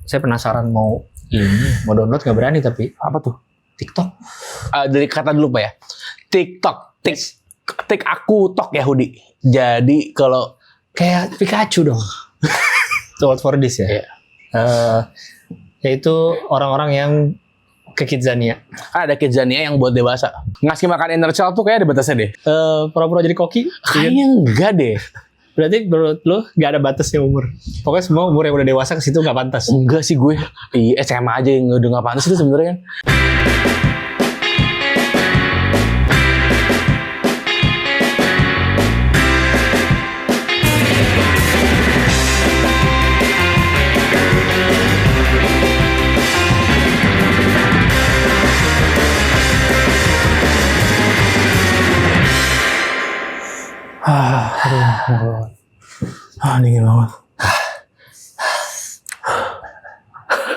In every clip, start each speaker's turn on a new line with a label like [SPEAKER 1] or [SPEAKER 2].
[SPEAKER 1] saya penasaran mau download nggak berani tapi
[SPEAKER 2] Apa tuh?
[SPEAKER 1] TikTok.
[SPEAKER 2] Dari kata dulu Pak ya. TikTok. Tik aku tok ya Hudi. Jadi kalau
[SPEAKER 1] Kayak Pikachu dong. To what for this ya.
[SPEAKER 2] Iya.
[SPEAKER 1] Yaitu orang-orang yang ke Kidzania.
[SPEAKER 2] ada Kidzania yang buat dewasa. Ngasih makan inner child tuh kayak ada batasnya deh.
[SPEAKER 1] Pura-pura jadi koki.
[SPEAKER 2] Kayaknya enggak deh.
[SPEAKER 1] Berarti menurut lo nggak ada batasnya umur. Pokoknya semua umur yang udah dewasa ke situ nggak pantas.
[SPEAKER 2] Enggak sih gue. Iya SMA aja yang udah nggak pantas itu sebenarnya kan. Dingin banget.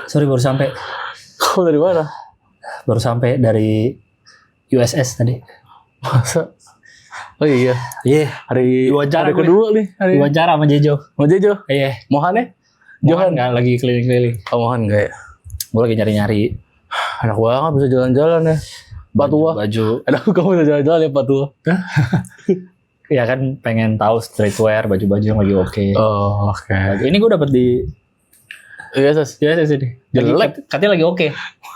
[SPEAKER 1] Sorry baru sampai.
[SPEAKER 2] Kau dari mana?
[SPEAKER 1] Baru sampai dari USS tadi.
[SPEAKER 2] Masa? Oh iya.
[SPEAKER 1] Iya.
[SPEAKER 2] Hari
[SPEAKER 1] Diwawancara
[SPEAKER 2] kedua nih. Hari
[SPEAKER 1] Wawancara sama Jejo.
[SPEAKER 2] mau Jejo?
[SPEAKER 1] Iya.
[SPEAKER 2] Mohan ya?
[SPEAKER 1] Johan nggak lagi keliling-keliling.
[SPEAKER 2] Oh, Mohan enggak ya?
[SPEAKER 1] Gue lagi nyari-nyari
[SPEAKER 2] Enak banget bisa jalan-jalan ya. Patua.
[SPEAKER 1] baju.
[SPEAKER 2] Aduh, kamu bisa jalan-jalan ya Patua.
[SPEAKER 1] Ya kan pengen tahu streetwear, baju-baju yang lagi oke.
[SPEAKER 2] Oh, oke.
[SPEAKER 1] Ini gue dapet di
[SPEAKER 2] Iya, Sos.
[SPEAKER 1] USS ini.
[SPEAKER 2] Jelek.
[SPEAKER 1] Katanya lagi oke.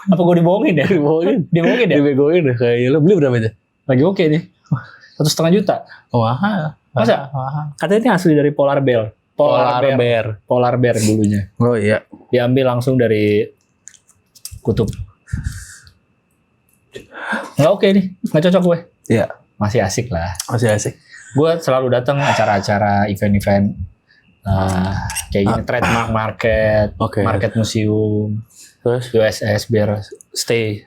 [SPEAKER 1] Apa gue dibohongin ya?
[SPEAKER 2] Dibohongin.
[SPEAKER 1] Dibohongin ya?
[SPEAKER 2] Dibegoin deh kayaknya. Lo beli berapa aja?
[SPEAKER 1] Lagi oke nih. 1,5 juta.
[SPEAKER 2] Oh, mahal.
[SPEAKER 1] Masa?
[SPEAKER 2] Mahal.
[SPEAKER 1] Katanya ini asli dari Polar Bear. Polar Bear dulunya.
[SPEAKER 2] Oh iya.
[SPEAKER 1] Diambil langsung dari kutub. Nggak oke nih. Nggak cocok gue.
[SPEAKER 2] Iya.
[SPEAKER 1] Masih asik lah.
[SPEAKER 2] Masih asik.
[SPEAKER 1] Gue selalu datang acara-acara event-event kayak gini, trademark market,
[SPEAKER 2] Oke.
[SPEAKER 1] market museum,
[SPEAKER 2] Terus
[SPEAKER 1] USS biar stay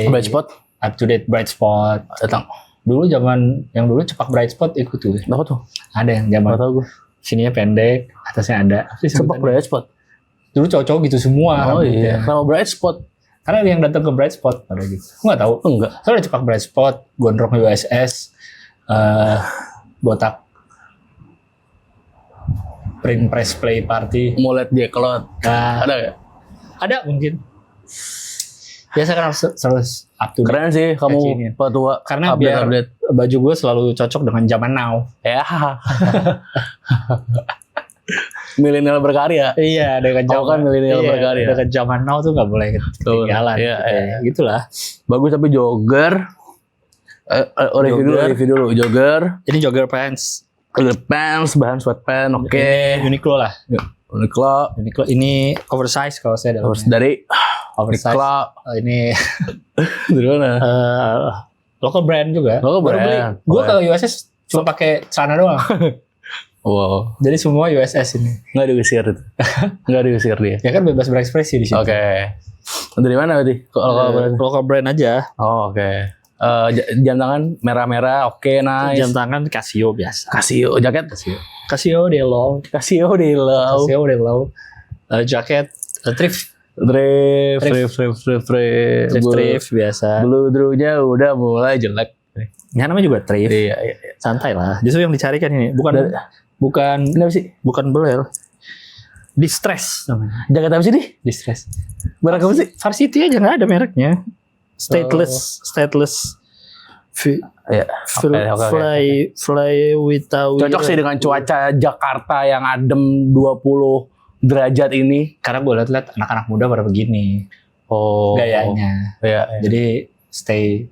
[SPEAKER 2] bright spot
[SPEAKER 1] up to date, bright spot.
[SPEAKER 2] datang.
[SPEAKER 1] Dulu yang dulu cepak bright spot ikut tuh.
[SPEAKER 2] Apa tuh?
[SPEAKER 1] Ada yang zaman
[SPEAKER 2] Enggak tahu gue.
[SPEAKER 1] sininya pendek, atasnya ada. Apa sih
[SPEAKER 2] Cepak
[SPEAKER 1] sebutannya?
[SPEAKER 2] bright spot.
[SPEAKER 1] Dulu cowok-cowok gitu semua.
[SPEAKER 2] Oh
[SPEAKER 1] rambutnya.
[SPEAKER 2] iya. Nama bright spot.
[SPEAKER 1] Karena yang datang ke bright spot pada gitu. Gue nggak tahu.
[SPEAKER 2] Enggak.
[SPEAKER 1] Soalnya cepak bright spot, gondrong USS, botak print press play party.
[SPEAKER 2] Mullet Jacklot.
[SPEAKER 1] Nah,
[SPEAKER 2] Ada ya?
[SPEAKER 1] ada mungkin. Biasa kan harus selalu up to date.
[SPEAKER 2] Keren sih kamu
[SPEAKER 1] Kekinian.
[SPEAKER 2] Patua.
[SPEAKER 1] Karena biar baju gue selalu cocok dengan zaman now.
[SPEAKER 2] Ya. Milenial berkarya.
[SPEAKER 1] Iya, dengan
[SPEAKER 2] Kamu kan milenial berkarya.
[SPEAKER 1] Dengan zaman now tuh nggak boleh ketinggalan.
[SPEAKER 2] Iya,
[SPEAKER 1] gitu.
[SPEAKER 2] iya.
[SPEAKER 1] Gitulah.
[SPEAKER 2] Bagus tapi jogger. Review dulu jogger.
[SPEAKER 1] Ini jogger pants.
[SPEAKER 2] Pants, bahan sweatpants, oke.
[SPEAKER 1] Ini Uniqlo lah.
[SPEAKER 2] Uniqlo.
[SPEAKER 1] Uniqlo ini oversize kalau saya dalamnya.
[SPEAKER 2] Terus dari
[SPEAKER 1] Oversize.
[SPEAKER 2] Uniqlo.
[SPEAKER 1] Ini
[SPEAKER 2] Dari mana?
[SPEAKER 1] local brand juga.
[SPEAKER 2] Local
[SPEAKER 1] Baru beli.
[SPEAKER 2] brand.
[SPEAKER 1] Gue ke USS cuma pakai celana doang.
[SPEAKER 2] Wow.
[SPEAKER 1] Jadi semua USS ini.
[SPEAKER 2] Nggak diusir itu. Nggak diusir dia.
[SPEAKER 1] Ya kan bebas berekspresi di situ.
[SPEAKER 2] Oke. Dari mana tadi?
[SPEAKER 1] Local brand aja.
[SPEAKER 2] Oh, oke. Jam tangan merah-merah, oke, nice.
[SPEAKER 1] Jam tangan Casio biasa.
[SPEAKER 2] Casio, jaket.
[SPEAKER 1] Casio Delo.
[SPEAKER 2] Casio di low.
[SPEAKER 1] Casio Delo. Jaket thrift
[SPEAKER 2] Thrift
[SPEAKER 1] biasa.
[SPEAKER 2] Bludrunya udah mulai jelek.
[SPEAKER 1] Ya namanya juga thrift.
[SPEAKER 2] Iya.
[SPEAKER 1] Santai lah. Justru yang dicarikan ini bukan
[SPEAKER 2] Ini apa sih?
[SPEAKER 1] bukan beler. Distress namanya.
[SPEAKER 2] Jaket apa sih nih?
[SPEAKER 1] Distress.
[SPEAKER 2] Barang apa sih?
[SPEAKER 1] Varsity aja nggak ada mereknya. Stateless.
[SPEAKER 2] Iya. Oke.
[SPEAKER 1] Fly without.
[SPEAKER 2] Cocok sih dengan cuaca Jakarta yang adem 20 derajat ini.
[SPEAKER 1] Karena gue liat anak-anak muda pada begini
[SPEAKER 2] Oh.
[SPEAKER 1] gayanya.
[SPEAKER 2] Iya.
[SPEAKER 1] Jadi stay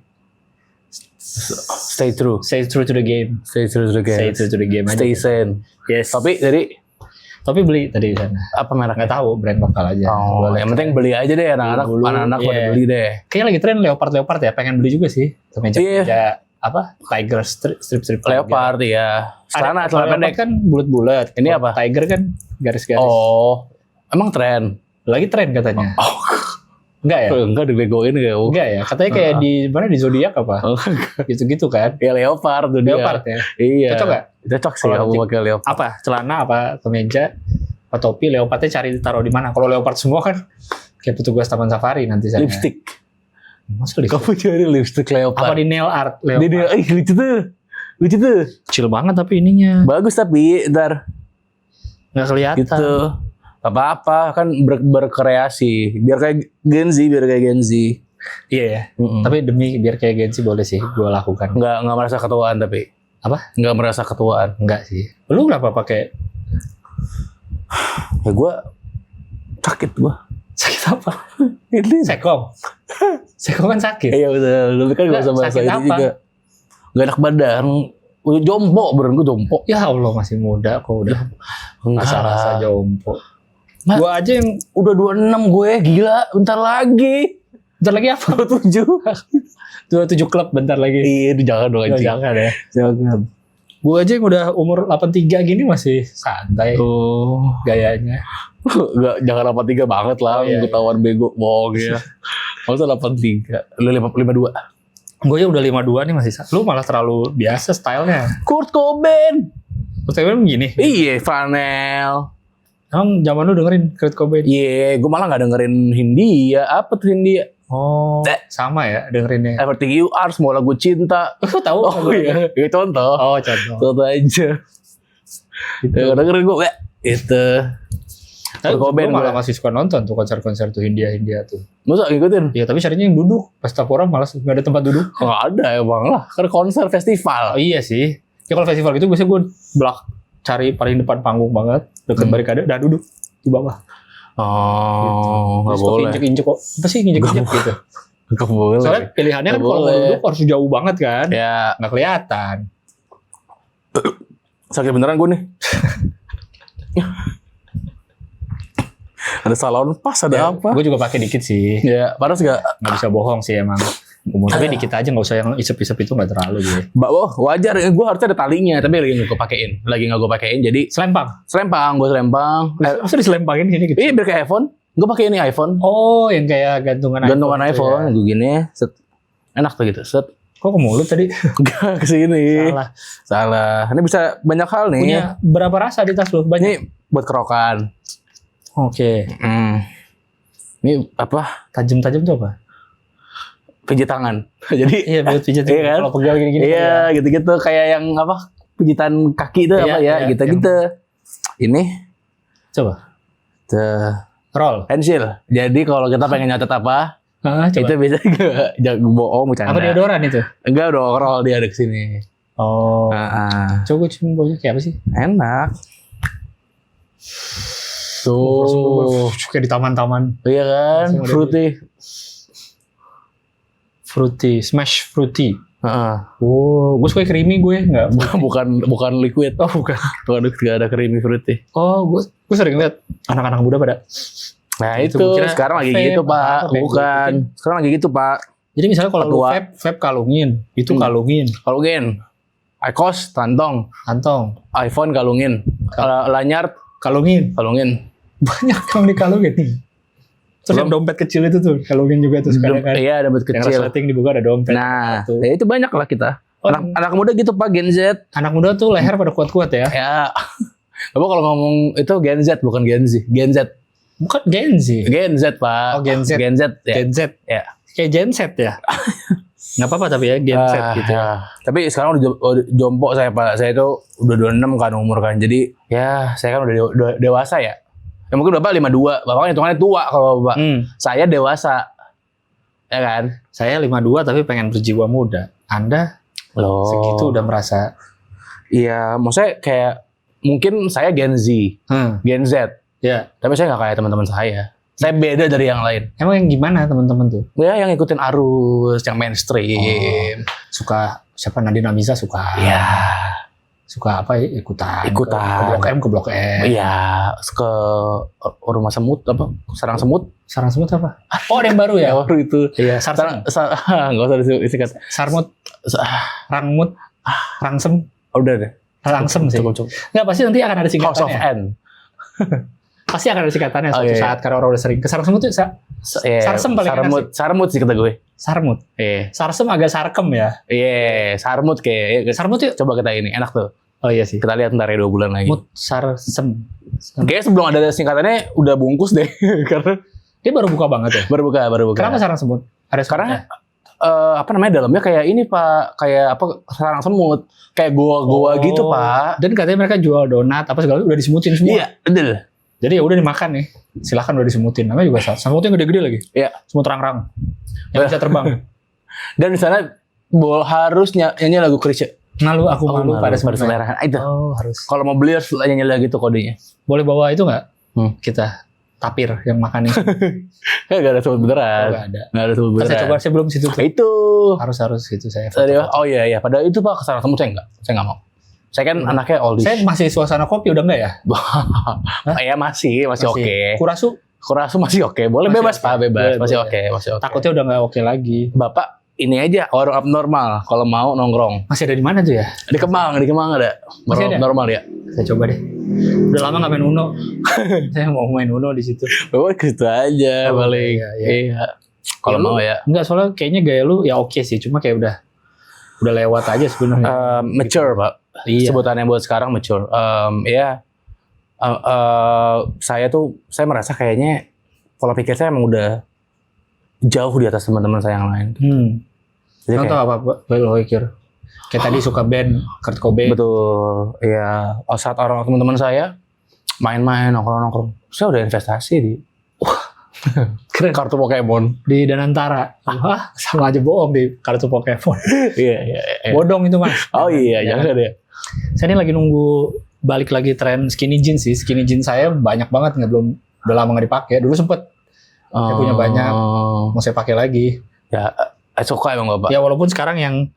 [SPEAKER 2] Stay true
[SPEAKER 1] to the game.
[SPEAKER 2] Stay true to the game.
[SPEAKER 1] Stay true to the game aja.
[SPEAKER 2] Stay sane.
[SPEAKER 1] Yes.
[SPEAKER 2] Tapi
[SPEAKER 1] beli tadi di sana.
[SPEAKER 2] apa mereknya?
[SPEAKER 1] Nggak tahu, brand lokal aja.
[SPEAKER 2] Oh,
[SPEAKER 1] Boleh.
[SPEAKER 2] yang penting beli aja deh anak-anak.
[SPEAKER 1] Dulu,
[SPEAKER 2] Anak-anak pada
[SPEAKER 1] iya.
[SPEAKER 2] beli deh.
[SPEAKER 1] Kayaknya lagi tren leopard ya. Pengen beli juga sih. Kemeja
[SPEAKER 2] Iya.
[SPEAKER 1] apa? Tiger strip.
[SPEAKER 2] Leopard ya. Celana pendek.
[SPEAKER 1] kan bulat-bulat.
[SPEAKER 2] Ini
[SPEAKER 1] Kalau
[SPEAKER 2] apa?
[SPEAKER 1] Tiger kan garis-garis.
[SPEAKER 2] Oh, emang tren?
[SPEAKER 1] Lagi tren katanya.
[SPEAKER 2] Oh,
[SPEAKER 1] Enggak ya?
[SPEAKER 2] enggak dibegoin kayak.
[SPEAKER 1] Enggak ya? Katanya kayak di mana di zodiak apa? Gitu-gitu kan.
[SPEAKER 2] Ya leopard tuh dia.
[SPEAKER 1] Leopard ya.
[SPEAKER 2] Iya.
[SPEAKER 1] Cocok nggak?
[SPEAKER 2] Cocok sih
[SPEAKER 1] Kalau
[SPEAKER 2] kamu pakai leopard.
[SPEAKER 1] Apa? Celana apa kemeja? Apa topi? Leopardnya cari taruh di mana? Kalau leopard semua kan kayak petugas taman safari nanti saya.
[SPEAKER 2] Lipstick.
[SPEAKER 1] Masa lipstick?
[SPEAKER 2] Kamu cari lipstick leopard.
[SPEAKER 1] Apa di nail art
[SPEAKER 2] Dia
[SPEAKER 1] leopard?
[SPEAKER 2] lucu tuh.
[SPEAKER 1] Kecil banget tapi ininya
[SPEAKER 2] Bagus tapi ntar
[SPEAKER 1] nggak kelihatan.
[SPEAKER 2] gitu. Apa-apa kan berkreasi. Biar kayak Gen Z.
[SPEAKER 1] Iya ya. Tapi demi biar kayak Gen Z boleh sih gue lakukan.
[SPEAKER 2] Nggak merasa ketuaan tapi.
[SPEAKER 1] Apa?
[SPEAKER 2] Nggak merasa ketuaan.
[SPEAKER 1] Enggak sih. Lu kenapa pakai?
[SPEAKER 2] Ya gue sakit gue.
[SPEAKER 1] Sakit apa?
[SPEAKER 2] Ini
[SPEAKER 1] Sekong. Sekong kan sakit.
[SPEAKER 2] iya betul. Lu kan gak usah bahasa
[SPEAKER 1] sakit
[SPEAKER 2] ini
[SPEAKER 1] apa?
[SPEAKER 2] juga. Gak enak badan. Jompo, beneran gue jompo.
[SPEAKER 1] Ya Allah masih muda kok udah rasa-rasa jompo.
[SPEAKER 2] Mas,
[SPEAKER 1] Gua aja yang
[SPEAKER 2] udah 26 gue, gila. Bentar lagi.
[SPEAKER 1] bentar lagi apa? 27 klub bentar lagi.
[SPEAKER 2] Iya, jangan dong anjing.
[SPEAKER 1] Jangan ya.
[SPEAKER 2] Jangan.
[SPEAKER 1] Gua aja yang udah umur 83 gini masih santai
[SPEAKER 2] Oh.
[SPEAKER 1] gayanya.
[SPEAKER 2] Jangan 83 banget lah.
[SPEAKER 1] Oh, iya,
[SPEAKER 2] Ketahuan bego, bohong ya. Masa 83? Lu 52?
[SPEAKER 1] Gue aja udah 52 nih masih. Lu malah terlalu biasa stylenya.
[SPEAKER 2] Kurt Cobain.
[SPEAKER 1] Terus emang gini.
[SPEAKER 2] Iya, Flanel.
[SPEAKER 1] Emang zaman lu dengerin Kurt Cobain?
[SPEAKER 2] Iya, gue malah gak dengerin Hindia. Apa tuh Hindia?
[SPEAKER 1] Oh, sama ya dengerinnya.
[SPEAKER 2] Everything You Are, semua lagu cinta.
[SPEAKER 1] Lu tahu?
[SPEAKER 2] Oh iya, itu contoh.
[SPEAKER 1] Oh, contoh.
[SPEAKER 2] Contoh aja.
[SPEAKER 1] Gitu.
[SPEAKER 2] Dengerin gue, itu.
[SPEAKER 1] Kurt
[SPEAKER 2] Cobain
[SPEAKER 1] Cobain malah
[SPEAKER 2] gue.
[SPEAKER 1] masih suka nonton tuh konser-konser tuh Hindia tuh.
[SPEAKER 2] Masa ngikutin?
[SPEAKER 1] Iya, tapi syarinya yang duduk. Pas Tapora malas nggak ada tempat duduk.
[SPEAKER 2] Nggak ada emang lah, kan konser festival.
[SPEAKER 1] Oh iya sih. Ya kalau festival gitu biasanya gue cari paling depan panggung banget, deket barikade, udah duduk di bawah.
[SPEAKER 2] Oh, nggak
[SPEAKER 1] Terus kok
[SPEAKER 2] boleh.
[SPEAKER 1] injek-injek kok. Apa sih injek-injek gitu?
[SPEAKER 2] Nggak boleh.
[SPEAKER 1] Soalnya pilihannya kan
[SPEAKER 2] Nggak
[SPEAKER 1] kalau mau
[SPEAKER 2] boleh.
[SPEAKER 1] duduk harus jauh banget kan.
[SPEAKER 2] Ya,
[SPEAKER 1] Nggak kelihatan.
[SPEAKER 2] sakit beneran gue nih. Ada salon pas, ada apa?
[SPEAKER 1] Gue juga pakai dikit sih.
[SPEAKER 2] Ya, panas nggak?
[SPEAKER 1] Nggak bisa bohong sih emang. Tapi dikit aja, nggak usah yang isep-isep itu nggak terlalu gue.
[SPEAKER 2] Wajar, gue harusnya ada talinya, tapi lagi nggak gue pakein, jadi
[SPEAKER 1] Selempang.
[SPEAKER 2] gue selempang.
[SPEAKER 1] Masa diselempangin gini gitu?
[SPEAKER 2] Iya, biar kayak iPhone. Gue pakai ini iPhone.
[SPEAKER 1] Oh, yang kayak gantungan
[SPEAKER 2] iPhone,
[SPEAKER 1] itu ya.
[SPEAKER 2] gue gini, set. Enak tuh gitu, set.
[SPEAKER 1] Kok ke mulut tadi?
[SPEAKER 2] Enggak, kesini. Salah. Ini bisa banyak hal nih.
[SPEAKER 1] Punya berapa rasa di tas lu? Banyak.
[SPEAKER 2] Ini buat kerokan.
[SPEAKER 1] Oke.
[SPEAKER 2] Ini apa?
[SPEAKER 1] Tajam-tajam tuh apa?
[SPEAKER 2] Pijit tangan. Jadi
[SPEAKER 1] Iya, buat pijat.
[SPEAKER 2] Iya kan?
[SPEAKER 1] Kalau pegal gini-gini.
[SPEAKER 2] iya, gitu-gitu kayak yang apa? Pijitan kaki itu apa ya?
[SPEAKER 1] Iya,
[SPEAKER 2] Gitu-gitu. Ini
[SPEAKER 1] Coba.
[SPEAKER 2] tuh
[SPEAKER 1] Roll.
[SPEAKER 2] pensil. Jadi kalau kita pengen nyatet apa,
[SPEAKER 1] Coba.
[SPEAKER 2] itu biasanya jangan bohong, bercanda.
[SPEAKER 1] Apa deodoran itu?
[SPEAKER 2] Enggak dong, roll dia ada kesini.
[SPEAKER 1] Oh. Coba cium baunya kayak apa sih?
[SPEAKER 2] Enak. Tuh.
[SPEAKER 1] Kayak di taman-taman.
[SPEAKER 2] Iya kan,
[SPEAKER 1] Langsung ada
[SPEAKER 2] fruity.
[SPEAKER 1] Fruity, smash fruity.
[SPEAKER 2] Heeh.
[SPEAKER 1] Oh, gue suka creamy gue enggak.
[SPEAKER 2] bukan liquid.
[SPEAKER 1] Oh, bukan.
[SPEAKER 2] Gak ada creamy fruity.
[SPEAKER 1] Oh, gue sering lihat anak-anak muda pada.
[SPEAKER 2] Nah
[SPEAKER 1] Itu
[SPEAKER 2] itu
[SPEAKER 1] gua kira
[SPEAKER 2] sekarang lagi
[SPEAKER 1] vape
[SPEAKER 2] gitu
[SPEAKER 1] apa
[SPEAKER 2] pak.
[SPEAKER 1] vape
[SPEAKER 2] Bukan. Sekarang lagi gitu pak.
[SPEAKER 1] Jadi misalnya kalau lu
[SPEAKER 2] Ketua.
[SPEAKER 1] vape kalungin, itu kalungin,
[SPEAKER 2] Kalau gen, IQOS kantong,
[SPEAKER 1] kantong,
[SPEAKER 2] iPhone kalungin, lanyard
[SPEAKER 1] kalungin.
[SPEAKER 2] kalungin.
[SPEAKER 1] Banyak yang dikalungin nih. Terus yang dompet kecil itu tuh kalungin juga tuh sekarang kan.
[SPEAKER 2] Iya, dapat
[SPEAKER 1] Yang
[SPEAKER 2] kecil.
[SPEAKER 1] resleting dibuka ada dompet.
[SPEAKER 2] Nah,
[SPEAKER 1] Satu.
[SPEAKER 2] ya itu banyak lah kita.
[SPEAKER 1] Oh,
[SPEAKER 2] Anak muda gitu pak, Gen Z.
[SPEAKER 1] anak muda tuh leher pada kuat-kuat ya.
[SPEAKER 2] Ya, Bapak kalau ngomong itu Gen Z bukan Gen Z, Gen Z,
[SPEAKER 1] Bukan Gen Z.
[SPEAKER 2] Gen Z pak.
[SPEAKER 1] Oh, Gen Z.
[SPEAKER 2] Gen Z ya.
[SPEAKER 1] Gen Z.
[SPEAKER 2] Ya.
[SPEAKER 1] Kayak Gen Z ya. Nggak apa-apa tapi ya Gen Z gitu.
[SPEAKER 2] Ya. Tapi sekarang udah jompo saya pak. Saya itu udah 26 kan umur kan. Jadi ya saya kan udah dewasa ya. Ya mungkin bapak 52. Bapak kan hitungannya tua kalau bapak. Saya dewasa. Ya kan?
[SPEAKER 1] Saya 52 tapi pengen berjiwa muda. Anda
[SPEAKER 2] Loh.
[SPEAKER 1] segitu udah merasa.
[SPEAKER 2] Iya, maksudnya kayak mungkin saya Gen Z, Gen Z.
[SPEAKER 1] Ya.
[SPEAKER 2] Tapi saya nggak kayak teman-teman saya. Saya beda dari yang lain.
[SPEAKER 1] Emang yang gimana teman-teman tuh?
[SPEAKER 2] Ya yang ngikutin arus, yang mainstream.
[SPEAKER 1] Suka siapa Nadine Amiza suka.
[SPEAKER 2] Iya.
[SPEAKER 1] Suka apa ya? Ikutan.
[SPEAKER 2] Ikutan.
[SPEAKER 1] Ke Blok M.
[SPEAKER 2] Iya, ke rumah semut apa? Sarang semut.
[SPEAKER 1] Sarang semut apa? Oh, ada yang baru ya?
[SPEAKER 2] Baru itu.
[SPEAKER 1] Iya, Sarsem.
[SPEAKER 2] Enggak usah disingkat.
[SPEAKER 1] Sarmut. Rangmut. Rangsem.
[SPEAKER 2] Udah deh.
[SPEAKER 1] Rangsem sih.
[SPEAKER 2] Cukup.
[SPEAKER 1] Nggak, pasti nanti akan ada
[SPEAKER 2] House of
[SPEAKER 1] singkatannya.
[SPEAKER 2] N.
[SPEAKER 1] Pasti akan ada singkatannya suatu
[SPEAKER 2] iya.
[SPEAKER 1] saat karena orang udah sering. Ke sarang semut tuh Sarsem paling enak
[SPEAKER 2] Sarmut sih kata gue.
[SPEAKER 1] Sarmut.
[SPEAKER 2] Iya.
[SPEAKER 1] Sarsem agak sarkem ya.
[SPEAKER 2] Iya, sarmut kayak.
[SPEAKER 1] Sarmut yuk.
[SPEAKER 2] Coba kita ini, enak tuh.
[SPEAKER 1] Oh iya sih.
[SPEAKER 2] Kita lihat ntar ya 2 bulan lagi.
[SPEAKER 1] Mut Sarsem.
[SPEAKER 2] Kayaknya sebelum ada singkatannya udah bungkus deh. Karena
[SPEAKER 1] Dia baru buka banget ya.
[SPEAKER 2] baru buka.
[SPEAKER 1] Kenapa sarang semut? Ada
[SPEAKER 2] Karena
[SPEAKER 1] semutnya?
[SPEAKER 2] apa namanya dalamnya kayak ini pak, kayak apa sarang semut, kayak goa-goa gitu pak.
[SPEAKER 1] Dan katanya mereka jual donat apa segala udah disemutin semua.
[SPEAKER 2] Iya, betul.
[SPEAKER 1] Jadi ya udah dimakan nih. Silakan udah disemutin. Namanya juga semutnya gede-gede lagi.
[SPEAKER 2] Iya.
[SPEAKER 1] Semut rang-rang. Yang bisa terbang.
[SPEAKER 2] Dan di sana harus nyanyi lagu Chrisye.
[SPEAKER 1] Malu aku malu pada
[SPEAKER 2] selera. Itu.
[SPEAKER 1] Oh, harus.
[SPEAKER 2] Kalau mau beli harus nyanyi lagi tuh kodenya.
[SPEAKER 1] Boleh bawa itu nggak? Kita tapir yang makan itu.
[SPEAKER 2] Kayak gak ada sebut beneran.
[SPEAKER 1] Nggak ada.
[SPEAKER 2] Gak ada sebut beneran.
[SPEAKER 1] Saya coba, saya belum situ tuh.
[SPEAKER 2] Itu.
[SPEAKER 1] Harus gitu saya.
[SPEAKER 2] Oh iya. Padahal itu Pak kesana temu saya nggak mau. Saya kan anaknya oldies.
[SPEAKER 1] Saya masih suasana kopi udah enggak ya?
[SPEAKER 2] Ya masih oke. Kurasu masih oke. Boleh masih bebas okay. Pak, bebas. Masih oke.
[SPEAKER 1] Takutnya udah nggak oke lagi.
[SPEAKER 2] Bapak ini aja warung abnormal kalau mau nongkrong.
[SPEAKER 1] Masih ada di mana tuh ya?
[SPEAKER 2] Di Kemang ada. Warung abnormal ya.
[SPEAKER 1] Saya coba deh. Udah lama nggak main Uno. Saya mau main Uno di situ.
[SPEAKER 2] Bapak gitu aja paling. Iya. Kalau mau ya.
[SPEAKER 1] Enggak, soalnya kayaknya gaya lu ya oke sih, cuma kayak udah lewat aja sebenarnya.
[SPEAKER 2] Mature, Pak. Iya. Sebutannya buat sekarang mature. Saya merasa kayaknya pola pikir saya emang udah jauh di atas teman-teman saya yang lain.
[SPEAKER 1] Jadi contoh apa lo pikir? Kayak tadi suka band Kurt Cobain.
[SPEAKER 2] Betul. Iya. Saat orang teman-teman saya main-main nongkrong, saya udah investasi di keren kartu Pokemon
[SPEAKER 1] di Danantara. Wah, sama aja bohong di kartu Pokemon.
[SPEAKER 2] Iya.
[SPEAKER 1] Bodong itu Mas.
[SPEAKER 2] Oh iya, jangan deh.
[SPEAKER 1] Saya ini lagi nunggu balik lagi tren skinny jeans sih. Skinny jeans saya banyak banget udah lama nggak dipakai. Dulu sempet saya punya banyak, mau saya pakai lagi.
[SPEAKER 2] Ya, suka emang Bapak.
[SPEAKER 1] Ya walaupun sekarang yang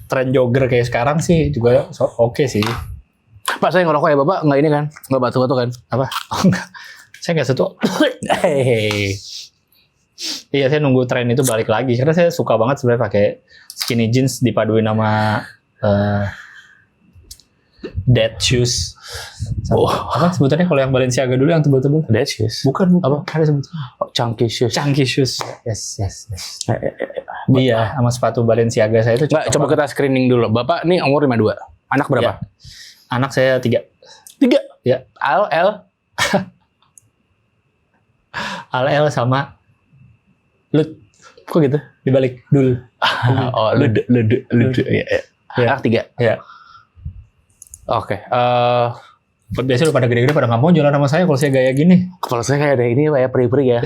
[SPEAKER 1] tren jogger kayak sekarang sih juga oke sih.
[SPEAKER 2] Pak, saya ngerokok ya Bapak? Nggak ini kan? Nggak batu-batu kan?
[SPEAKER 1] Apa? Oh, enggak. Saya nggak setu. Iya, saya nunggu tren itu balik lagi karena saya suka banget sebenarnya pakai skinny jeans dipaduin sama dead shoes. Apa sebutannya kalau yang Balenciaga dulu yang tebal-tebal?
[SPEAKER 2] Dead shoes.
[SPEAKER 1] Bukan.
[SPEAKER 2] Apa?
[SPEAKER 1] Ada sebutannya.
[SPEAKER 2] Chunky shoes.
[SPEAKER 1] Chunky shoes. Yes. Iya, sama sepatu Balenciaga saya itu.
[SPEAKER 2] Coba kita screening dulu. Bapak nih umur 52. Anak berapa?
[SPEAKER 1] Ya. Anak saya 3.
[SPEAKER 2] 3?
[SPEAKER 1] Ya. Al sama Lut.
[SPEAKER 2] Kok gitu?
[SPEAKER 1] Dibalik dul.
[SPEAKER 2] Oh, Lud. Iya. Anak 3.
[SPEAKER 1] Iya.
[SPEAKER 2] Oke.
[SPEAKER 1] Biasanya lu pada gede-gede pada nggak mau jalan sama saya kalau saya gaya gini.
[SPEAKER 2] Kalau saya kayak ada ini kayak peri-peri ya.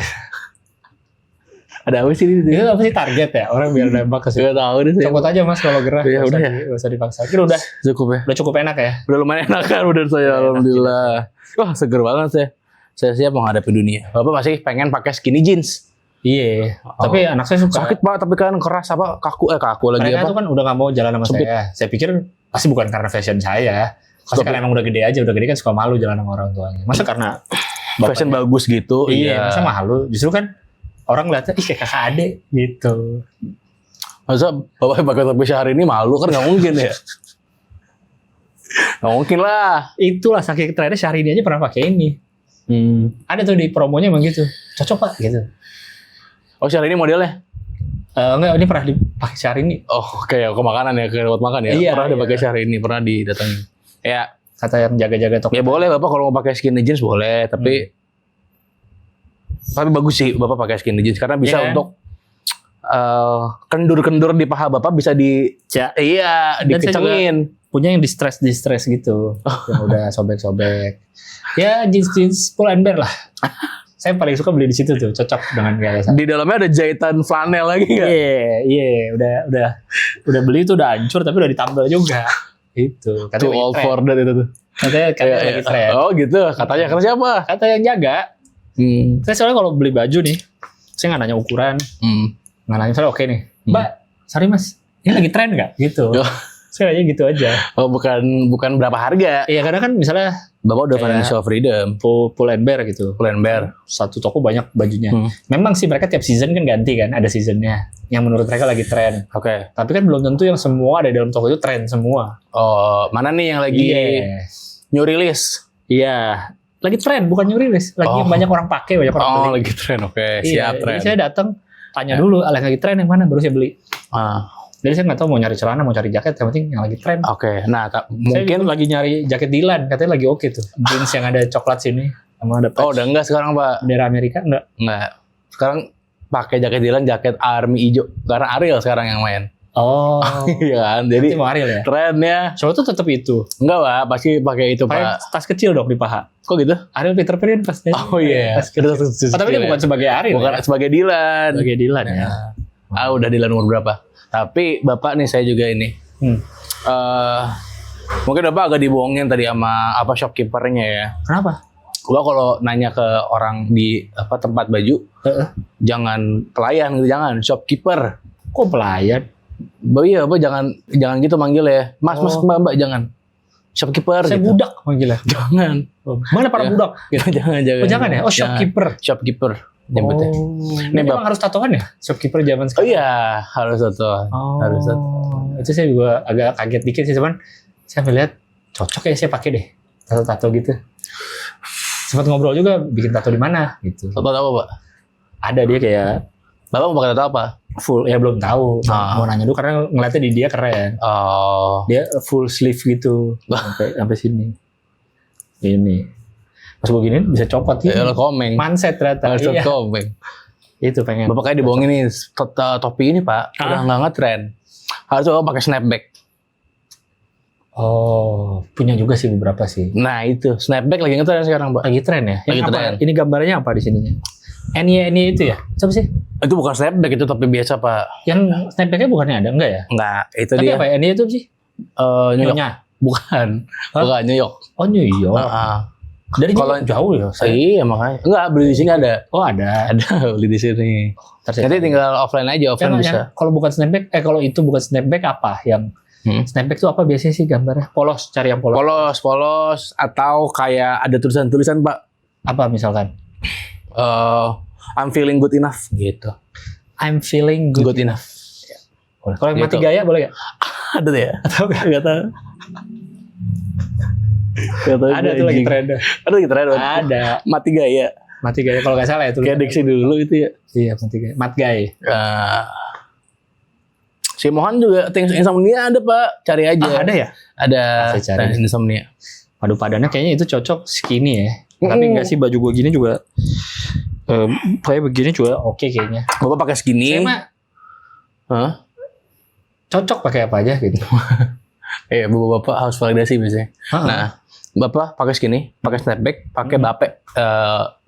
[SPEAKER 2] Ada apa sih ini?
[SPEAKER 1] Itu apa sih target ya? Orang biar nembak ke situ.
[SPEAKER 2] Gak tahu deh.
[SPEAKER 1] Copot aja Mas kalau gerah.
[SPEAKER 2] Ya udah ya.
[SPEAKER 1] Gak usah dipaksa. Kira udah
[SPEAKER 2] cukup ya.
[SPEAKER 1] Udah cukup enak ya.
[SPEAKER 2] Udah lumayan enak kan udah saya alhamdulillah. Wah, seger banget saya. Saya siap menghadapi dunia. Bapak masih pengen pakai skinny jeans.
[SPEAKER 1] Iya. Tapi anak saya suka.
[SPEAKER 2] Sakit Pak, tapi kan keras apa kaku lagi
[SPEAKER 1] mereka
[SPEAKER 2] apa?
[SPEAKER 1] Mereka tuh kan udah nggak mau jalan sama saya. Saya pikir pasti bukan karena fashion saya. Pasti karena emang udah gede aja, udah gede kan suka malu jalan sama orang tuanya. Masa karena
[SPEAKER 2] fashion bagus gitu?
[SPEAKER 1] Iya, masa malu. Justru kan orang ngeliatnya, ih kayak kakak adek gitu.
[SPEAKER 2] Masa Bapak pakai topi sehari ini malu kan nggak mungkin ya? Nggak mungkin lah.
[SPEAKER 1] Itulah saking trennya Syahrini aja pernah pakai ini. Ada tuh di promonya emang gitu. Cocok Pak gitu.
[SPEAKER 2] Oh Syahrini modelnya?
[SPEAKER 1] Enggak, ini pernah dipakai Syahrini.
[SPEAKER 2] Oh kayak ke makanan ya, ke buat makan ya? Iya, pernah dipakai Syahrini, pernah didatengin. Ya
[SPEAKER 1] kata yang jaga-jaga toko.
[SPEAKER 2] Ya boleh Bapak kalau mau pakai skinny jeans boleh, tapi bagus sih Bapak pakai skinny jeans karena bisa untuk kendur-kendur di paha Bapak bisa dikencengin.
[SPEAKER 1] Punya yang distress gitu, yang udah sobek-sobek. Ya jeans pull and bear lah. Saya paling suka beli di situ tuh, cocok dengan gaya saya.
[SPEAKER 2] Di dalamnya ada jahitan flanel lagi nggak?
[SPEAKER 1] Iya, udah beli itu udah hancur tapi udah ditambal juga. Itu.
[SPEAKER 2] Too old for that itu tuh.
[SPEAKER 1] Katanya lagi tren.
[SPEAKER 2] Oh gitu, katanya karena siapa?
[SPEAKER 1] Kata yang jaga. Saya soalnya kalau beli baju nih, saya nggak nanya ukuran, nggak nanya misalnya oke nih, Mbak, sorry Mas, ini lagi tren nggak? Gitu. Saya aja gitu aja.
[SPEAKER 2] Oh bukan berapa harga?
[SPEAKER 1] Iya karena kan misalnya
[SPEAKER 2] Bapak udah financial freedom,
[SPEAKER 1] pull and bear gitu.
[SPEAKER 2] Pull and bear.
[SPEAKER 1] Satu toko banyak bajunya. Memang sih mereka tiap season kan ganti kan, ada seasonnya. Yang menurut mereka lagi tren.
[SPEAKER 2] Oke.
[SPEAKER 1] Tapi kan belum tentu yang semua ada di dalam toko itu tren semua.
[SPEAKER 2] Oh mana nih yang lagi new release?
[SPEAKER 1] Iya. Lagi tren bukan new release. Lagi yang banyak orang pakai, banyak orang beli.
[SPEAKER 2] Oh lagi tren, oke. Siap tren.
[SPEAKER 1] Jadi saya datang tanya dulu, lagi tren yang mana baru saya beli. Jadi saya nggak tahu mau nyari celana, mau cari jaket, yang penting yang lagi tren.
[SPEAKER 2] Oke, nah mungkin
[SPEAKER 1] lagi nyari jaket Dylan, katanya lagi oke tuh. Jeans yang ada coklat sini, sama ada patch.
[SPEAKER 2] Oh, udah enggak sekarang Pak?
[SPEAKER 1] Bendera Amerika enggak?
[SPEAKER 2] Enggak. Sekarang pakai jaket Dylan, jaket army hijau. Karena Ariel sekarang yang main.
[SPEAKER 1] Oh.
[SPEAKER 2] Iya kan. Jadi
[SPEAKER 1] Tim Ariel ya.
[SPEAKER 2] trennya
[SPEAKER 1] Cowok tuh tetap itu.
[SPEAKER 2] enggak Pak, pasti pakai itu
[SPEAKER 1] Pakai
[SPEAKER 2] Pak.
[SPEAKER 1] tas kecil dong di paha.
[SPEAKER 2] Kok gitu?
[SPEAKER 1] Ariel Peter Pan pasnya.
[SPEAKER 2] Oh iya.
[SPEAKER 1] Tas kecil. Tapi dia bukan sebagai Ariel.
[SPEAKER 2] Bukan
[SPEAKER 1] ya?
[SPEAKER 2] sebagai Dylan.
[SPEAKER 1] Sebagai Dylan ya.
[SPEAKER 2] Udah Dylan umur berapa? Tapi Bapak nih saya juga ini. Mungkin Bapak agak dibohongin tadi sama shopkeepernya ya.
[SPEAKER 1] Kenapa?
[SPEAKER 2] Gua kalau nanya ke orang di tempat baju, jangan pelayan gitu, jangan shopkeeper.
[SPEAKER 1] Kok pelayan?
[SPEAKER 2] Iya, Bapak jangan gitu manggil ya. Mas, Mbak, jangan. Shopkeeper
[SPEAKER 1] Saya
[SPEAKER 2] gitu.
[SPEAKER 1] budak manggilnya.
[SPEAKER 2] Jangan.
[SPEAKER 1] Mana para budak?
[SPEAKER 2] Gitu. jangan.
[SPEAKER 1] Jangan ya? Oh, shopkeeper.
[SPEAKER 2] Shopkeeper. Nyebutnya.
[SPEAKER 1] Ini memang harus tatoan ya? Shopkeeper zaman
[SPEAKER 2] Oh
[SPEAKER 1] sekarang.
[SPEAKER 2] iya, harus tatoan. Harus tatoan.
[SPEAKER 1] Itu saya juga agak kaget dikit sih, cuman saya melihat cocok ya saya pakai deh tato-tato gitu. Sempat ngobrol juga bikin tato di mana gitu.
[SPEAKER 2] Tato apa, Pak?
[SPEAKER 1] Ada dia kayak
[SPEAKER 2] Bapak mau pakai tato apa?
[SPEAKER 1] full, ya belum tahu. Mau nanya dulu karena ngeliatnya di dia keren.
[SPEAKER 2] Oh.
[SPEAKER 1] Dia full sleeve gitu sampai sini. Ini. Pas begini bisa copot ini.
[SPEAKER 2] Komeng.
[SPEAKER 1] Manset ternyata. Iya.
[SPEAKER 2] Komeng.
[SPEAKER 1] Itu pengen.
[SPEAKER 2] Bapak kayak dibohongin nih topi ini Pak. Udah nggak ngetren. Harus Bapak pakai snapback.
[SPEAKER 1] Oh, punya juga sih beberapa sih.
[SPEAKER 2] Nah itu snapback lagi ngetren sekarang Pak.
[SPEAKER 1] Lagi tren ya?
[SPEAKER 2] Lagi
[SPEAKER 1] Yang apa?
[SPEAKER 2] tren.
[SPEAKER 1] Ini gambarnya apa di sininya? Eni itu ya? Siapa sih?
[SPEAKER 2] Itu bukan snapback, itu topi biasa Pak.
[SPEAKER 1] Yang snapbacknya bukannya ada? Enggak ya?
[SPEAKER 2] Enggak, itu
[SPEAKER 1] Tapi
[SPEAKER 2] dia.
[SPEAKER 1] apa ya? Eni itu sih?
[SPEAKER 2] New York.
[SPEAKER 1] Nyonya?
[SPEAKER 2] Bukan. Bukan New York.
[SPEAKER 1] Oh, New York. Dari
[SPEAKER 2] Kalau
[SPEAKER 1] jauh ya?
[SPEAKER 2] Iya makanya. Enggak, beli di sini ada.
[SPEAKER 1] Oh, ada.
[SPEAKER 2] Ada beli di sini. Nanti tinggal offline aja, offline bisa.
[SPEAKER 1] Kalau bukan snapback, kalau itu bukan snapback apa? Yang snapback itu apa biasanya sih gambarnya? Polos, cari yang polos.
[SPEAKER 2] Polos atau kayak ada tulisan-tulisan Pak.
[SPEAKER 1] Apa misalkan?
[SPEAKER 2] I'm feeling good enough gitu.
[SPEAKER 1] I'm feeling good
[SPEAKER 2] enough.
[SPEAKER 1] Ya. Kalau yang mati gaya boleh nggak?
[SPEAKER 2] Ada deh ya? Atau nggak tahu.
[SPEAKER 1] Ada tuh lagi tren.
[SPEAKER 2] Ada lagi tren.
[SPEAKER 1] Ada.
[SPEAKER 2] Mati gaya.
[SPEAKER 1] Mati gaya kalau nggak salah ya tuh.
[SPEAKER 2] Kayak diksi dulu itu ya.
[SPEAKER 1] Iya mati gaya. Mat gaya.
[SPEAKER 2] Si Mohan juga insomnia ada Pak. Cari aja.
[SPEAKER 1] Ada ya?
[SPEAKER 2] Ada.
[SPEAKER 1] Saya cari.
[SPEAKER 2] Insomnia.
[SPEAKER 1] Padu padannya kayaknya itu cocok skinny ya. Tapi enggak sih baju gue gini juga. Kayak begini juga oke kayaknya.
[SPEAKER 2] Bapak pakai skinny.
[SPEAKER 1] Saya mah cocok pakai apa aja gitu.
[SPEAKER 2] Bapak harus validasi biasanya. Nah, Bapak pakai skinny, pakai snapback, pakai bape,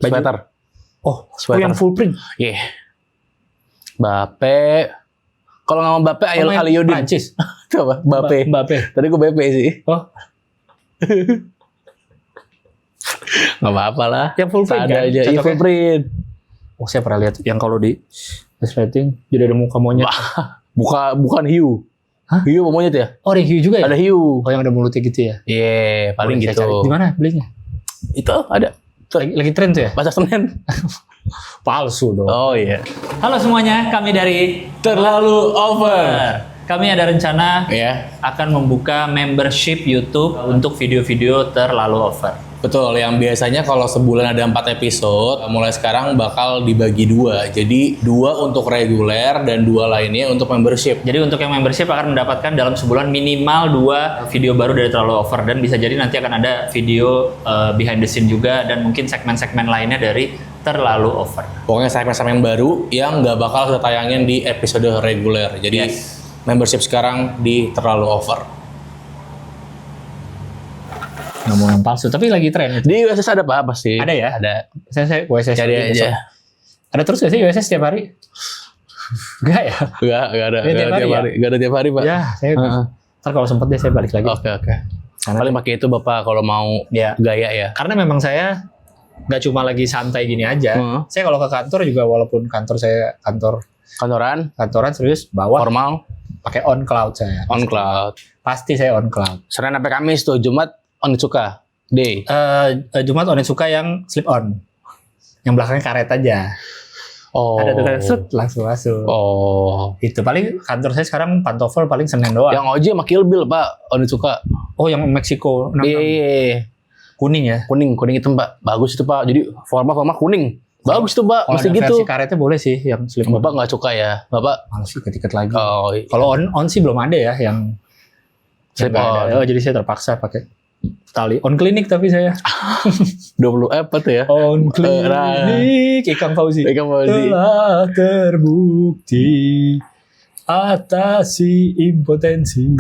[SPEAKER 2] sweater.
[SPEAKER 1] Oh, sweater yang full print.
[SPEAKER 2] Iya. Bape. Kalau nggak mau bape, Aliyudin.
[SPEAKER 1] Prancis.
[SPEAKER 2] Coba bape. Tadi gue BP sih.
[SPEAKER 1] Oh.
[SPEAKER 2] Nggak apa-apa lah.
[SPEAKER 1] Yang full print kan?
[SPEAKER 2] Aja. Iya, full print.
[SPEAKER 1] Oh, saya pernah lihat yang kalau di resleting jadi ada muka monyet.
[SPEAKER 2] Bukan hiu.
[SPEAKER 1] Hah?
[SPEAKER 2] Hiu apa monyet ya?
[SPEAKER 1] Oh, ada hiu juga ya?
[SPEAKER 2] Ada hiu.
[SPEAKER 1] Oh, yang ada mulutnya gitu ya?
[SPEAKER 2] Iya, paling gitu.
[SPEAKER 1] Di mana belinya?
[SPEAKER 2] Itu ada.
[SPEAKER 1] Lagi tren tuh ya?
[SPEAKER 2] Pasar Senen.
[SPEAKER 1] Palsu dong.
[SPEAKER 2] Oh iya.
[SPEAKER 1] Halo semuanya, kami dari
[SPEAKER 2] Terlalu Over.
[SPEAKER 1] Kami ada rencana akan membuka membership YouTube untuk video-video Terlalu Over.
[SPEAKER 2] Betul, yang biasanya kalau sebulan ada 4 episode, mulai sekarang bakal dibagi 2. Jadi 2 untuk reguler dan 2 lainnya untuk membership.
[SPEAKER 1] Jadi untuk yang membership akan mendapatkan dalam sebulan minimal 2 video baru dari Terlalu Over. Dan bisa jadi nanti akan ada video behind the scene juga dan mungkin segmen-segmen lainnya dari Terlalu Over.
[SPEAKER 2] Pokoknya segmen-segmen baru yang nggak bakal kita tayangin di episode reguler. Jadi membership sekarang di Terlalu Over.
[SPEAKER 1] Ngomong palsu, tapi lagi tren.
[SPEAKER 2] Di USS ada apa sih?
[SPEAKER 1] Ada ya?
[SPEAKER 2] Ada.
[SPEAKER 1] Saya USS
[SPEAKER 2] cari aja.
[SPEAKER 1] Ada terus gak sih USS setiap hari? Enggak ya?
[SPEAKER 2] Enggak ada. Enggak ada tiap hari, Pak.
[SPEAKER 1] Ya, saya ntar kalau sempet deh saya balik lagi.
[SPEAKER 2] Oke. Paling pakai itu Bapak kalau mau gaya ya.
[SPEAKER 1] Karena memang saya nggak cuma lagi santai gini aja. Saya kalau ke kantor juga walaupun kantor saya kantoran serius bawa
[SPEAKER 2] formal
[SPEAKER 1] pakai on cloud saya.
[SPEAKER 2] On cloud.
[SPEAKER 1] Pasti saya on cloud.
[SPEAKER 2] Senin sampai Kamis tuh, Jumat Onitsuka Day.
[SPEAKER 1] Jumat Onitsuka yang slip on. Yang belakangnya karet aja.
[SPEAKER 2] Oh.
[SPEAKER 1] Ada tuh karet set langsung masuk.
[SPEAKER 2] Oh.
[SPEAKER 1] Itu paling kantor saya sekarang pantofel paling Senin doang.
[SPEAKER 2] Yang Oji sama Kill Bill Pak Onitsuka.
[SPEAKER 1] Oh yang Meksiko.
[SPEAKER 2] Iya.
[SPEAKER 1] Kuning ya?
[SPEAKER 2] Kuning hitam Pak. Bagus itu Pak. Jadi forma Kuning. Bagus tuh Pak.
[SPEAKER 1] Mesti gitu. Versi karetnya boleh sih yang slip on.
[SPEAKER 2] Bapak nggak suka ya? Bapak
[SPEAKER 1] males iket-iket lagi.
[SPEAKER 2] Oh. Iya.
[SPEAKER 1] Kalau on sih belum ada ya yang slip on. Oh jadi saya terpaksa pakai tali on klinik tapi saya
[SPEAKER 2] 20 apa tuh ya?
[SPEAKER 1] On klinik Ikang Fauzi telah terbukti atasi impotensi.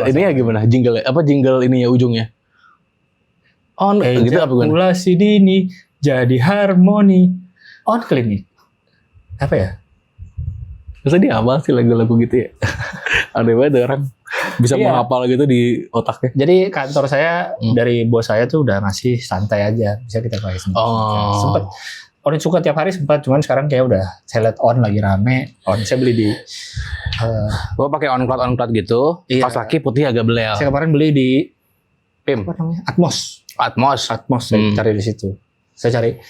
[SPEAKER 2] Ini ya gimana? Jingle apa jingle ini ya ujungnya? On gitu apa gimana?
[SPEAKER 1] Ejakulasi dini jadi harmoni. On klinik. Apa ya?
[SPEAKER 2] Masa dia hafal sih lagu-lagu gitu ya? Aneh banget orang bisa menghafal gitu di otaknya.
[SPEAKER 1] Jadi kantor saya dari bos saya tuh udah ngasih santai aja, bisa kita pakai sendiri. Sempet On suka tiap hari sempat, cuman sekarang kayak udah saya liat On lagi rame. On saya beli di
[SPEAKER 2] gua pakai on cloud gitu.
[SPEAKER 1] Iya.
[SPEAKER 2] Pas laki putih agak belel.
[SPEAKER 1] saya kemarin beli di
[SPEAKER 2] PIM.
[SPEAKER 1] apa namanya? Atmos saya cari di situ. Saya cari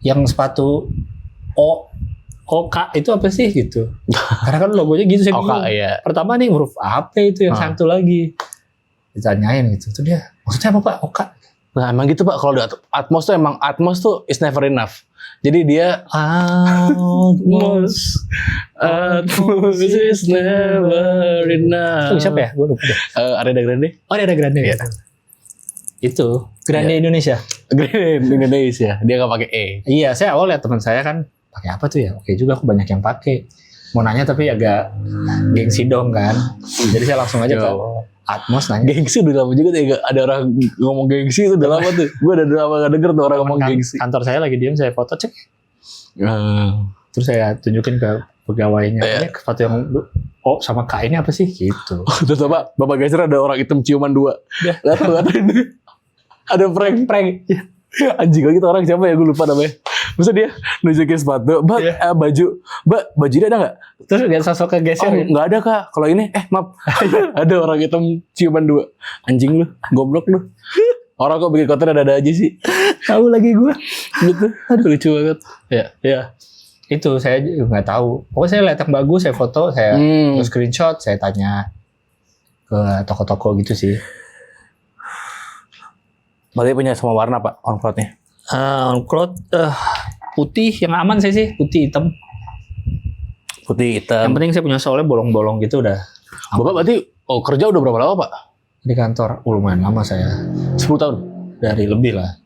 [SPEAKER 1] yang sepatu OK itu apa sih gitu. Karena kan logonya gitu saya bingung.
[SPEAKER 2] Iya.
[SPEAKER 1] Pertama nih huruf apa itu yang satu lagi. Ditanyain gitu. Itu dia. Maksudnya apa Pak? OK.
[SPEAKER 2] Nah emang gitu Pak, kalau di Atmos tuh is never enough. Jadi dia Atmos is never enough.
[SPEAKER 1] Itu siapa ya? Gue lupa deh.
[SPEAKER 2] Ariana Grande.
[SPEAKER 1] Oh ada Grande ya? Itu Grande Indonesia.
[SPEAKER 2] Grande Indonesia. Dia nggak pakai E.
[SPEAKER 1] Iya, saya awal lihat teman saya kan pakai apa tuh ya? Oke juga aku banyak yang pakai. Mau nanya tapi agak gengsi dong kan. Jadi saya langsung aja ke Atmos nanya.
[SPEAKER 2] Gengsi udah lama juga tuh, ada orang ngomong gengsi itu udah lama tuh. Gue udah lama gak denger tuh orang ngomong gengsi.
[SPEAKER 1] Kantor saya lagi diem, saya foto cek. Terus saya tunjukin ke pegawainya. Ini sepatu yang sama K ini apa sih? Gitu.
[SPEAKER 2] Terus apa? Bapak geser ada orang hitam ciuman 2. Lihat ini. Ada prank. Anjing lagi tuh orang siapa ya, gue lupa namanya. Maksud dia nunjukin sepatu, baju dia ada nggak?
[SPEAKER 1] Terus gak sosok kegeser?
[SPEAKER 2] Nggak ada Kak. Kalau ini, maaf, ada orang hitam ciuman 2. Anjing lu, goblok lu. Orang kok bikin konten ada aja sih.
[SPEAKER 1] Tahu lagi gue.
[SPEAKER 2] Gitu, aduh lucu banget.
[SPEAKER 1] Ya. Itu saya nggak tahu. Pokoknya saya lihat yang bagus, saya foto, saya screenshot, saya tanya ke toko-toko gitu sih.
[SPEAKER 2] Berarti punya semua warna Pak on cloud-nya?
[SPEAKER 1] On cloud putih yang aman saya sih, putih hitam. Yang penting saya punya soalnya bolong-bolong gitu udah.
[SPEAKER 2] Bapak berarti kerja udah berapa lama Pak?
[SPEAKER 1] Di kantor lumayan lama saya.
[SPEAKER 2] 10 tahun?
[SPEAKER 1] Dari lebih lah.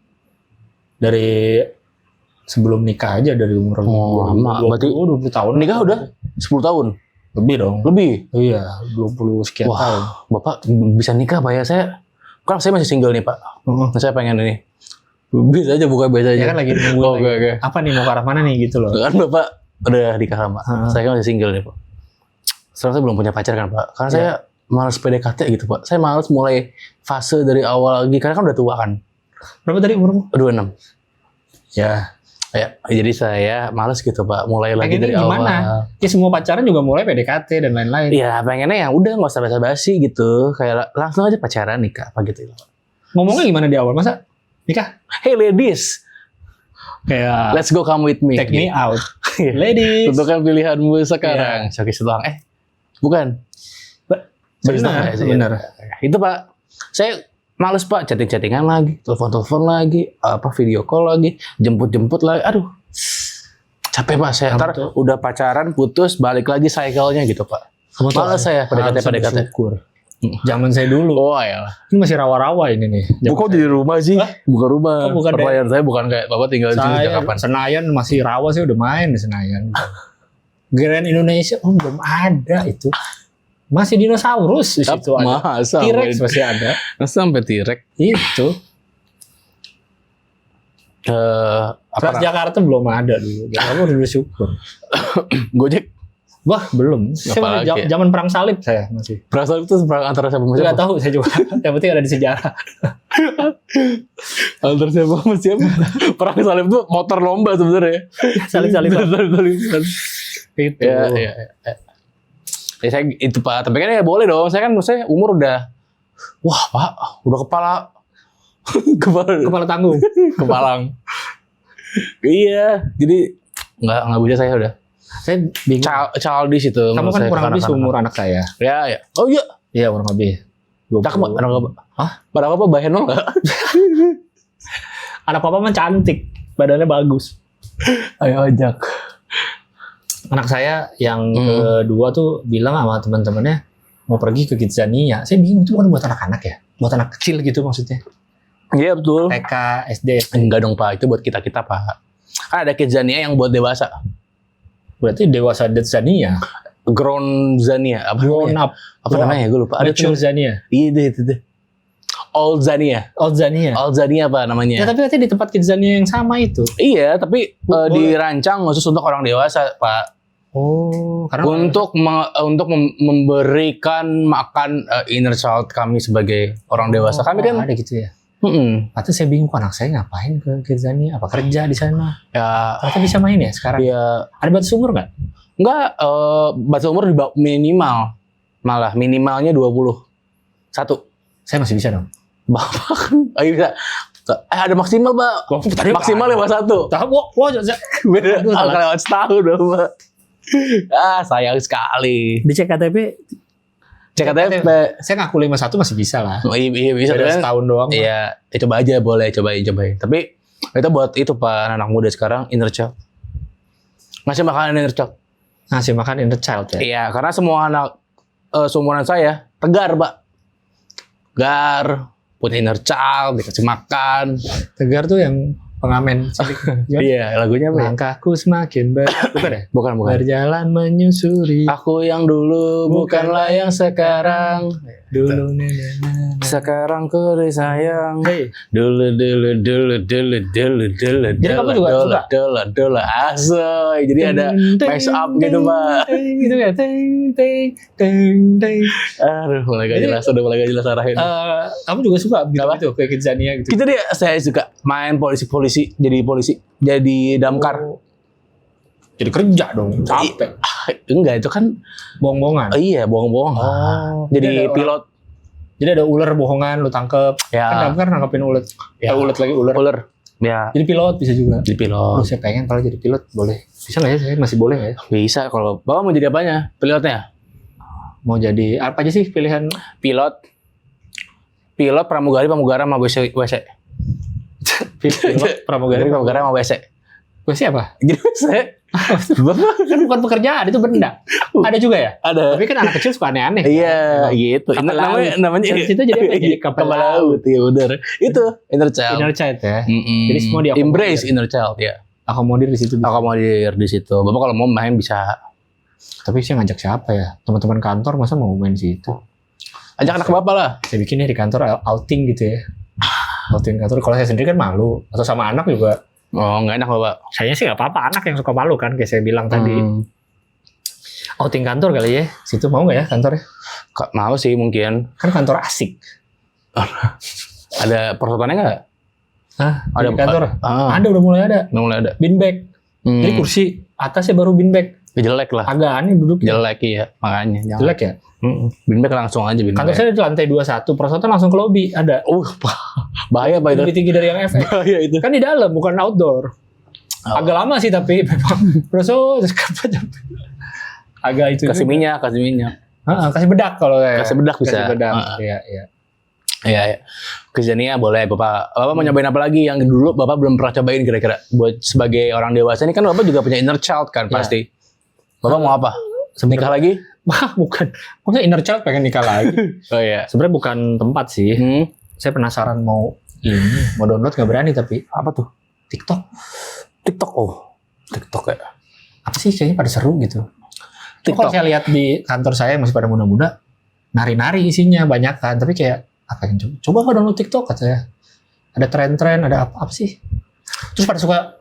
[SPEAKER 1] Dari sebelum nikah aja dari umur
[SPEAKER 2] 20
[SPEAKER 1] berarti 20 tahun.
[SPEAKER 2] Nikah udah 10 tahun?
[SPEAKER 1] Lebih dong.
[SPEAKER 2] Lebih?
[SPEAKER 1] Iya, 20 sekian tahun.
[SPEAKER 2] Bapak bisa nikah Pak ya? Kan saya masih single nih Pak. Saya pengen ini. Bisa aja buka biasa aja.
[SPEAKER 1] Ya kan lagi nunggu
[SPEAKER 2] Oke.
[SPEAKER 1] apa nih mau ke arah mana nih gitu loh.
[SPEAKER 2] Kan Bapak udah nikah sama. Saya kan masih single nih Pak. Sekarang saya belum punya pacar kan Pak. Karena saya malas PDKT gitu Pak. Saya malas mulai fase dari awal lagi. Karena kan udah tua kan.
[SPEAKER 1] Berapa tadi umurmu?
[SPEAKER 2] 26.
[SPEAKER 1] Ya.
[SPEAKER 2] Jadi saya malas gitu Pak. Mulai lagi dari
[SPEAKER 1] gimana?
[SPEAKER 2] awal.
[SPEAKER 1] Ya semua pacaran juga mulai PDKT dan lain-lain.
[SPEAKER 2] Ya pengennya yang udah gak usah basa-basi gitu. Kayak langsung aja pacaran nikah apa gitu.
[SPEAKER 1] Ngomongnya gimana di awal? Masa nikah?
[SPEAKER 2] Hey ladies.
[SPEAKER 1] Kayak
[SPEAKER 2] let's go come with me.
[SPEAKER 1] Take me out. Ladies.
[SPEAKER 2] Tentukan pilihanmu sekarang. Coki setelah. Bukan.
[SPEAKER 1] Benar.
[SPEAKER 2] Itu Pak. Saya males Pak. Chatting-chattingan lagi. Telepon-telepon lagi. Video call lagi. Jemput-jemput lagi. Aduh. Capek Pak. Saya ntar udah pacaran, putus, balik lagi cycle-nya gitu Pak. Males saya PDKT.
[SPEAKER 1] Zaman saya dulu.
[SPEAKER 2] Oh ya.
[SPEAKER 1] Ini masih rawa-rawa ini nih.
[SPEAKER 2] Kok di rumah sih? Bukan rumah. Pertanyaan saya bukan kayak Bapak tinggal di sini sejak kapan?
[SPEAKER 1] Senayan masih rawa, saya udah main di Senayan. Grand Indonesia belum ada itu. Masih dinosaurus di situ ada. T-Rex masih ada.
[SPEAKER 2] Sampai T-Rex.
[SPEAKER 1] Itu. Jakarta belum ada dulu. Kamu udah bersyukur.
[SPEAKER 2] Gojek.
[SPEAKER 1] Wah belum. Saya zaman perang salib saya masih.
[SPEAKER 2] Perang salib itu perang antara siapa?
[SPEAKER 1] Nggak tahu saya juga. Yang penting ada di sejarah.
[SPEAKER 2] Antara siapa sama siapa? Perang salib itu motor lomba sebenarnya.
[SPEAKER 1] Salib. Itu.
[SPEAKER 2] Ya, saya itu Pak. Tapi kan ya boleh dong. Saya umur udah. Wah Pak, udah kepala tanggung. Kepalang. Iya. Jadi nggak bisa saya udah.
[SPEAKER 1] Saya bingung.
[SPEAKER 2] Childish itu.
[SPEAKER 1] Kamu kan kurang lebih seumur anak saya.
[SPEAKER 2] Ya. Oh iya.
[SPEAKER 1] Iya kurang lebih.
[SPEAKER 2] Cakep anak apa? Hah? Anak apa? Bahenol nggak?
[SPEAKER 1] Anak papa mah cantik, badannya bagus.
[SPEAKER 2] Ayo ajak.
[SPEAKER 1] Anak saya yang kedua tuh bilang sama teman-temannya mau pergi ke Kidzania. Saya bingung itu bukan buat anak-anak ya, buat anak kecil gitu maksudnya.
[SPEAKER 2] Iya betul.
[SPEAKER 1] TK, SD.
[SPEAKER 2] Enggak dong Pak, itu buat kita Pak. Kan ada Kidzania yang buat dewasa.
[SPEAKER 1] Berarti dewasa Zania.
[SPEAKER 2] Grown Zania.
[SPEAKER 1] Grown up.
[SPEAKER 2] Apa namanya? Gue lupa. Ada
[SPEAKER 1] Mature Zania.
[SPEAKER 2] Iya itu. Old Zania.
[SPEAKER 1] Old Zania
[SPEAKER 2] apa namanya?
[SPEAKER 1] Ya tapi nanti di tempat Kids Zania yang sama itu.
[SPEAKER 2] Iya, tapi dirancang khusus untuk orang dewasa, Pak.
[SPEAKER 1] Oh, karena
[SPEAKER 2] untuk memberikan makan inner child kami sebagai orang dewasa. Kami kan
[SPEAKER 1] ada gitu ya. Atau saya bingung anak saya ngapain ke Kidzania? Apa kerja di sana?
[SPEAKER 2] Ya,
[SPEAKER 1] ternyata bisa main ya sekarang.
[SPEAKER 2] Ya,
[SPEAKER 1] ada batas umur nggak?
[SPEAKER 2] Nggak, batas umur minimal. Malah minimalnya 21.
[SPEAKER 1] Saya masih bisa dong.
[SPEAKER 2] Bapak ayo bisa. Ada maksimal, Pak. Maksimal 51.
[SPEAKER 1] Tahu,
[SPEAKER 2] beda lewat setahun dong, Pak. Sayang sekali.
[SPEAKER 1] Dicek KTP. Cek KTP. Saya ngaku 51 masih bisa lah.
[SPEAKER 2] Oh, iya bisa.
[SPEAKER 1] Beda setahun doang.
[SPEAKER 2] Iya, coba aja boleh, cobain. Tapi itu buat itu Pak, anak muda sekarang inner child. Ngasih makan inner child.
[SPEAKER 1] Ngasih makan inner child ya.
[SPEAKER 2] Iya, karena semua anak seumuran saya tegar, Pak. Tegar, punya inner child, dikasih makan.
[SPEAKER 1] Tegar tuh yang pengamen.
[SPEAKER 2] Iya, lagunya apa?
[SPEAKER 1] Langkahku semakin bukan ya?
[SPEAKER 2] Bukan.
[SPEAKER 1] Berjalan menyusuri.
[SPEAKER 2] Aku yang dulu bukanlah yang sekarang.
[SPEAKER 1] Dulu
[SPEAKER 2] sekarang ku disayang.
[SPEAKER 1] Hey.
[SPEAKER 2] Dulu.
[SPEAKER 1] Jadi kamu juga suka?
[SPEAKER 2] Dulu. Asoy. Jadi ada mash up gitu, Pak.
[SPEAKER 1] Gitu ya.
[SPEAKER 2] Aduh, mulai gak jelas arahin.
[SPEAKER 1] Kamu juga suka gitu kayak Kidzania gitu.
[SPEAKER 2] Itu dia, saya suka main polisi, jadi damkar.
[SPEAKER 1] Jadi kerja dong, capek.
[SPEAKER 2] Enggak, itu kan
[SPEAKER 1] bohong-bohongan.
[SPEAKER 2] Iya, bohong-bohongan. Jadi pilot.
[SPEAKER 1] Jadi ada ular bohongan, lu tangkep.
[SPEAKER 2] Ya.
[SPEAKER 1] Kan damkar nangkepin ulet.
[SPEAKER 2] Ya.
[SPEAKER 1] Ulet.
[SPEAKER 2] Ya.
[SPEAKER 1] Jadi pilot bisa juga.
[SPEAKER 2] Jadi pilot.
[SPEAKER 1] Saya pengen kalau jadi pilot, boleh. Bisa nggak ya? Saya masih boleh nggak ya?
[SPEAKER 2] Bisa. Kalau Bapak mau jadi apanya? Pilotnya?
[SPEAKER 1] Mau jadi apa aja sih pilihan?
[SPEAKER 2] Pilot, pramugari sama WC.
[SPEAKER 1] Pilot, pramugari
[SPEAKER 2] sama WC.
[SPEAKER 1] WC apa?
[SPEAKER 2] Jadi WC.
[SPEAKER 1] Kan bukan pekerjaan, itu benda. Ada juga ya?
[SPEAKER 2] Ada.
[SPEAKER 1] Tapi kan anak kecil suka aneh-aneh.
[SPEAKER 2] Iya, gitu.
[SPEAKER 1] Namanya itu jadi
[SPEAKER 2] kapal laut. Iya, benar. Itu inner child.
[SPEAKER 1] Inner child ya. Jadi semua dia
[SPEAKER 2] embrace inner child ya.
[SPEAKER 1] Akomodir di situ.
[SPEAKER 2] Bapak kalau mau main bisa.
[SPEAKER 1] Tapi saya ngajak siapa ya? Teman-teman kantor masa mau main di situ?
[SPEAKER 2] Ajak anak Bapak lah.
[SPEAKER 1] Saya bikin ya di kantor outing gitu ya. Outing kantor. Kalau saya sendiri kan malu. Atau sama anak juga.
[SPEAKER 2] Oh, nggak enak Bapak.
[SPEAKER 1] Saya sih nggak apa-apa, anak yang suka malu kan, kayak saya bilang tadi. Outing kantor kali ya, situ mau nggak ya kantornya?
[SPEAKER 2] Mau sih mungkin.
[SPEAKER 1] Kan kantor asik.
[SPEAKER 2] Ada persetujuannya nggak?
[SPEAKER 1] Ada kantor? Ada, udah mulai ada. Beanbag. Jadi kursi atasnya baru beanbag.
[SPEAKER 2] Jelek lah.
[SPEAKER 1] Agak aneh duduk.
[SPEAKER 2] Jelek ya, makanya. Jangan.
[SPEAKER 1] Jelek ya?
[SPEAKER 2] Beanbag langsung aja beanbag.
[SPEAKER 1] Kantor saya di lantai 21, perosotan langsung ke lobby ada.
[SPEAKER 2] Bahaya Pak itu.
[SPEAKER 1] Lebih tinggi dari yang FX.
[SPEAKER 2] Bahaya itu.
[SPEAKER 1] Kan di dalam, bukan outdoor. Agak lama sih tapi memang terus agak itu.
[SPEAKER 2] Kasih minyak.
[SPEAKER 1] Kasih bedak kalau ya.
[SPEAKER 2] Kasih bedak bisa. Iya. Kidzania boleh Bapak mau nyobain apa lagi yang dulu Bapak belum pernah cobain kira-kira buat sebagai orang dewasa ini kan Bapak juga punya inner child kan pasti. Bapak mau apa? Nikah lagi?
[SPEAKER 1] Bukan. Maksudnya inner child pengen nikah lagi.
[SPEAKER 2] Oh iya.
[SPEAKER 1] Sebenarnya bukan tempat sih. Saya penasaran mau download nggak berani tapi.
[SPEAKER 2] Apa tuh?
[SPEAKER 1] TikTok.
[SPEAKER 2] TikTok ya.
[SPEAKER 1] Apa sih kayaknya pada seru gitu.
[SPEAKER 2] TikTok.
[SPEAKER 1] Kalau saya lihat di kantor saya masih pada muda-muda, nari-nari isinya banyak kan. Tapi kayak apa yang coba download TikTok katanya. Ada tren-tren, ada apa sih? Terus pada suka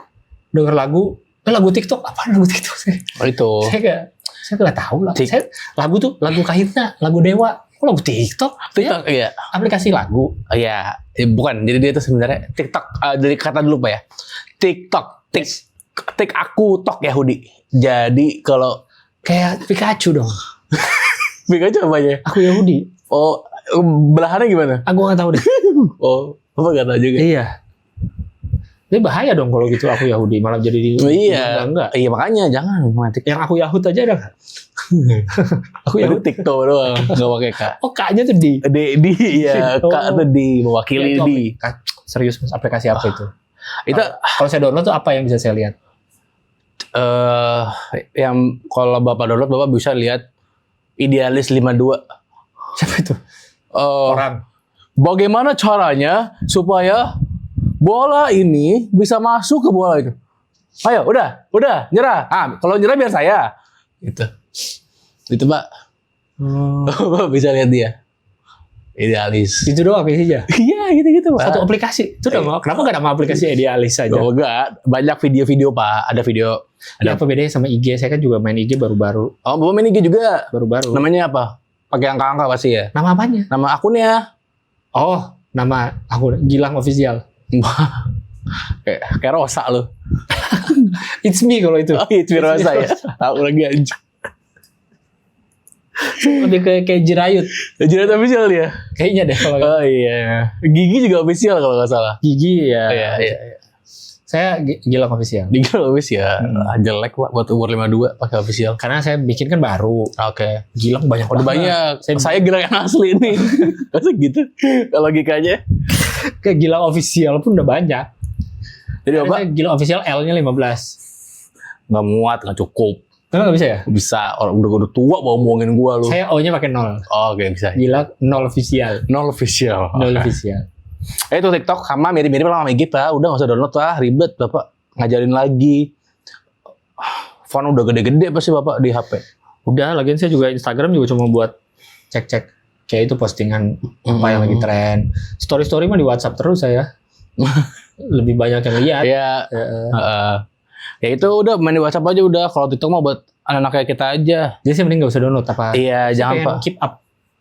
[SPEAKER 1] denger lagu TikTok. Apa lagu TikTok sih?
[SPEAKER 2] Oh itu.
[SPEAKER 1] Saya nggak tahu lah. Saya lagu Kahitna, lagu Dewa. Kok lagu TikTok?
[SPEAKER 2] TikTok iya.
[SPEAKER 1] Aplikasi lagu.
[SPEAKER 2] Iya. Bukan. Jadi dia itu sebenarnya TikTok dari kata dulu Pak ya. TikTok. Tik aku tok Yahudi. Jadi kalau
[SPEAKER 1] kayak Pikachu dong.
[SPEAKER 2] Pikachu apa aja?
[SPEAKER 1] Aku Yahudi.
[SPEAKER 2] Oh, belahannya gimana?
[SPEAKER 1] Aku nggak tahu deh.
[SPEAKER 2] Oh, apa nggak tahu juga?
[SPEAKER 1] Iya. Ini bahaya dong kalau gitu aku Yahudi malah jadi
[SPEAKER 2] enggak. Iya makanya jangan romantis.
[SPEAKER 1] Yang aku Yahud aja ada nggak?
[SPEAKER 2] Aku Yahud TikTok doang, nggak pakai K.
[SPEAKER 1] Oh K-nya tuh di.
[SPEAKER 2] Iya, K tuh di mewakili di.
[SPEAKER 1] Serius aplikasi apa itu?
[SPEAKER 2] Itu
[SPEAKER 1] kalau saya download tuh apa yang bisa saya lihat?
[SPEAKER 2] Yang kalau Bapak download Bapak bisa lihat Idealis 52.
[SPEAKER 1] Siapa itu? Orang.
[SPEAKER 2] Bagaimana caranya supaya bola ini bisa masuk ke bola itu? Ayo, udah, nyerah. Kalau nyerah biar saya. Itu Pak. Bisa lihat dia. Idealis.
[SPEAKER 1] Itu doang isinya.
[SPEAKER 2] Iya, gitu Pak.
[SPEAKER 1] Satu aplikasi. Itu udah kenapa nggak nama aplikasi Idealis aja?
[SPEAKER 2] Oh, enggak, banyak video-video Pak. Ada video.
[SPEAKER 1] Ada apa bedanya sama IG? Saya kan juga main IG baru-baru.
[SPEAKER 2] Oh, Bapak main IG juga.
[SPEAKER 1] Baru-baru.
[SPEAKER 2] Namanya apa? Pakai angka-angka pasti ya.
[SPEAKER 1] Nama apanya?
[SPEAKER 2] Nama akunnya.
[SPEAKER 1] Oh, nama aku Gilang Official.
[SPEAKER 2] Kayak Rosa lo.
[SPEAKER 1] It's me kalau itu.
[SPEAKER 2] Oh, itu Rosa ya. Tahu lagi anjing.
[SPEAKER 1] Lebih kayak Jirayut.
[SPEAKER 2] Jirat official dia.
[SPEAKER 1] Kayaknya deh kalau
[SPEAKER 2] Oh iya. Gigi juga official kalau nggak salah.
[SPEAKER 1] Gigi ya.
[SPEAKER 2] Iya.
[SPEAKER 1] Saya Gilang Official.
[SPEAKER 2] Gigi official. Jelek Pak buat umur 52 pakai official.
[SPEAKER 1] Karena saya bikin kan baru.
[SPEAKER 2] Oke.
[SPEAKER 1] Gilang banyak
[SPEAKER 2] Udah
[SPEAKER 1] banget.
[SPEAKER 2] banyak. Saya Gilang yang asli nih. Masa gitu? Kalau logikanya.
[SPEAKER 1] Kayak Gilang Official pun udah banyak.
[SPEAKER 2] Jadi Bapak
[SPEAKER 1] Saya Gilang Official L-nya 15.
[SPEAKER 2] nggak muat, nggak cukup.
[SPEAKER 1] Kenapa nggak bisa ya?
[SPEAKER 2] Bisa. Orang udah tua bawa ngomongin gua lu.
[SPEAKER 1] Saya O-nya pakai 0.
[SPEAKER 2] Oh, oke bisa.
[SPEAKER 1] Gilang 0 Official.
[SPEAKER 2] Nol official.
[SPEAKER 1] 0
[SPEAKER 2] Oke.
[SPEAKER 1] official.
[SPEAKER 2] Itu TikTok sama mirip-mirip lah sama IG Pak. Udah nggak usah download lah, ribet Bapak. Ngajarin lagi. Font udah gede-gede pasti Bapak di HP.
[SPEAKER 1] Udah, lagian saya juga Instagram juga cuma buat cek-cek kayak itu postingan apa yang lagi tren. Story-story mah di WhatsApp terus saya. Lebih banyak yang lihat.
[SPEAKER 2] Ya, ya itu udah main di WhatsApp aja udah. Kalau TikTok mah buat anak-anak kayak kita aja.
[SPEAKER 1] Jadi saya mending nggak usah download apa.
[SPEAKER 2] Iya,
[SPEAKER 1] Saya
[SPEAKER 2] jangan
[SPEAKER 1] pengen
[SPEAKER 2] Pak.
[SPEAKER 1] keep up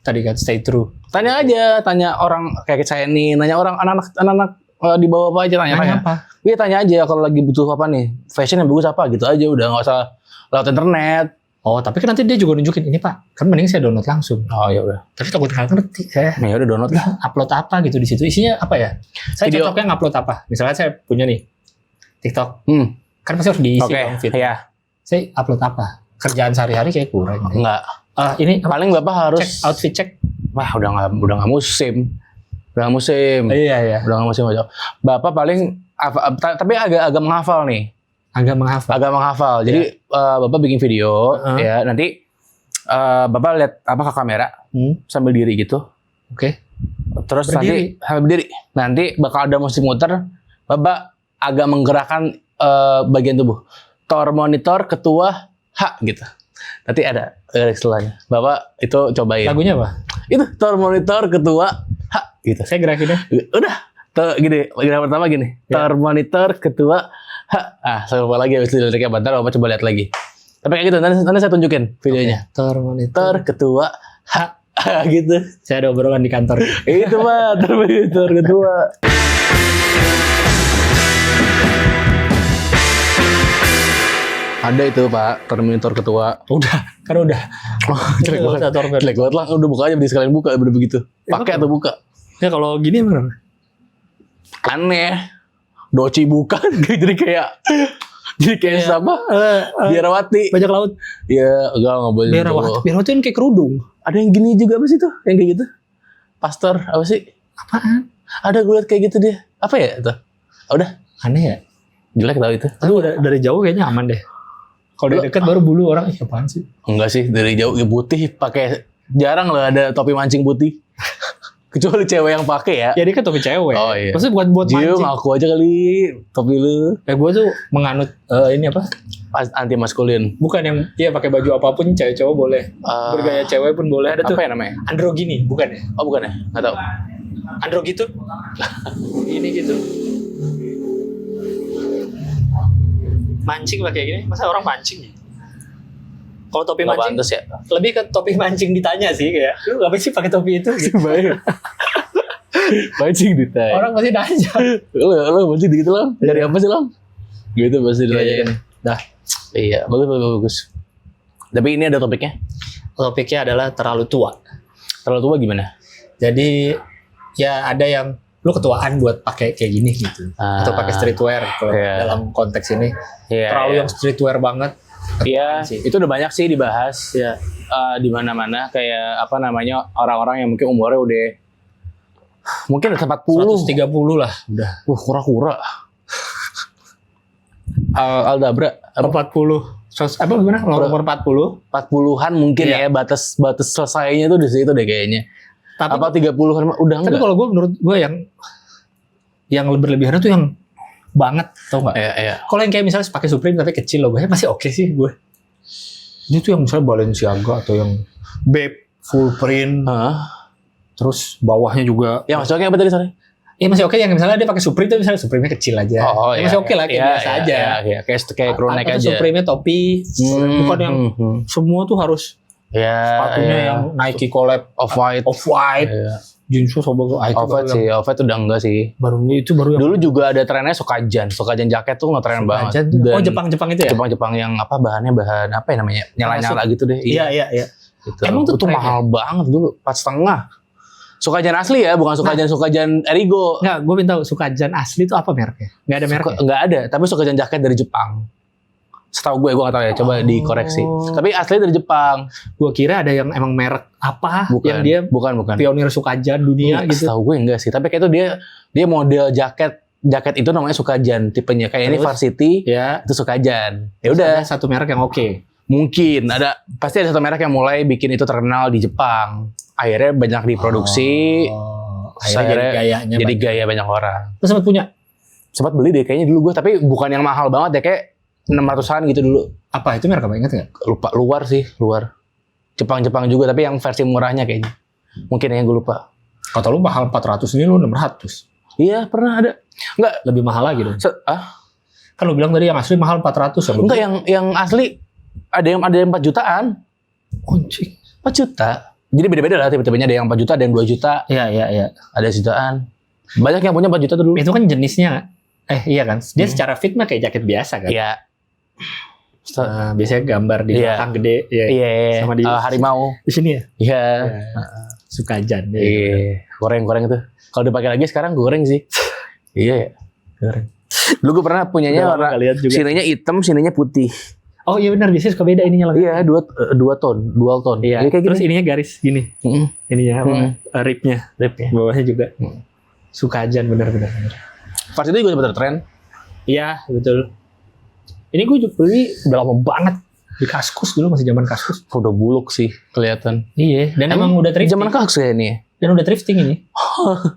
[SPEAKER 1] tadi kan, stay true.
[SPEAKER 2] Tanya aja, tanya orang kayak saya nih, nanya orang anak-anak di bawah apa aja tanya.
[SPEAKER 1] Nanya apa?
[SPEAKER 2] Iya tanya aja kalau lagi butuh apa nih, fashion yang bagus apa gitu aja udah nggak usah lewat internet.
[SPEAKER 1] Oh, tapi kan nanti dia juga nunjukin ini Pak. Kan mending saya download langsung.
[SPEAKER 2] Oh ya udah.
[SPEAKER 1] Tapi takut nggak ngerti saya.
[SPEAKER 2] Ya udah download lah.
[SPEAKER 1] Upload apa gitu di situ. Isinya apa ya? Saya
[SPEAKER 2] Video.
[SPEAKER 1] cocoknya ngupload apa? Misalnya saya punya nih TikTok. Kan pasti harus diisi
[SPEAKER 2] Oke.
[SPEAKER 1] dong feed.
[SPEAKER 2] Ya.
[SPEAKER 1] Saya upload apa? Kerjaan sehari-hari kayak kurang.
[SPEAKER 2] Enggak.
[SPEAKER 1] Ini
[SPEAKER 2] Paling Bapak harus
[SPEAKER 1] cek outfit cek.
[SPEAKER 2] wah udah nggak musim. Udah nggak musim.
[SPEAKER 1] Iya.
[SPEAKER 2] Udah nggak musim aja. Bapak paling tapi agak menghafal nih.
[SPEAKER 1] Agak menghafal.
[SPEAKER 2] Jadi Bapak bikin video ya nanti Bapak lihat apa ke kamera sambil diri gitu.
[SPEAKER 1] Oke.
[SPEAKER 2] Terus
[SPEAKER 1] Berdiri.
[SPEAKER 2] nanti sambil berdiri. Nanti bakal ada musik muter. Bapak agak menggerakkan bagian tubuh. Tor monitor ketua H gitu. Nanti ada setelahnya. Bapak itu cobain.
[SPEAKER 1] Lagunya apa?
[SPEAKER 2] Itu tor monitor ketua H gitu.
[SPEAKER 1] Saya gerakinnya.
[SPEAKER 2] Udah. Gini, gerakan pertama gini.
[SPEAKER 1] Ya.
[SPEAKER 2] Tor monitor ketua H. Saya lupa lagi habis itu liriknya bentar. Bapak coba lihat lagi. Tapi kayak gitu. Nanti saya tunjukin videonya.
[SPEAKER 1] Tor monitor.
[SPEAKER 2] Tor ketua H. Gitu.
[SPEAKER 1] Saya ada obrolan di kantor.
[SPEAKER 2] Itu Pak. Tor monitor ketua. Ada itu Pak, Terminator ketua.
[SPEAKER 1] Kan udah.
[SPEAKER 2] Jelek banget. Jelek banget lah, udah buka aja, beli sekalian buka, udah begitu. Pakai atau buka?
[SPEAKER 1] Ya kalau gini emang
[SPEAKER 2] Aneh. Doci bukan, jadi kayak siapa? Biarawati.
[SPEAKER 1] bajak laut.
[SPEAKER 2] Ya, enggak boleh.
[SPEAKER 1] Biarawati kan kayak kerudung.
[SPEAKER 2] Ada yang gini juga apa sih tuh? Yang kayak gitu? Pastor, apa sih?
[SPEAKER 1] Apaan?
[SPEAKER 2] Ada gue liat kayak gitu dia. Apa ya itu? Udah,
[SPEAKER 1] Aneh ya.
[SPEAKER 2] jelek tau itu.
[SPEAKER 1] Tapi udah dari jauh kayaknya aman deh. Kalau dari dekat baru bulu orang, ih apaan sih?
[SPEAKER 2] Enggak sih, dari jauh ya putih pakai jarang lah ada topi mancing putih. Kecuali cewek yang pakai ya.
[SPEAKER 1] Ya dia kan topi cewek.
[SPEAKER 2] Oh, iya.
[SPEAKER 1] Maksudnya buat
[SPEAKER 2] Jiu,
[SPEAKER 1] mancing.
[SPEAKER 2] ngaku aja kali topi lu.
[SPEAKER 1] Gue tuh menganut ini apa?
[SPEAKER 2] Anti maskulin.
[SPEAKER 1] Bukan yang dia pakai baju apapun cewek cowok boleh. Bergaya cewek pun boleh. Ada tuh.
[SPEAKER 2] Apa ya namanya?
[SPEAKER 1] Androgini, bukan ya?
[SPEAKER 2] Oh bukan ya? Nggak tahu.
[SPEAKER 1] Andro gitu. Ini gitu. Mancing pakai gini, masa orang mancing ya? Kalau topi
[SPEAKER 2] Nggak
[SPEAKER 1] mancing,
[SPEAKER 2] pantas ya?
[SPEAKER 1] lebih ke topi mancing ditanya sih kayak, lu ngapain sih pakai topi itu? Gitu.
[SPEAKER 2] Baik. Mancing ditanya.
[SPEAKER 1] Orang pasti nanya.
[SPEAKER 2] Lo mancing gitu lah. Dari apa sih lo? Gitu pasti ditanyain.
[SPEAKER 1] Dah.
[SPEAKER 2] Iya, bagus. Tapi ini ada topiknya.
[SPEAKER 1] Topiknya adalah terlalu tua.
[SPEAKER 2] Terlalu tua gimana?
[SPEAKER 1] Jadi ya ada yang lu ketuaan buat pakai kayak gini gitu, atau pakai streetwear kalau dalam konteks ini terlalu yang streetwear banget.
[SPEAKER 2] Iya, itu udah banyak sih dibahas
[SPEAKER 1] ya
[SPEAKER 2] di mana-mana kayak apa namanya orang-orang yang mungkin umurnya udah mungkin udah 40,
[SPEAKER 1] 130 lah udah.
[SPEAKER 2] Kura-kura. Aldabra
[SPEAKER 1] 40. Apa gimana? Nomor 40.
[SPEAKER 2] 40-an mungkin ya batas selesainya tuh di situ deh kayaknya.
[SPEAKER 1] Tapi
[SPEAKER 2] apa 30-an udah enggak?
[SPEAKER 1] Tapi kalau gue menurut gue yang berlebihan itu yang banget, tau nggak?
[SPEAKER 2] Iya.
[SPEAKER 1] Kalau yang kayak misalnya pakai Supreme tapi kecil logonya masih oke sih gue. Ini tuh yang misalnya Balenciaga atau yang Babe full print, terus bawahnya juga.
[SPEAKER 2] Ya masuknya apa tadi sorry?
[SPEAKER 1] Iya masih oke yang misalnya dia pakai Supreme tapi misalnya Supreme-nya kecil aja.
[SPEAKER 2] Oh,
[SPEAKER 1] masih oke lah kayak biasa aja.
[SPEAKER 2] Iya. Kayak crew neck
[SPEAKER 1] Atau
[SPEAKER 2] aja.
[SPEAKER 1] Supreme-nya topi, bukan yang semua tuh harus sepatunya yang Nike collab
[SPEAKER 2] Off-White.
[SPEAKER 1] Iya. Jeansnya sobat gue.
[SPEAKER 2] Off-White sih, Off-White udah enggak sih.
[SPEAKER 1] Baru yang
[SPEAKER 2] Dulu juga ada trennya Sokajan jaket tuh ngetren banget.
[SPEAKER 1] Oh Jepang itu ya?
[SPEAKER 2] Jepang yang apa bahan apa ya namanya? Nyala-nyala gitu deh.
[SPEAKER 1] Iya.
[SPEAKER 2] Gitu.
[SPEAKER 1] Emang tuh
[SPEAKER 2] itu mahal banget dulu, 4,5. Sokajan asli ya, bukan Sokajan Erigo.
[SPEAKER 1] Enggak, gue minta Sokajan asli itu apa mereknya? Enggak ada mereknya?
[SPEAKER 2] Enggak ada, tapi Sokajan jaket dari Jepang. Setahu gue nggak tahu ya, coba dikoreksi. Tapi asli dari Jepang.
[SPEAKER 1] Gue kira ada yang emang merek apa yang dia
[SPEAKER 2] bukan
[SPEAKER 1] pionir Sokajan dunia gitu.
[SPEAKER 2] Setahu gue enggak sih, tapi kayak itu dia model jaket itu namanya Sokajan tipenya. Kayak ini Varsity,
[SPEAKER 1] ya
[SPEAKER 2] itu Sokajan. Ya udah,
[SPEAKER 1] satu merek yang oke.
[SPEAKER 2] Mungkin pasti ada satu merek yang mulai bikin itu terkenal di Jepang. Akhirnya banyak diproduksi.
[SPEAKER 1] Akhirnya
[SPEAKER 2] jadi gaya banyak orang.
[SPEAKER 1] Terus
[SPEAKER 2] sempat beli deh kayaknya dulu gue, tapi bukan yang mahal banget ya, kayak 600-an gitu dulu.
[SPEAKER 1] Apa itu merek apa ingat nggak?
[SPEAKER 2] Lupa, luar Jepang juga, tapi yang versi murahnya kayaknya. Mungkin yang gue lupa.
[SPEAKER 1] Kata lu mahal 400, ini lu 600.
[SPEAKER 2] Iya, pernah ada. Enggak,
[SPEAKER 1] lebih mahal lagi dong. Kan lu bilang tadi yang asli mahal 400 ya.
[SPEAKER 2] Enggak, yang asli ada yang 4 jutaan.
[SPEAKER 1] Kunci
[SPEAKER 2] 4 juta. Jadi beda-beda lah tipe-tipenya, ada yang 4 juta, ada yang 2 juta.
[SPEAKER 1] Iya.
[SPEAKER 2] Ada jutaan. Banyak yang punya 4 juta tuh dulu.
[SPEAKER 1] Itu kan jenisnya. Iya kan? Dia secara fit mah kayak jaket biasa kan?
[SPEAKER 2] Iya.
[SPEAKER 1] Biasanya gambar di belakang gede.
[SPEAKER 2] Iya.
[SPEAKER 1] Sama di
[SPEAKER 2] harimau.
[SPEAKER 1] Di sini ya?
[SPEAKER 2] Iya.
[SPEAKER 1] Sukajan.
[SPEAKER 2] Iya. Goreng itu. Kalau dipakai lagi sekarang goreng sih. Iya. Goreng. Dulu gue pernah punyanya warna sininya hitam, sininya putih.
[SPEAKER 1] Oh iya benar, biasanya suka beda ininya lah.
[SPEAKER 2] Iya, dual tone.
[SPEAKER 1] Iya.
[SPEAKER 2] Kayak
[SPEAKER 1] terus ininya garis gini. Ininya apa? Ribnya. Bawahnya juga. Sukajan benar-benar.
[SPEAKER 2] Pas itu juga sempat tren.
[SPEAKER 1] Iya, betul. Ini gue juga beli udah lama banget di Kaskus dulu, masih zaman Kaskus.
[SPEAKER 2] Udah buluk sih kelihatan.
[SPEAKER 1] Iya, dan emang udah thrifting.
[SPEAKER 2] Zaman Kaskus ya ini.
[SPEAKER 1] Dan udah thrifting ini.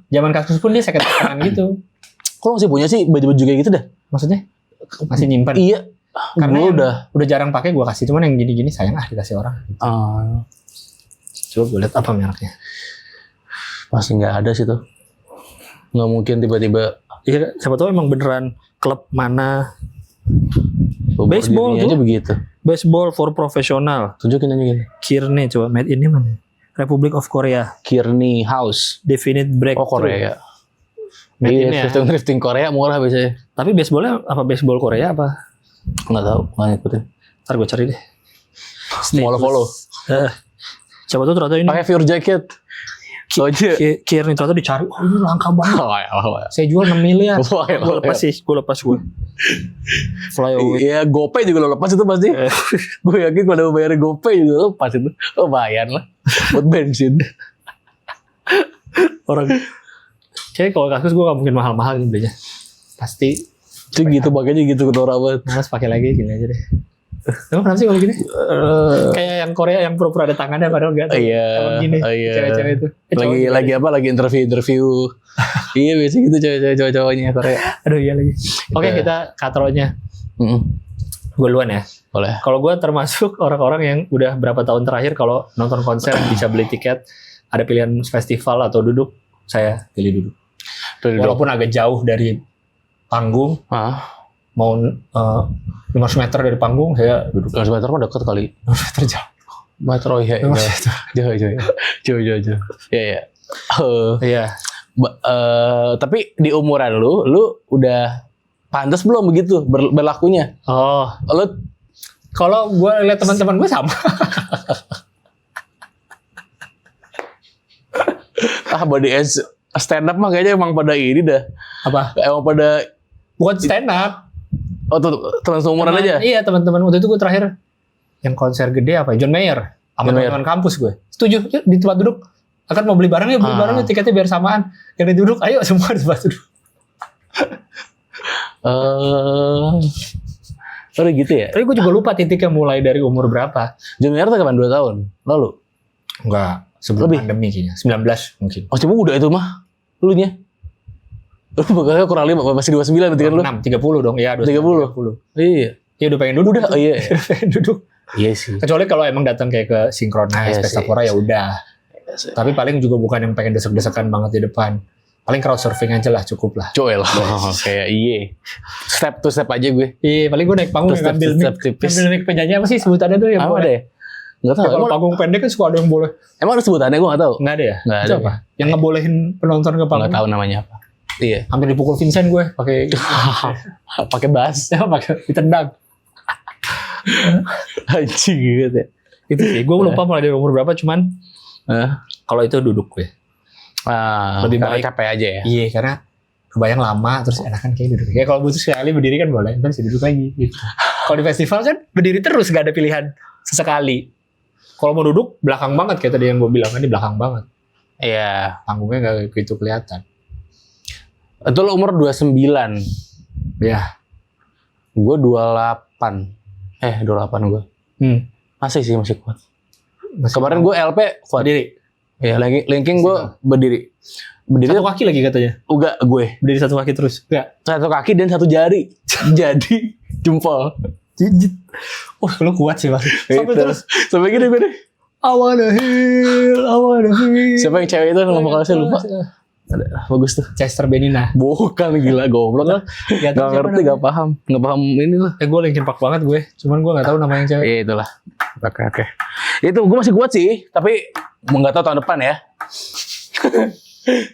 [SPEAKER 1] Zaman Kaskus pun dia second hand gitu.
[SPEAKER 2] Kok masih punya sih baju-baju kayak gitu dah?
[SPEAKER 1] Maksudnya masih nyimpan.
[SPEAKER 2] Iya.
[SPEAKER 1] Karena udah jarang pakai gue kasih, cuman yang gini-gini sayang dikasih orang. Coba gue lihat apa mereknya.
[SPEAKER 2] Pasti nggak ada sih tuh. Nggak mungkin tiba-tiba.
[SPEAKER 1] Iya, siapa tahu emang beneran klub mana. Baseball
[SPEAKER 2] aja begitu.
[SPEAKER 1] Baseball for profesional.
[SPEAKER 2] Tunjukin.
[SPEAKER 1] Kearney coba, made in mana? Republic of Korea.
[SPEAKER 2] Kearney House.
[SPEAKER 1] Definite breakthrough.
[SPEAKER 2] Oh Korea.
[SPEAKER 1] Iya,
[SPEAKER 2] thrifting Korea murah biasanya.
[SPEAKER 1] Tapi baseballnya apa baseball Korea apa?
[SPEAKER 2] Nggak tahu, nggak ngikutin.
[SPEAKER 1] Ntar gue cari deh.
[SPEAKER 2] Follow.
[SPEAKER 1] Coba tuh ternyata ini.
[SPEAKER 2] Pakai Pure Jacket.
[SPEAKER 1] Kearney ternyata dicari. Oh ini langka banget. Saya jual 6 miliar. Gue lepas sih. Fly away.
[SPEAKER 2] Iya, GoPay juga lo lepas itu pasti. Gue yakin kalau bayar GoPay juga lepas itu. Oh bayar lah. Buat bensin.
[SPEAKER 1] Orang. Kayaknya kalau Kaskus gue gak mungkin mahal-mahal gitu belinya. Pasti.
[SPEAKER 2] Itu gitu makanya gitu ketara banget.
[SPEAKER 1] Males pakai lagi gini aja deh. Emang kenapa sih kalau gini? Kayak yang Korea yang pura-pura ada tangannya padahal enggak.
[SPEAKER 2] Iya.
[SPEAKER 1] Gini. Cewek-cewek itu.
[SPEAKER 2] Lagi apa? Lagi interview. Iya biasa gitu cowok-cowoknya Korea.
[SPEAKER 1] Aduh iya lagi. Oke kita katronya. Gue duluan ya.
[SPEAKER 2] Boleh.
[SPEAKER 1] Kalau gue termasuk orang-orang yang udah berapa tahun terakhir kalau nonton konser bisa beli tiket, ada pilihan festival atau duduk, saya pilih duduk. Walaupun agak jauh dari panggung, mau 500 meter dari panggung, saya duduk.
[SPEAKER 2] 500 meter mah dekat kali.
[SPEAKER 1] 500 meter jauh.
[SPEAKER 2] Meter oh iya. Jauh. Iya. Tapi di umuran lu udah pantas belum begitu berlakunya?
[SPEAKER 1] Oh,
[SPEAKER 2] lu
[SPEAKER 1] kalau gue lihat teman-teman gue sama.
[SPEAKER 2] Body edge stand up mah kayaknya emang pada ini dah.
[SPEAKER 1] Apa?
[SPEAKER 2] Emang pada
[SPEAKER 1] bukan stand up.
[SPEAKER 2] Oh tuh teman seumuran aja?
[SPEAKER 1] Iya teman-teman waktu itu gue terakhir yang konser gede apa? John Mayer. Sama teman-teman kampus gue. Setuju? Yuk, di tempat duduk. Akan mau beli barang ya, tiketnya biar samaan. Yang duduk, ayo semua di tempat duduk.
[SPEAKER 2] Udah gitu ya?
[SPEAKER 1] Tapi gue juga lupa titiknya mulai dari umur berapa.
[SPEAKER 2] John Mayer tuh kapan? 2 tahun lalu?
[SPEAKER 1] Enggak, sebelum pandemi kayaknya. 19 mungkin.
[SPEAKER 2] Oh, cuma udah itu mah. Lunya? Lu bakal kurang 5, masih 29 berarti kan lu?
[SPEAKER 1] 6, 30 dong. Iya,
[SPEAKER 2] 30.
[SPEAKER 1] 30.
[SPEAKER 2] Iya.
[SPEAKER 1] Ya udah pengen duduk.
[SPEAKER 2] Udah, iya.
[SPEAKER 1] Udah pengen duduk.
[SPEAKER 2] Iya sih.
[SPEAKER 1] Kecuali kalau emang datang kayak ke Synchronize,
[SPEAKER 2] Iya
[SPEAKER 1] Pesta
[SPEAKER 2] sih.
[SPEAKER 1] Pora ya udah.
[SPEAKER 2] Iya sih.
[SPEAKER 1] Tapi paling juga bukan yang pengen desek-desekan banget di depan. Paling crowd surfing aja lah, cukup lah.
[SPEAKER 2] Coel. Kayak iya. Step to step aja gue.
[SPEAKER 1] Iya, paling gue naik panggung
[SPEAKER 2] Terus
[SPEAKER 1] ngambil
[SPEAKER 2] step
[SPEAKER 1] mic.
[SPEAKER 2] tipis.
[SPEAKER 1] Ngambil mic penyanyi apa sih sebutannya tuh yang
[SPEAKER 2] Apa
[SPEAKER 1] boleh?
[SPEAKER 2] deh? Enggak tahu.
[SPEAKER 1] Ya, kalau
[SPEAKER 2] Emang,
[SPEAKER 1] panggung pendek kan suka ada yang boleh.
[SPEAKER 2] emang ada sebutannya gue enggak tahu.
[SPEAKER 1] Nggak ada ya?
[SPEAKER 2] Nggak
[SPEAKER 1] Itu
[SPEAKER 2] ada.
[SPEAKER 1] apa? Yang ngebolehin penonton ke panggung.
[SPEAKER 2] Enggak tahu namanya apa. Iya.
[SPEAKER 1] Hampir dipukul Vincent gue pakai
[SPEAKER 2] Pakai bass.
[SPEAKER 1] ya pakai ditendang.
[SPEAKER 2] Anjing gitu ya.
[SPEAKER 1] Itu sih. Gue lupa mulai dari umur berapa, cuman kalau itu duduk gue.
[SPEAKER 2] Lebih
[SPEAKER 1] Lebih baik.
[SPEAKER 2] capek aja ya.
[SPEAKER 1] Iya, karena kebayang lama terus enakan kayak duduk. Ya kalau butuh sekali berdiri kan boleh, kan bisa duduk lagi gitu. Kalau di festival kan berdiri terus, gak ada pilihan sesekali. Kalau mau duduk belakang banget kayak tadi yang gue bilang kan, di belakang banget.
[SPEAKER 2] Iya.
[SPEAKER 1] Panggungnya gak begitu kelihatan.
[SPEAKER 2] Itu lo umur 29.
[SPEAKER 1] Ya.
[SPEAKER 2] Gue 28. 28 gue. Masih sih, masih kuat. Kemarin gue LP kuat.
[SPEAKER 1] berdiri.
[SPEAKER 2] Ya, linking gue berdiri. Berdiri
[SPEAKER 1] Satu kaki lagi katanya.
[SPEAKER 2] enggak gue.
[SPEAKER 1] Berdiri satu kaki terus. Enggak.
[SPEAKER 2] Satu kaki dan satu jari. Jadi jempol.
[SPEAKER 1] Jijit. Oh, lu kuat sih, Mas. Sampai
[SPEAKER 2] Gitu.
[SPEAKER 1] terus.
[SPEAKER 2] Sampai gini gue deh.
[SPEAKER 1] I wanna heal.
[SPEAKER 2] Siapa yang cewek itu nama vokalnya saya lupa. Ada, bagus tuh.
[SPEAKER 1] Chester Benina.
[SPEAKER 2] Bukan, gila goblok kan.
[SPEAKER 1] Gak
[SPEAKER 2] Gak ngerti, gak paham. Gak paham ini lah.
[SPEAKER 1] Gue Linkin Park banget gue. Cuman gue gak tahu nama yang cewek.
[SPEAKER 2] Iya itulah. Oke. Itu gue masih kuat sih, tapi nggak tahu tahun depan ya.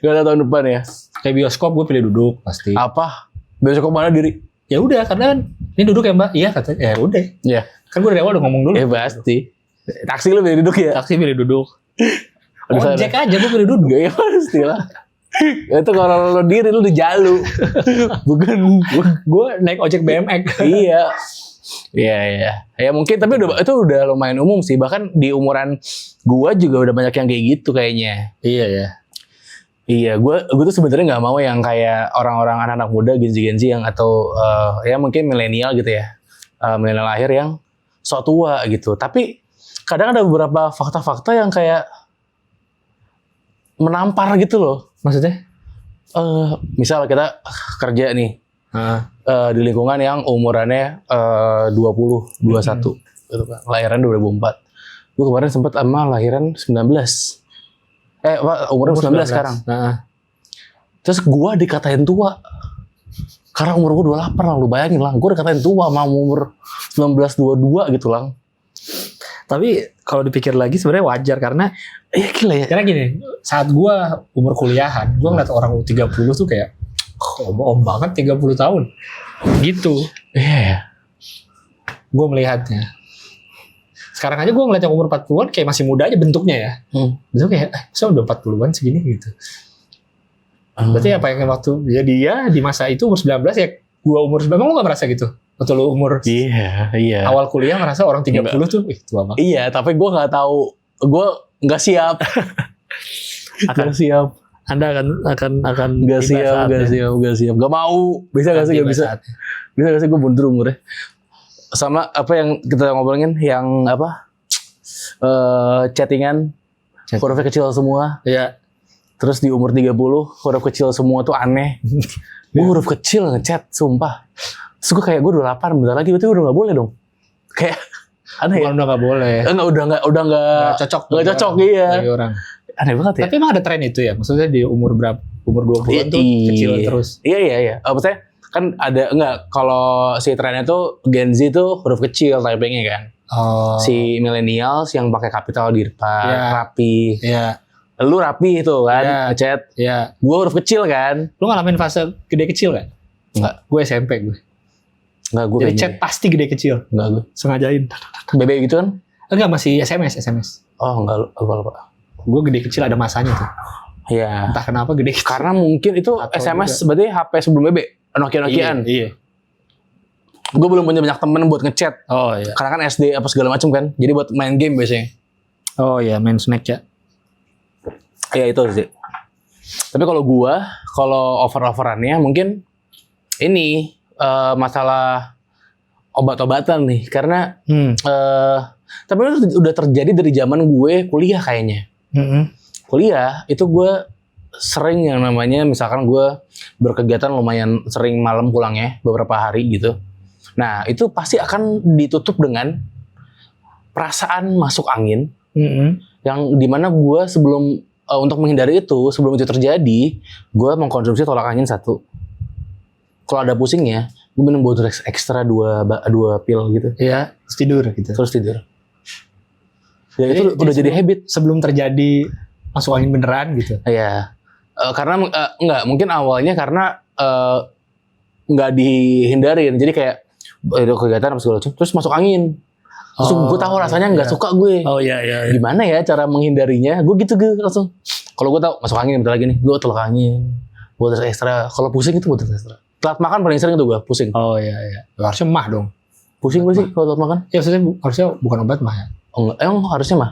[SPEAKER 2] Gak tahu tahun depan ya.
[SPEAKER 1] Kayak bioskop gue pilih duduk pasti.
[SPEAKER 2] Apa? Besok mana diri?
[SPEAKER 1] Ya udah, karena kan ini duduk ya Mbak. Iya katanya. Ya udah.
[SPEAKER 2] Iya.
[SPEAKER 1] Kan gue dari awal udah ngomong dulu.
[SPEAKER 2] Pasti. Taksi lu pilih duduk ya?
[SPEAKER 1] Taksi pilih duduk.
[SPEAKER 2] Aduh,
[SPEAKER 1] Ojek aja gue pilih duduk.
[SPEAKER 2] Ya pasti lah. Itu kalau lo diri lu di jalu. Bukan.
[SPEAKER 1] Gue naik ojek BMX.
[SPEAKER 2] Iya. Iya. Ya mungkin, tapi itu udah lumayan umum sih. Bahkan di umuran gua juga udah banyak yang kayak gitu kayaknya.
[SPEAKER 1] Iya ya.
[SPEAKER 2] Iya, gue tuh sebenarnya nggak mau yang kayak orang-orang anak-anak muda Gen Z yang atau ya mungkin milenial gitu ya, milenial lahir yang sok tua gitu. Tapi kadang ada beberapa fakta-fakta yang kayak menampar gitu loh.
[SPEAKER 1] Maksudnya?
[SPEAKER 2] Misal kita kerja nih di lingkungan yang umurannya 20, 21, gitu kan. Lahiran 2004. Gue kemarin sempat sama lahiran 19. Umurnya 19 sekarang. Terus gue dikatain tua. Karena umur gue 28 lah, lu bayangin lah. Gue dikatain tua sama umur 19, 22 gitu lah.
[SPEAKER 1] Tapi kalau dipikir lagi sebenarnya wajar karena
[SPEAKER 2] Iya gila ya.
[SPEAKER 1] karena gini, saat gue umur kuliahan, gue ngeliat orang 30 tuh kayak om banget 30 tahun. Gitu.
[SPEAKER 2] Iya ya.
[SPEAKER 1] Gue melihatnya. Sekarang aja gue ngeliat yang umur 40-an kayak masih muda aja bentuknya ya. Bentuknya kayak, saya udah 40-an segini gitu. Berarti apa yang waktu ya dia di masa itu umur 19 ya gue umur 19. Emang lu gak merasa gitu? Waktu lu umur
[SPEAKER 2] Iya.
[SPEAKER 1] awal kuliah merasa orang 30 tuh, tua banget.
[SPEAKER 2] Iya, tapi gue nggak tahu. Gue nggak siap. Nggak siap.
[SPEAKER 1] Anda akan
[SPEAKER 2] Nggak siap. Gak mau. Bisa nggak sih? Gak bisa. Bisa nggak sih gue mundur umurnya? Sama apa yang kita ngobrolin yang apa? Chattingan. Hurufnya kecil semua.
[SPEAKER 1] Iya.
[SPEAKER 2] Terus di umur 30 huruf kecil semua tuh aneh. Gue huruf kecil ngechat, sumpah. Terus gue kayak gue 28 bentar lagi, berarti udah gak boleh dong. Kayak aneh ya.
[SPEAKER 1] Bukan udah gak boleh.
[SPEAKER 2] Udah nggak
[SPEAKER 1] Cocok.
[SPEAKER 2] Nggak cocok, iya.
[SPEAKER 1] Bagi orang.
[SPEAKER 2] Aneh banget ya.
[SPEAKER 1] Tapi emang ada tren itu ya? Maksudnya di umur berapa? Umur 20-an tuh kecil terus.
[SPEAKER 2] Iya. Maksudnya kan ada kalau si trennya tuh Gen Z tuh huruf kecil typingnya kan.
[SPEAKER 1] Oh.
[SPEAKER 2] Si millennials yang pakai kapital di depan, rapi.
[SPEAKER 1] Iya.
[SPEAKER 2] Lu rapi itu kan, ngechat.
[SPEAKER 1] Iya.
[SPEAKER 2] Gue huruf kecil kan.
[SPEAKER 1] Lu ngalamin fase gede kecil kan?
[SPEAKER 2] Enggak.
[SPEAKER 1] Gue SMP gue.
[SPEAKER 2] Enggak, gue
[SPEAKER 1] Jadi chat pasti gede kecil.
[SPEAKER 2] Enggak gue.
[SPEAKER 1] Sengajain.
[SPEAKER 2] BB gitu kan?
[SPEAKER 1] Enggak, masih SMS.
[SPEAKER 2] Oh enggak, lupa.
[SPEAKER 1] Gue gede kecil ada masanya tuh.
[SPEAKER 2] Iya.
[SPEAKER 1] Entah kenapa gede kecil.
[SPEAKER 2] Karena mungkin itu
[SPEAKER 1] Atau
[SPEAKER 2] SMS berarti HP sebelum BB. Nokia-Nokiaan.
[SPEAKER 1] Iya.
[SPEAKER 2] Gue belum punya banyak temen buat ngechat.
[SPEAKER 1] Oh iya.
[SPEAKER 2] Karena kan SD apa segala macam kan. Jadi buat main game biasanya.
[SPEAKER 1] Oh iya, main snack ya.
[SPEAKER 2] Iya itu sih. Tapi kalau over-overannya mungkin ini masalah obat-obatan nih. Karena tapi itu udah terjadi dari zaman gue kuliah kayaknya. Kuliah itu gue sering yang namanya misalkan gue berkegiatan lumayan sering malam pulangnya beberapa hari gitu. Nah itu pasti akan ditutup dengan perasaan masuk angin yang dimana gue sebelum untuk menghindari itu sebelum itu terjadi gue mengkonsumsi tolak angin 1. Kalau ada pusingnya gue minum Bodrex ekstra 2 pil gitu.
[SPEAKER 1] Iya, tidur gitu.
[SPEAKER 2] Terus tidur. Ya itu udah jadi habit
[SPEAKER 1] sebelum terjadi masuk angin beneran gitu.
[SPEAKER 2] Iya. Karena enggak mungkin awalnya karena nggak dihindarin. Jadi kayak itu kegiatan apa segala macam terus masuk angin. Terus gue tahu rasanya nggak suka gue.
[SPEAKER 1] Oh iya.
[SPEAKER 2] Gimana ya cara menghindarinya? Gue gitu gue langsung. Kalau gue tahu masuk angin bentar lagi nih, gue tolak angin. Buat ekstra. Kalau pusing itu buat ekstra. Telat makan paling sering tuh gue pusing.
[SPEAKER 1] Oh iya. Harusnya mah dong.
[SPEAKER 2] Pusing gue sih kalau telat makan.
[SPEAKER 1] Ya maksudnya harusnya bukan obat mah ya.
[SPEAKER 2] Oh enggak, emang harusnya mah.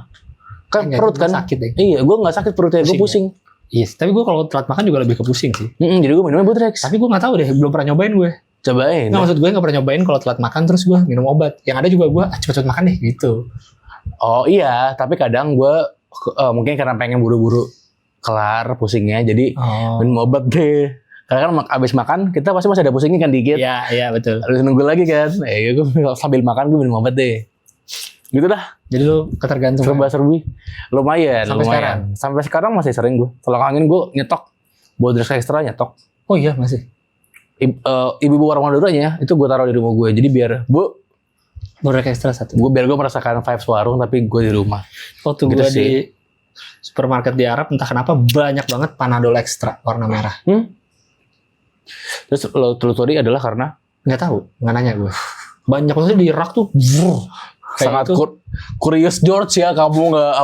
[SPEAKER 2] Kan perut kan
[SPEAKER 1] sakit deh.
[SPEAKER 2] Iya, gue nggak sakit perutnya, gue pusing.
[SPEAKER 1] Iya, tapi gue kalau telat makan juga lebih ke pusing sih.
[SPEAKER 2] Jadi gue minumnya Bodrex.
[SPEAKER 1] Tapi gue nggak tahu deh, belum pernah nyobain gue.
[SPEAKER 2] Cobain.
[SPEAKER 1] Nggak, maksud gue nggak pernah nyobain kalau telat makan terus gue minum obat. Yang ada juga gue cepet-cepet makan deh gitu.
[SPEAKER 2] Oh iya, tapi kadang gue mungkin karena pengen buru-buru kelar pusingnya, jadi minum obat deh. Karena kan abis makan kita pasti masih ada pusingnya kan dikit.
[SPEAKER 1] Iya betul.
[SPEAKER 2] Harus nunggu lagi kan. Gue sambil makan gue minum obat deh. Gitu dah.
[SPEAKER 1] Jadi lu ketergantungan.
[SPEAKER 2] Serba-serbi. Lumayan.
[SPEAKER 1] Sampai
[SPEAKER 2] sekarang masih sering gue. Tolak angin gue nyetok. Bodrex ekstra nyetok.
[SPEAKER 1] Oh iya masih.
[SPEAKER 2] Ibu-ibu warung Maduranya itu gue taruh di rumah gue. Jadi biar
[SPEAKER 1] Bodrex ekstra 1.
[SPEAKER 2] Biar gue merasakan vibes warung tapi gue di rumah.
[SPEAKER 1] Waktu gitu gue di supermarket di Arab entah kenapa banyak banget Panadol ekstra warna merah.
[SPEAKER 2] Terus lo telusuri adalah karena
[SPEAKER 1] nggak tahu, nggak nanya gue. Banyak maksudnya di rak tuh.
[SPEAKER 2] Sangat curious George ya, kamu nggak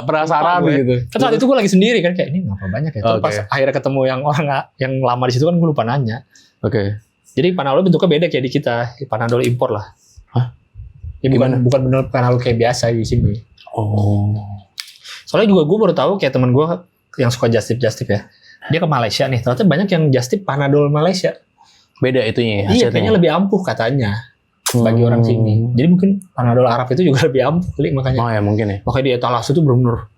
[SPEAKER 2] penasaran gitu.
[SPEAKER 1] Kan saat itu gue lagi sendiri kan kayak ini ngapa banyak ya. Terus pas akhirnya ketemu yang orang yang lama di situ kan gue lupa nanya.
[SPEAKER 2] Oke.
[SPEAKER 1] Jadi Panadol bentuknya beda kayak di kita, Panadol impor lah.
[SPEAKER 2] Hah?
[SPEAKER 1] Ya bukan bener Panadol kayak biasa di sini.
[SPEAKER 2] Oh.
[SPEAKER 1] Soalnya juga gue baru tahu kayak teman gue yang suka just tip ya. Dia ke Malaysia nih, ternyata banyak yang just tip Panadol Malaysia.
[SPEAKER 2] Beda itunya ya.
[SPEAKER 1] Iya, kayaknya lebih ampuh katanya. Bagi orang sini. Jadi mungkin Panadol Arab itu juga lebih ampuh kali makanya.
[SPEAKER 2] Oh ya mungkin ya.
[SPEAKER 1] Makanya di etalase itu benar-benar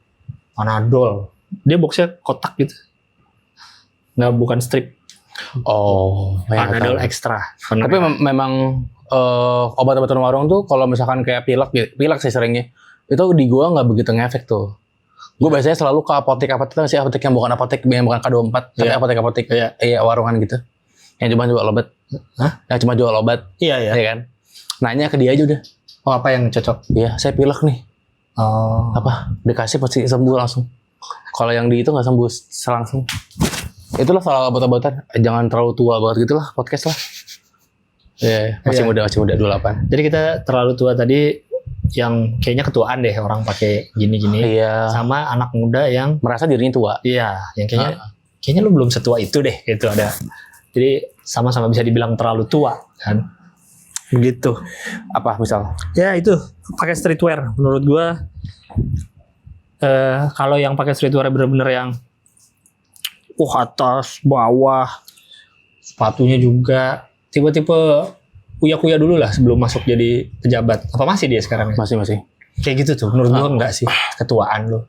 [SPEAKER 1] Panadol. Dia boxnya kotak gitu. Nggak bukan strip.
[SPEAKER 2] Oh.
[SPEAKER 1] Panadol ekstra.
[SPEAKER 2] Tapi memang obat-obatan warung tuh kalau misalkan kayak pilek sih seringnya. Itu di gua nggak begitu ngefek tuh. Gue biasanya selalu ke apotek sih, apotek yang bukan apotek, yang bukan K24, tapi apotek warungan gitu. Yang cuma jual obat.
[SPEAKER 1] Hah?
[SPEAKER 2] Yang cuma jual obat.
[SPEAKER 1] Iya
[SPEAKER 2] kan? Nanya ke dia aja udah.
[SPEAKER 1] Oh, apa yang cocok?
[SPEAKER 2] Iya, saya pilek nih.
[SPEAKER 1] Oh.
[SPEAKER 2] Apa? Dikasih pasti sembuh langsung. Kalau yang di itu nggak sembuh langsung. Itulah soal obat-obatan. Jangan terlalu tua banget gitulah podcast lah. Iya, masih muda 28.
[SPEAKER 1] Jadi kita terlalu tua tadi yang kayaknya ketuaan deh orang pakai gini-gini.
[SPEAKER 2] Iya.
[SPEAKER 1] Sama anak muda yang
[SPEAKER 2] merasa dirinya tua.
[SPEAKER 1] Iya, yang kayaknya lu belum setua itu deh gitu ada. Jadi sama-sama bisa dibilang terlalu tua kan. Begitu.
[SPEAKER 2] Apa misal?
[SPEAKER 1] Ya itu pakai streetwear menurut gua kalau yang pakai streetwear bener-bener yang atas bawah sepatunya juga tipe-tipe kuya-kuya dulu lah sebelum masuk jadi pejabat. Apa masih dia sekarang?
[SPEAKER 2] Masih.
[SPEAKER 1] Kayak gitu tuh. Menurut gua enggak sih. Ketuaan lu.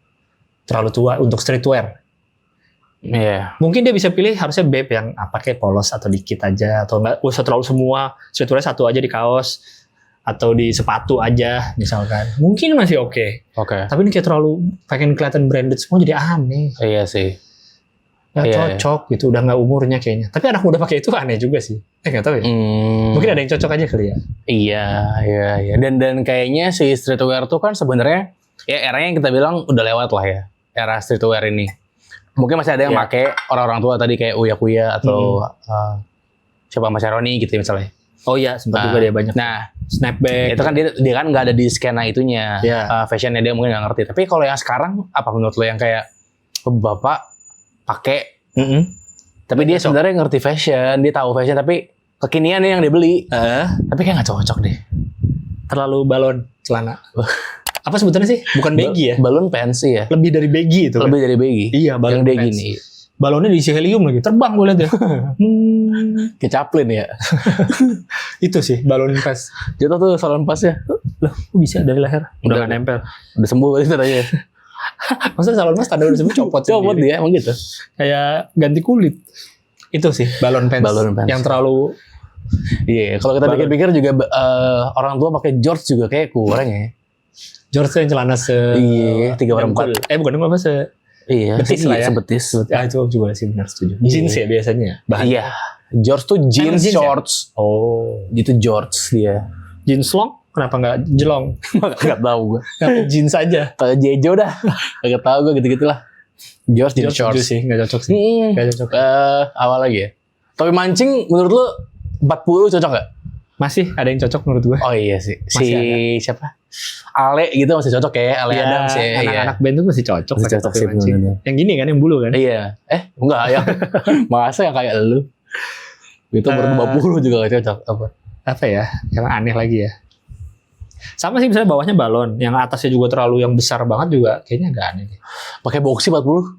[SPEAKER 1] Terlalu tua untuk streetwear.
[SPEAKER 2] Iya. Yeah.
[SPEAKER 1] Mungkin dia bisa pilih harusnya babe yang pakai polos atau dikit aja atau enggak usah terlalu semua. Streetwear satu aja di kaos atau di sepatu aja misalkan. Mungkin masih oke. Tapi ini kayak terlalu pengen kelihatan branded semua jadi aneh.
[SPEAKER 2] Iya sih.
[SPEAKER 1] Gak cocok gitu, udah gak umurnya kayaknya. Tapi anak muda pakai itu aneh juga sih. Gak tahu ya. Mungkin ada yang cocok aja kali ya.
[SPEAKER 2] Iya. Dan kayaknya si streetwear tuh kan sebenarnya ya eranya yang kita bilang udah lewat lah ya. Era streetwear ini. Mungkin masih ada yang pakai orang-orang tua tadi kayak Uya Kuya atau siapa Mas Roni gitu misalnya. Oh iya, sempat juga dia banyak. Nah, snapback. Itu kan dia kan nggak ada di skena itunya. Fashionnya dia mungkin nggak ngerti. Tapi kalau yang sekarang apa menurut lo yang kayak bapak pakai, tapi dia sebenarnya ngerti fashion, dia tahu fashion, tapi kekinian yang dia beli, tapi kayak nggak cocok deh.
[SPEAKER 1] Terlalu balon celana. Apa sebutannya sih? Bukan baggy ya?
[SPEAKER 2] Balon pants ya.
[SPEAKER 1] Lebih dari baggy itu.
[SPEAKER 2] Lebih dari baggy.
[SPEAKER 1] Iya, balon
[SPEAKER 2] yang pants. Gini.
[SPEAKER 1] Balonnya diisi helium lagi, terbang gue liat ya.
[SPEAKER 2] Kayak Chaplin ya.
[SPEAKER 1] Itu sih balon pants.
[SPEAKER 2] Jatuh tuh salon pas ya.
[SPEAKER 1] Loh, kok bisa dari leher? Udah nggak nempel.
[SPEAKER 2] Udah sembuh berarti katanya.
[SPEAKER 1] Maksudnya salon mas tanda udah sebut copot
[SPEAKER 2] Copot
[SPEAKER 1] sendiri.
[SPEAKER 2] dia emang gitu.
[SPEAKER 1] Kayak ganti kulit. Itu sih balon pants.
[SPEAKER 2] Balon pants.
[SPEAKER 1] Yang terlalu
[SPEAKER 2] Iya, kalau kita pikir-pikir juga orang tua pakai George juga kayak kurang ya.
[SPEAKER 1] George yang celana
[SPEAKER 2] Iya, 3/4.
[SPEAKER 1] Bukan apa
[SPEAKER 2] Iya,
[SPEAKER 1] betis lah ya.
[SPEAKER 2] sebetis.
[SPEAKER 1] Ah, itu juga sih benar setuju.
[SPEAKER 2] Iya.
[SPEAKER 1] Jeans ya biasanya. Bahan.
[SPEAKER 2] Iya. George tuh jeans
[SPEAKER 1] jeans ya?
[SPEAKER 2] shorts.
[SPEAKER 1] Oh.
[SPEAKER 2] Gitu George dia.
[SPEAKER 1] Jeans long? Kenapa nggak jelong?
[SPEAKER 2] Enggak tahu gue.
[SPEAKER 1] Kenapa jeans aja?
[SPEAKER 2] Kayak Jejo dah. Enggak tahu gue gitu-gitulah. George jeans
[SPEAKER 1] George setuju
[SPEAKER 2] shorts.
[SPEAKER 1] sih, nggak cocok sih. Nggak cocok.
[SPEAKER 2] Awal lagi ya. Tapi mancing menurut lu 40 cocok gak?
[SPEAKER 1] Masih ada yang cocok menurut gue.
[SPEAKER 2] Oh iya sih.
[SPEAKER 1] Masih
[SPEAKER 2] Siapa? Ale gitu masih cocok ya. Ale
[SPEAKER 1] Ya,
[SPEAKER 2] Adams ya.
[SPEAKER 1] anak-anak band tuh masih cocok
[SPEAKER 2] Masih
[SPEAKER 1] pakai
[SPEAKER 2] cocok
[SPEAKER 1] topi
[SPEAKER 2] sih,
[SPEAKER 1] mancing.
[SPEAKER 2] bener-bener.
[SPEAKER 1] Yang gini kan, yang bulu kan?
[SPEAKER 2] Iya. Enggak ya. Masa yang kayak lu? Itu umur 20 juga gak cocok.
[SPEAKER 1] Apa ya? Yang aneh lagi ya. Sama sih misalnya bawahnya balon, yang atasnya juga terlalu yang besar banget juga kayaknya agak aneh deh.
[SPEAKER 2] Pakai boxy 40?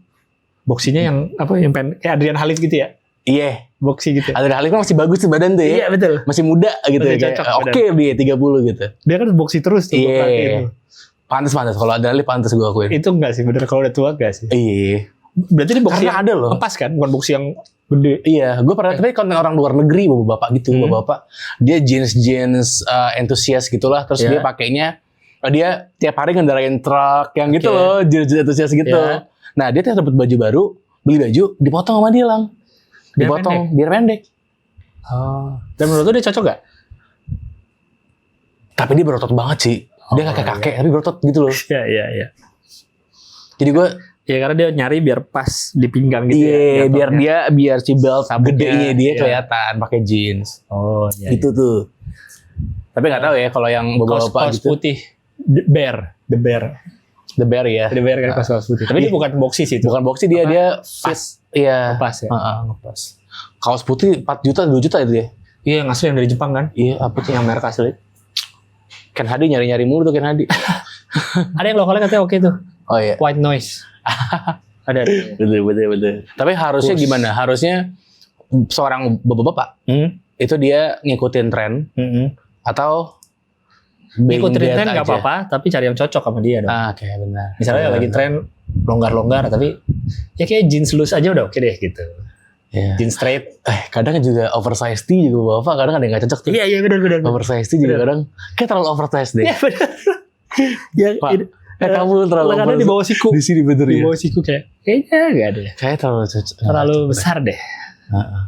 [SPEAKER 1] Boxinya yang apa? Yang kayak Adrian Halit gitu ya?
[SPEAKER 2] Iya.
[SPEAKER 1] Boxy gitu.
[SPEAKER 2] Adrian Halim kan masih bagus tuh badan tuh ya.
[SPEAKER 1] Iya betul.
[SPEAKER 2] Masih muda gitu
[SPEAKER 1] Masih
[SPEAKER 2] ya.
[SPEAKER 1] cocok
[SPEAKER 2] Kayak,
[SPEAKER 1] badan.
[SPEAKER 2] Oke dia 30 gitu.
[SPEAKER 1] Dia kan boxy terus tuh.
[SPEAKER 2] Iya.
[SPEAKER 1] gua perhatiin tuh.
[SPEAKER 2] Pantes. Kalau Adrian Halim pantes gue akuin.
[SPEAKER 1] Itu enggak sih bener kalau udah tua enggak sih?
[SPEAKER 2] Iya.
[SPEAKER 1] Berarti ini boxy
[SPEAKER 2] Karena
[SPEAKER 1] yang
[SPEAKER 2] ada loh.
[SPEAKER 1] lepas kan, bukan boxy yang gede.
[SPEAKER 2] Iya, gue pernah tapi konten orang luar negeri bapak-bapak gitu, bapak-bapak dia jeans entusias gitulah, terus
[SPEAKER 1] Iya.
[SPEAKER 2] dia pakainya dia tiap hari ngendarain truk yang gitu
[SPEAKER 1] Oke.
[SPEAKER 2] loh, jeans entusias gitu.
[SPEAKER 1] Iya.
[SPEAKER 2] Nah dia tiap dapat baju baru, beli baju, dipotong sama dia lang,
[SPEAKER 1] Biar
[SPEAKER 2] dipotong biar pendek.
[SPEAKER 1] Oh. Dan menurut lu dia cocok gak?
[SPEAKER 2] Tapi dia berotot banget sih, dia kakek-kakek tapi berotot gitu loh.
[SPEAKER 1] Iya.
[SPEAKER 2] Jadi gue
[SPEAKER 1] Ya karena dia nyari biar pas di pinggang gitu
[SPEAKER 2] iya,
[SPEAKER 1] ya.
[SPEAKER 2] biar si belt
[SPEAKER 1] Sabuknya,
[SPEAKER 2] gedenya dia
[SPEAKER 1] iya.
[SPEAKER 2] kelihatan pakai jeans.
[SPEAKER 1] Oh iya.
[SPEAKER 2] Gitu tuh. Tapi nggak tahu ya kalau yang bapak-bapak
[SPEAKER 1] Kaos
[SPEAKER 2] gitu.
[SPEAKER 1] putih. The Bear.
[SPEAKER 2] The Bear ya.
[SPEAKER 1] The Bear kan kaos putih. Tapi dia bukan boxy sih itu.
[SPEAKER 2] Bukan boxy dia fit.
[SPEAKER 1] Pas.
[SPEAKER 2] Iya.
[SPEAKER 1] Pas ya.
[SPEAKER 2] Ngepas. Kaos putih 4 juta 2 juta itu ya.
[SPEAKER 1] Iya yang asli yang dari Jepang kan.
[SPEAKER 2] Iya, apa tuh?
[SPEAKER 1] Yang merek asli.
[SPEAKER 2] Ken Hadi nyari-nyari mulu tuh Ken Hadi.
[SPEAKER 1] Ada yang lokalnya katanya oke tuh.
[SPEAKER 2] Oh iya.
[SPEAKER 1] White Noise. Ada.
[SPEAKER 2] Betul. Tapi harusnya gimana? Harusnya seorang bapak-bapak itu dia ngikutin tren atau
[SPEAKER 1] Ngikutin
[SPEAKER 2] being
[SPEAKER 1] tren
[SPEAKER 2] that
[SPEAKER 1] nggak
[SPEAKER 2] aja?
[SPEAKER 1] apa-apa, tapi cari yang cocok sama dia dong.
[SPEAKER 2] Oke, benar.
[SPEAKER 1] Misalnya lagi tren longgar-longgar, tapi ya kayak jeans loose aja udah oke deh gitu.
[SPEAKER 2] Iya.
[SPEAKER 1] Jeans straight.
[SPEAKER 2] Kadang juga oversize tee juga bapak kadang ada yang nggak cocok tuh.
[SPEAKER 1] Iya benar.
[SPEAKER 2] Oversize tee juga kadang kayak terlalu oversize deh.
[SPEAKER 1] Iya benar. Ya,
[SPEAKER 2] Pak, kamu terlalu
[SPEAKER 1] lengannya di bawah siku.
[SPEAKER 2] di sini bener
[SPEAKER 1] Di
[SPEAKER 2] ya.
[SPEAKER 1] bawah siku kayaknya nggak ada.
[SPEAKER 2] Kayak terlalu cocok.
[SPEAKER 1] Terlalu besar deh.
[SPEAKER 2] Heeh.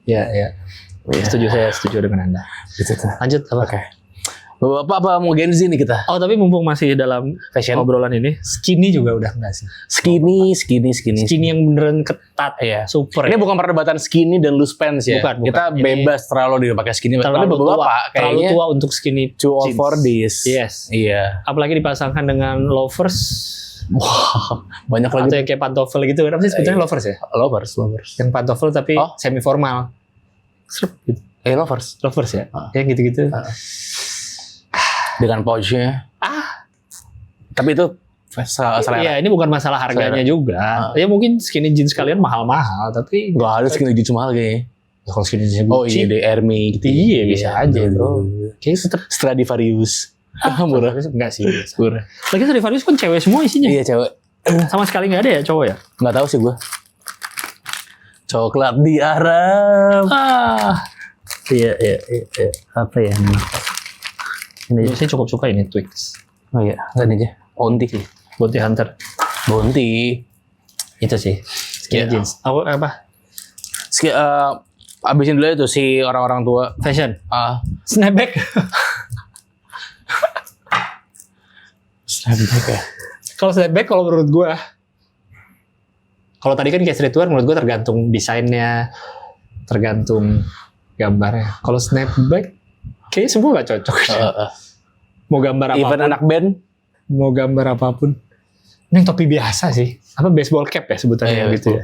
[SPEAKER 1] Ya. Saya setuju dengan Anda.
[SPEAKER 2] Gitu tuh.
[SPEAKER 1] Lanjut apa?
[SPEAKER 2] Oke. Bapak apa mau Gen Z nih kita?
[SPEAKER 1] Oh tapi mumpung masih dalam
[SPEAKER 2] Fashion.
[SPEAKER 1] obrolan ini, skinny juga udah enggak sih?
[SPEAKER 2] Skinny.
[SPEAKER 1] Skinny yang beneran ketat,
[SPEAKER 2] Iya.
[SPEAKER 1] super.
[SPEAKER 2] Ini
[SPEAKER 1] ya.
[SPEAKER 2] bukan perdebatan skinny dan loose pants ya.
[SPEAKER 1] Bukan.
[SPEAKER 2] Kita
[SPEAKER 1] Ini
[SPEAKER 2] bebas terlalu dipakai skinny. Tapi
[SPEAKER 1] terlalu tua,
[SPEAKER 2] bapak
[SPEAKER 1] terlalu
[SPEAKER 2] kayaknya
[SPEAKER 1] tua untuk skinny
[SPEAKER 2] too old
[SPEAKER 1] jeans.
[SPEAKER 2] for this.
[SPEAKER 1] Yes.
[SPEAKER 2] Iya.
[SPEAKER 1] Apalagi dipasangkan dengan loafers
[SPEAKER 2] Wah, banyak
[SPEAKER 1] atau
[SPEAKER 2] lagi.
[SPEAKER 1] yang kayak pantofel gitu. Apa sih sebetulnya loafers ya?
[SPEAKER 2] Lovers.
[SPEAKER 1] Yang pantofel tapi
[SPEAKER 2] Oh.
[SPEAKER 1] semi formal. Gitu.
[SPEAKER 2] Lovers.
[SPEAKER 1] Loafers ya?
[SPEAKER 2] Ah.
[SPEAKER 1] Kayak gitu-gitu.
[SPEAKER 2] Dengan pouchnya. Tapi itu selera.
[SPEAKER 1] Iya, ini bukan masalah harganya
[SPEAKER 2] Selera.
[SPEAKER 1] juga. Ya mungkin skinny jeans kalian mahal-mahal, tapi
[SPEAKER 2] Gak ada skinny jeans mahal kayaknya.
[SPEAKER 1] ya, kalau skinny jeans
[SPEAKER 2] Oh
[SPEAKER 1] Gucci,
[SPEAKER 2] iya, di Hermes gitu.
[SPEAKER 1] Iya, bisa aja, bro. Kayaknya tetap
[SPEAKER 2] Stradivarius. Murah.
[SPEAKER 1] enggak sih. biasa.
[SPEAKER 2] Murah.
[SPEAKER 1] Lagi Stradivarius kan cewek semua isinya.
[SPEAKER 2] Iya cewek.
[SPEAKER 1] Sama sekali nggak ada ya cowok ya?
[SPEAKER 2] Nggak tahu sih gue. Coklat di Arab.
[SPEAKER 1] Iya. Apa ya? Ini saya cukup suka ini Twix.
[SPEAKER 2] Oh iya, tadi aja. Bounty sih.
[SPEAKER 1] Bounty Hunter.
[SPEAKER 2] Bounty.
[SPEAKER 1] Itu sih. Skinny
[SPEAKER 2] Iya.
[SPEAKER 1] jeans. Apa?
[SPEAKER 2] Abisin dulu itu si orang-orang tua.
[SPEAKER 1] Fashion.
[SPEAKER 2] Ah,
[SPEAKER 1] Snapback.
[SPEAKER 2] snapback ya.
[SPEAKER 1] Kalau snapback kalau menurut gua, kalau tadi kan kayak streetwear menurut gua tergantung desainnya, tergantung gambarnya. Kalau snapback kayaknya semua nggak cocok. Mau gambar apapun.
[SPEAKER 2] Even anak band.
[SPEAKER 1] Mau gambar apapun. Ini yang topi biasa sih. Apa baseball cap ya sebutannya gitu ya.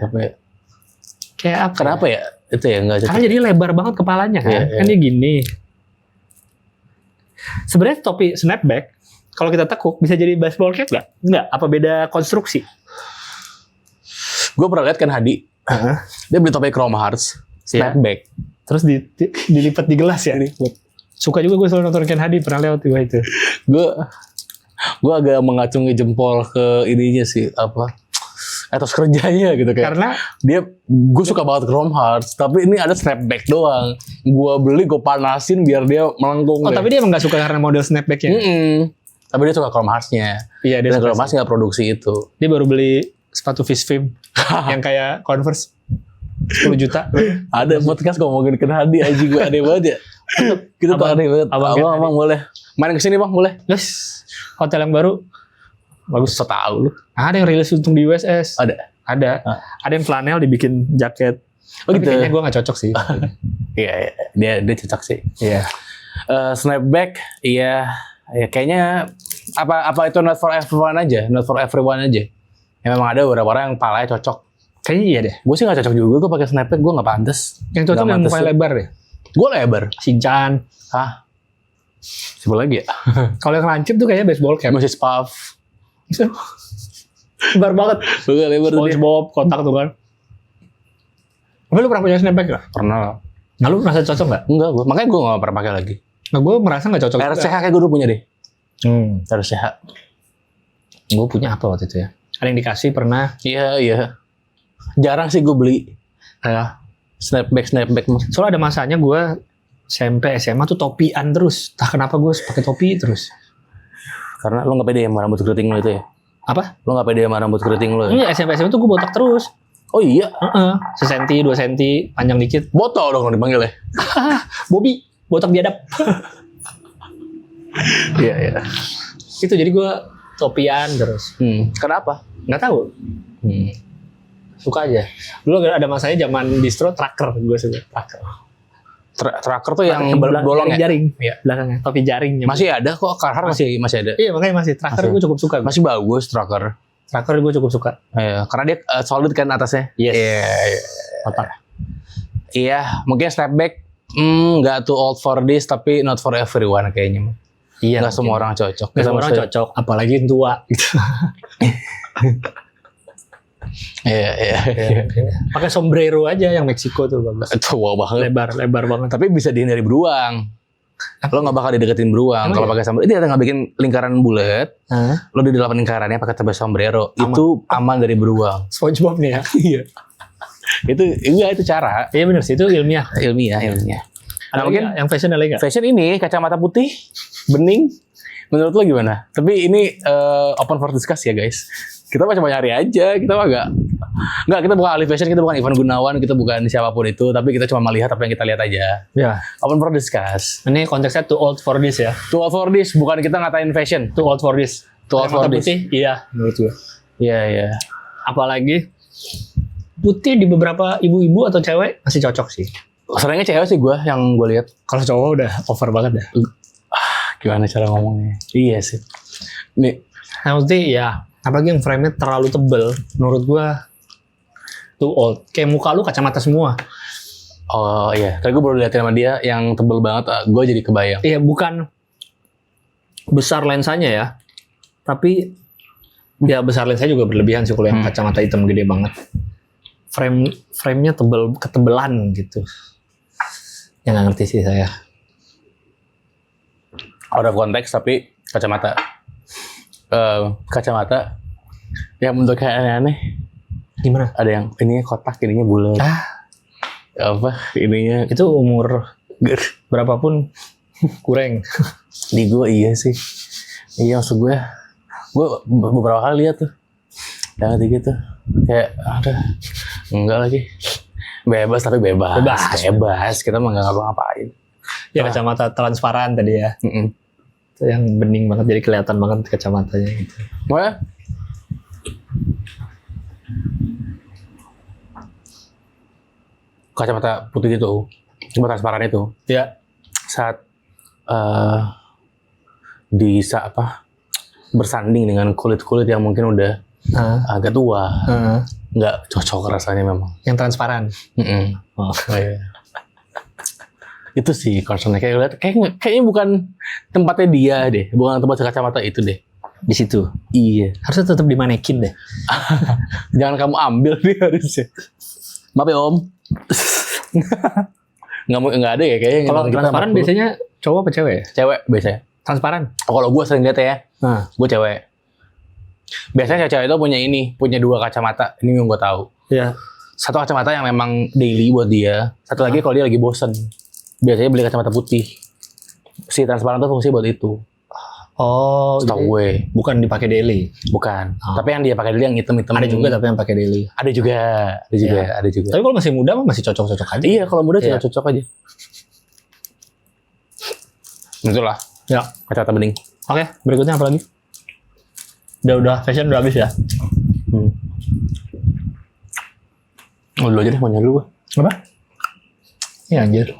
[SPEAKER 1] Kayak apa?
[SPEAKER 2] Kenapa ya? Itu ya nggak cocok.
[SPEAKER 1] Karena jadi lebar banget kepalanya kan.
[SPEAKER 2] Iya.
[SPEAKER 1] Kan dia gini. Sebenarnya topi snapback kalau kita tekuk bisa jadi baseball cap nggak? Nggak. Apa beda konstruksi?
[SPEAKER 2] Gue pernah lihat kan Hadi. Dia beli topi Chrome Hearts. Snapback.
[SPEAKER 1] Terus dilipat di gelas ya. Suka juga gue selalu nonton Ken Hadi, pernah lewat juga itu.
[SPEAKER 2] Gue gue agak mengacungi jempol ke ininya sih apa etos kerjanya gitu kayak.
[SPEAKER 1] Karena
[SPEAKER 2] Gue suka banget Chrome Hearts, tapi ini ada snapback doang. Gue beli, gue panasin biar dia melengkung.
[SPEAKER 1] tapi dia emang gak suka karena model snapbacknya.
[SPEAKER 2] Tapi dia suka Chrome Hearts-nya.
[SPEAKER 1] Iya, dia
[SPEAKER 2] Dan
[SPEAKER 1] suka
[SPEAKER 2] Chrome Hearts nggak produksi itu.
[SPEAKER 1] Dia baru beli sepatu Fish Film yang kayak Converse 10 juta.
[SPEAKER 2] Ada podcast ngomongin Ken Hadi aja gue aneh banget ya. Kita tuh aneh banget. Abang boleh main kesini bang boleh.
[SPEAKER 1] Yes, hotel yang baru bagus.
[SPEAKER 2] So tau lu.
[SPEAKER 1] Ada yang rilis untung di USS.
[SPEAKER 2] Ada.
[SPEAKER 1] Ada yang flanel dibikin jaket.
[SPEAKER 2] Oh,
[SPEAKER 1] tapi
[SPEAKER 2] gitu.
[SPEAKER 1] kayaknya gue gak cocok sih.
[SPEAKER 2] Iya, dia cocok sih.
[SPEAKER 1] Iya.
[SPEAKER 2] Snapback, iya, ya kayaknya apa itu not for everyone aja. Ya, memang ada beberapa orang yang palanya cocok.
[SPEAKER 1] Kayaknya iya deh.
[SPEAKER 2] Gue sih nggak cocok juga, gue pakai snapback gue nggak pantas.
[SPEAKER 1] Yang cocok yang mukanya lebar deh.
[SPEAKER 2] Gue lebar.
[SPEAKER 1] Shinchan.
[SPEAKER 2] Hah? Siapa lagi ya?
[SPEAKER 1] Kalau yang lancip tuh kayaknya baseball cap.
[SPEAKER 2] Masih Spav.
[SPEAKER 1] Lebar banget.
[SPEAKER 2] Gue lebar tuh dia.
[SPEAKER 1] SpongeBob kotak tuh kan. Tapi lu pernah punya snapback gak?
[SPEAKER 2] Pernah.
[SPEAKER 1] Nah lu merasa cocok gak?
[SPEAKER 2] Enggak, makanya gue nggak pernah pakai lagi.
[SPEAKER 1] Nah gue merasa gak cocok.
[SPEAKER 2] RCH kayak gue dulu punya deh. RCH.
[SPEAKER 1] Gue punya apa waktu itu ya? Ada yang dikasih pernah.
[SPEAKER 2] Iya. Jarang sih gue beli. Snapback.
[SPEAKER 1] Soalnya ada masanya gue SMP, SMA tuh topian terus. Entah kenapa gue pakai topi terus.
[SPEAKER 2] Karena lo nggak pede sama rambut keriting lo itu ya?
[SPEAKER 1] Apa?
[SPEAKER 2] Lo nggak pede sama rambut keriting lo ya?
[SPEAKER 1] Ini SMP tuh gue botak terus.
[SPEAKER 2] Oh iya?
[SPEAKER 1] Sesenti, 2 senti, panjang dikit.
[SPEAKER 2] Botol dong dipanggil ya?
[SPEAKER 1] Bobby, botak biadab.
[SPEAKER 2] Iya.
[SPEAKER 1] Itu jadi gue topian terus.
[SPEAKER 2] Kenapa?
[SPEAKER 1] Nggak tahu. Suka aja. Dulu ada masanya zaman distro tracker, gue suka tracker.
[SPEAKER 2] Tracker tuh yang bolong ya?
[SPEAKER 1] Jaring.
[SPEAKER 2] Iya.
[SPEAKER 1] Belakangnya topi jaring.
[SPEAKER 2] Masih ada kok, Carhartt masih ada.
[SPEAKER 1] Iya makanya masih tracker gue cukup suka.
[SPEAKER 2] Masih bagus tracker.
[SPEAKER 1] Tracker gue cukup suka.
[SPEAKER 2] Iya, karena dia solid kan atasnya.
[SPEAKER 1] Yes.
[SPEAKER 2] Iya.
[SPEAKER 1] Otak.
[SPEAKER 2] Iya, mungkin snapback nggak too old for this, tapi not for everyone kayaknya.
[SPEAKER 1] Iya.
[SPEAKER 2] Nggak semua orang cocok.
[SPEAKER 1] Nggak semua orang cocok, apalagi yang tua.
[SPEAKER 2] Iya.
[SPEAKER 1] Pakai sombrero aja yang Meksiko tuh bagus.
[SPEAKER 2] Tua banget.
[SPEAKER 1] Lebar banget.
[SPEAKER 2] Tapi bisa dihindari beruang. Lo nggak bakal dideketin beruang kalau pakai sombrero. Dia nggak bikin lingkaran bulat. Lo di dalam lingkarannya pakai tabas sombrero.
[SPEAKER 1] Aman.
[SPEAKER 2] Itu aman dari beruang.
[SPEAKER 1] SpongeBob nih ya.
[SPEAKER 2] Iya. itu cara.
[SPEAKER 1] Iya benar sih, itu ilmiah.
[SPEAKER 2] Nah, mungkin
[SPEAKER 1] yang fashion ada nggak?
[SPEAKER 2] fashion ini kacamata putih, bening. Menurut lo gimana? Tapi ini open for discuss ya guys. Kita mah cuma nyari aja. Kita mah nggak, kita bukan ahli fashion, kita bukan Ivan Gunawan, kita bukan siapapun itu. Tapi kita cuma melihat apa yang kita lihat aja.
[SPEAKER 1] Ya.
[SPEAKER 2] Open for discuss.
[SPEAKER 1] Ini konteksnya too old for this ya.
[SPEAKER 2] Too old for this, bukan kita ngatain fashion.
[SPEAKER 1] Too old for this.
[SPEAKER 2] Too old for this.
[SPEAKER 1] Putih, iya menurut gue.
[SPEAKER 2] Iya.
[SPEAKER 1] Apalagi putih di beberapa ibu-ibu atau cewek masih cocok sih.
[SPEAKER 2] Seringnya cewek sih gue yang gue lihat.
[SPEAKER 1] Kalau cowok udah over banget dah.
[SPEAKER 2] Gimana cara ngomongnya? Iya sih. Nih,
[SPEAKER 1] Yang putih ya, apalagi yang frame-nya terlalu tebel, menurut gue too old. Kayak muka lu kacamata semua.
[SPEAKER 2] oh iya. Tadi gue baru liatin sama dia yang tebel banget. Gue jadi kebayang.
[SPEAKER 1] Iya, bukan besar lensanya ya, tapi ya besar lensanya juga berlebihan sih kalau yang kacamata hitam gede banget. Frame-nya ketebelan gitu. Yang nggak ngerti sih saya.
[SPEAKER 2] Out of konteks tapi kacamata. Kacamata yang bentuknya aneh-aneh.
[SPEAKER 1] Gimana?
[SPEAKER 2] Ada yang ininya kotak, ininya bulat. Apa? Ininya
[SPEAKER 1] Itu umur berapapun kurang.
[SPEAKER 2] di gue iya sih. Iya maksud gue beberapa kali lihat tuh. Yang gitu. Kayak enggak lagi. Bebas tapi bebas. Kita mah enggak ngapa-ngapain.
[SPEAKER 1] Ya kacamata transparan tadi ya. Itu yang bening banget, jadi kelihatan banget kacamatanya gitu.
[SPEAKER 2] Mana? Kacamata putih itu, cuma transparan itu.
[SPEAKER 1] Ya.
[SPEAKER 2] Saat bersanding dengan kulit-kulit yang mungkin udah agak tua, nggak cocok rasanya memang.
[SPEAKER 1] Yang transparan.
[SPEAKER 2] Oh iya. Itu sih concernnya kayaknya bukan tempatnya dia deh, bukan tempat kacamata itu deh.
[SPEAKER 1] Di situ.
[SPEAKER 2] Iya.
[SPEAKER 1] Harusnya tetap dimanekin deh.
[SPEAKER 2] Jangan kamu ambil nih harusnya. Maaf ya Om. nggak ada ya kayaknya.
[SPEAKER 1] Kalau transparan biasanya cowok apa cewek ya?
[SPEAKER 2] Cewek biasanya.
[SPEAKER 1] Transparan.
[SPEAKER 2] Kalau gue sering lihat ya,
[SPEAKER 1] Nah,
[SPEAKER 2] gue cewek. Biasanya cewek itu punya 2 kacamata. Ini yang gue tahu.
[SPEAKER 1] ya.
[SPEAKER 2] Satu kacamata yang memang daily buat dia. Satu lagi kalau dia lagi bosen. Biasanya beli kacamata putih. Si transparan tuh fungsi buat itu.
[SPEAKER 1] Oh,
[SPEAKER 2] Setahu gue.
[SPEAKER 1] bukan dipakai daily.
[SPEAKER 2] Bukan.
[SPEAKER 1] Oh.
[SPEAKER 2] Tapi yang dia pakai dulu yang hitam-hitam.
[SPEAKER 1] Ada juga tapi yang pakai daily.
[SPEAKER 2] Ada juga.
[SPEAKER 1] Iya.
[SPEAKER 2] Ada juga.
[SPEAKER 1] Tapi kalau masih muda mah masih cocok-cocok aja.
[SPEAKER 2] Iya, kalau muda
[SPEAKER 1] Iya.
[SPEAKER 2] cocok aja. Itulah.
[SPEAKER 1] Ya.
[SPEAKER 2] Kacamata bening.
[SPEAKER 1] Oke, berikutnya apa lagi? Udah fashion udah habis ya.
[SPEAKER 2] Oh, dulu aja deh, mau nyari dulu gue.
[SPEAKER 1] Apa? Ya anjir.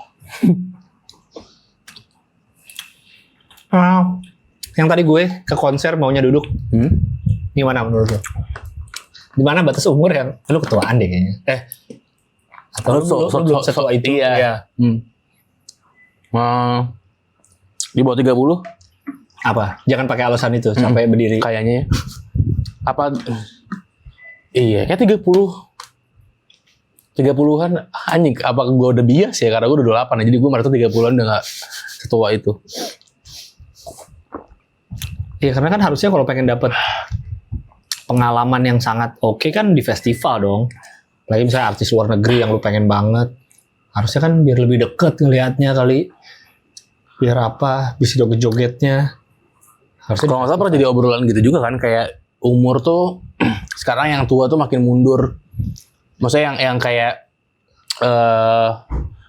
[SPEAKER 1] Yang tadi gue ke konser maunya duduk. Gimana menurut lo? Di mana batas umur yang lu ketuaan deh kayaknya. Atau lu belum setua itu?
[SPEAKER 2] Iya. Di bawah 30
[SPEAKER 1] Apa? Jangan pakai alasan itu sampai berdiri.
[SPEAKER 2] kayaknya. Apa? Iya, kayak 30-an anjing. Apa gue udah bias ya? Karena gue udah 28 ya. Jadi gue merasa 30-an udah gak setua itu.
[SPEAKER 1] Iya, karena kan harusnya kalau pengen dapet pengalaman yang sangat oke kan di festival dong. Lagi misalnya artis luar negeri yang lu pengen banget. Harusnya kan biar lebih deket ngelihatnya kali. Biar apa? Bisa joget-jogetnya. Harusnya
[SPEAKER 2] Kalau nggak salah pernah jadi obrolan gitu juga kan. Kayak umur tuh sekarang yang tua tuh makin mundur. Maksudnya yang kayak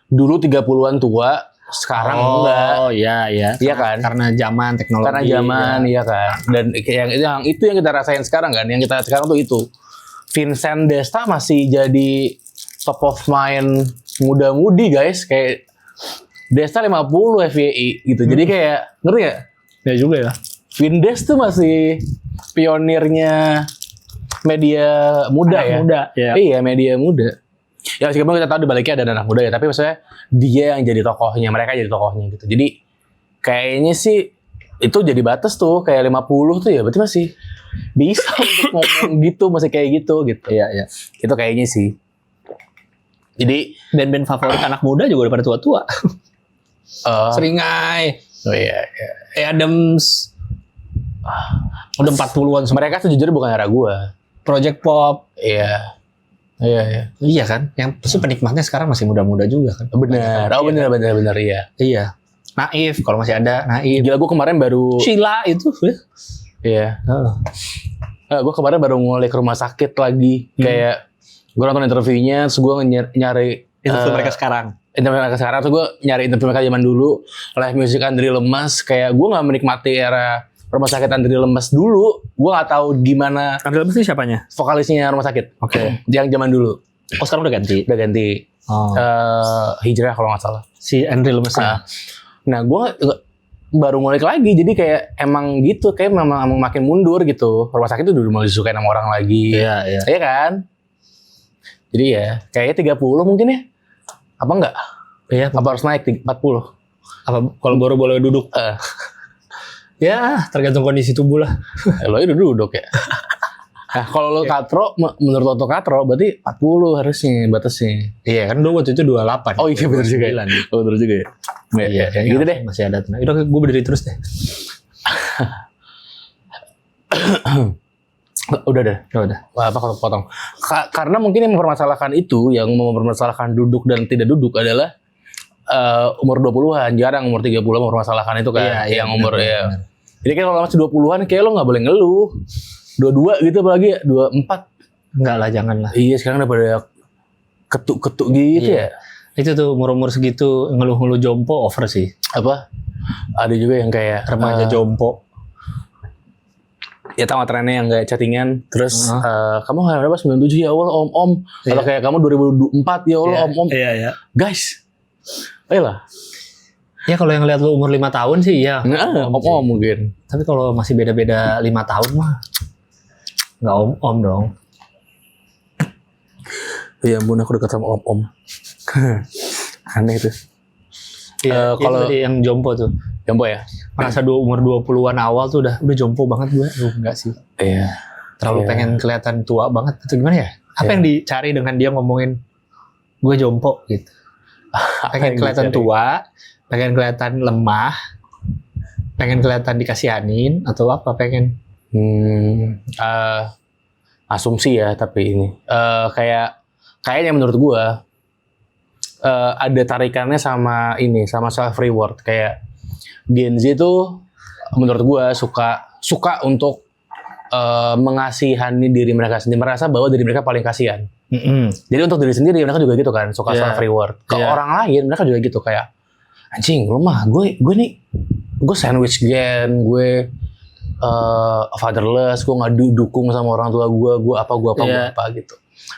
[SPEAKER 2] dulu 30-an tua, sekarang enggak.
[SPEAKER 1] Oh iya.
[SPEAKER 2] Iya kan?
[SPEAKER 1] Karena zaman teknologi.
[SPEAKER 2] Karena zaman, iya kan. Dan yang itu yang kita rasain sekarang kan. Yang kita sekarang tuh itu. Vincent Desta masih jadi top of mind muda-mudi guys. Kayak Desta 50 FYI gitu. Jadi kayak, ngerti gak?
[SPEAKER 1] Ya juga ya.
[SPEAKER 2] Vindes tuh masih pionirnya media muda
[SPEAKER 1] Anak
[SPEAKER 2] ya.
[SPEAKER 1] muda, ya.
[SPEAKER 2] Iya, media muda. Ya meskipun kita tahu di baliknya ada anak muda ya, tapi maksudnya dia yang jadi tokohnya, mereka jadi tokohnya gitu. Jadi kayaknya sih itu jadi batas tuh, kayak 50 tuh ya berarti masih bisa untuk ngomong gitu, masih kayak gitu.
[SPEAKER 1] Iya.
[SPEAKER 2] Itu kayaknya sih. Jadi
[SPEAKER 1] Band-band favorit anak muda juga udah pada tua-tua. Seringai.
[SPEAKER 2] oh iya.
[SPEAKER 1] Adams. Udah 40-an semua.
[SPEAKER 2] Mereka sejujurnya bukan era gua.
[SPEAKER 1] Project Pop.
[SPEAKER 2] Iya.
[SPEAKER 1] Iya kan? Yang penikmatnya sekarang masih muda-muda juga kan?
[SPEAKER 2] Benar. Oh benar iya.
[SPEAKER 1] Iya. Naif, kalau masih ada Naif.
[SPEAKER 2] Gila gue kemarin baru
[SPEAKER 1] Sheila itu.
[SPEAKER 2] iya. Gue kemarin baru ngulik rumah sakit lagi. Kayak gue nonton interviewnya, terus gue nyari
[SPEAKER 1] Itu mereka sekarang.
[SPEAKER 2] interview mereka sekarang. Terus gue nyari interview mereka zaman dulu. Live music Andri Lemas. Kayak gue nggak menikmati era rumah sakit Andri Lemas dulu. Gue nggak tahu gimana
[SPEAKER 1] Andri Lemas ini siapanya?
[SPEAKER 2] vokalisnya rumah sakit.
[SPEAKER 1] Oke.
[SPEAKER 2] Yang zaman dulu.
[SPEAKER 1] Oh sekarang udah ganti.
[SPEAKER 2] Udah ganti.
[SPEAKER 1] Oh.
[SPEAKER 2] Hijrah kalau nggak salah.
[SPEAKER 1] Si Andri Lemas.
[SPEAKER 2] Nah gue baru ngulik lagi. Jadi kayak emang gitu. Kayak memang makin mundur gitu. Rumah sakit itu udah mulai disukai sama orang lagi.
[SPEAKER 1] Iya.
[SPEAKER 2] Iya kan? Jadi ya kayaknya 30 mungkin ya. Apa enggak?
[SPEAKER 1] Iya.
[SPEAKER 2] Apa harus naik 40?
[SPEAKER 1] Apa kalau baru boleh duduk? Ya tergantung kondisi tubuh lah.
[SPEAKER 2] Lo itu duduk ya. Nah kalau lo katro, menurut lo katro berarti 40 harusnya batasnya.
[SPEAKER 1] Iya kan dulu waktu itu 28.
[SPEAKER 2] Oh iya benar juga. Oh benar juga ya.
[SPEAKER 1] Iya,
[SPEAKER 2] Gitu deh.
[SPEAKER 1] Masih ada tenaga. Udah gue berdiri terus deh.
[SPEAKER 2] Udah deh.
[SPEAKER 1] Udah.
[SPEAKER 2] Wah, apa kalau potong? Karena mungkin yang mempermasalahkan itu, yang mempermasalahkan duduk dan tidak duduk adalah umur 20-an. Jarang umur 30 mempermasalahkan itu kan.
[SPEAKER 1] Iya,
[SPEAKER 2] yang umur
[SPEAKER 1] benar,
[SPEAKER 2] ya.
[SPEAKER 1] benar.
[SPEAKER 2] Jadi kan kalau masih 20-an kayak lo nggak boleh ngeluh. 22 gitu apalagi ya, 24.
[SPEAKER 1] Enggak lah, jangan lah.
[SPEAKER 2] Iya, sekarang udah pada ketuk-ketuk gitu
[SPEAKER 1] Iya.
[SPEAKER 2] ya.
[SPEAKER 1] Itu tuh umur-umur segitu ngeluh-ngeluh jompo over sih.
[SPEAKER 2] Apa? Ada juga yang kayak
[SPEAKER 1] Remaja jompo.
[SPEAKER 2] Ya tahu trennya yang kayak chattingan terus kamu hari berapa 97 ya Allah om atau kayak kamu 2004 ya Allah om
[SPEAKER 1] Iya.
[SPEAKER 2] guys ayolah
[SPEAKER 1] Ya kalau yang lihat lu umur 5 tahun sih iya.
[SPEAKER 2] om mungkin
[SPEAKER 1] Tapi kalau masih beda-beda 5 tahun mah nggak om dong.
[SPEAKER 2] ya ampun aku dekat sama om aneh itu.
[SPEAKER 1] Iya,
[SPEAKER 2] kalau
[SPEAKER 1] tadi yang jompo tuh.
[SPEAKER 2] jompo ya
[SPEAKER 1] Merasa umur 20-an awal tuh udah jompo banget gue. Enggak sih.
[SPEAKER 2] iya
[SPEAKER 1] Terlalu pengen kelihatan tua banget itu gimana ya? Apa yang dicari dengan dia ngomongin gue jompo gitu? Pengen kelihatan tua, pengen kelihatan lemah, Pengen kelihatan dikasihanin atau apa pengen?
[SPEAKER 2] Asumsi ya, tapi ini kayaknya menurut gua ada tarikannya sama ini, sama self reward. Kayak Gen Z itu menurut gua suka untuk mengasihani diri mereka sendiri, merasa bahwa diri mereka paling kasihan. Jadi untuk diri sendiri mereka juga gitu kan, suka self reward. Ke orang lain mereka juga gitu, kayak anjing lu mah gue sandwich gen, gue fatherless, gue nggak dukung sama orang tua gue apa gitu.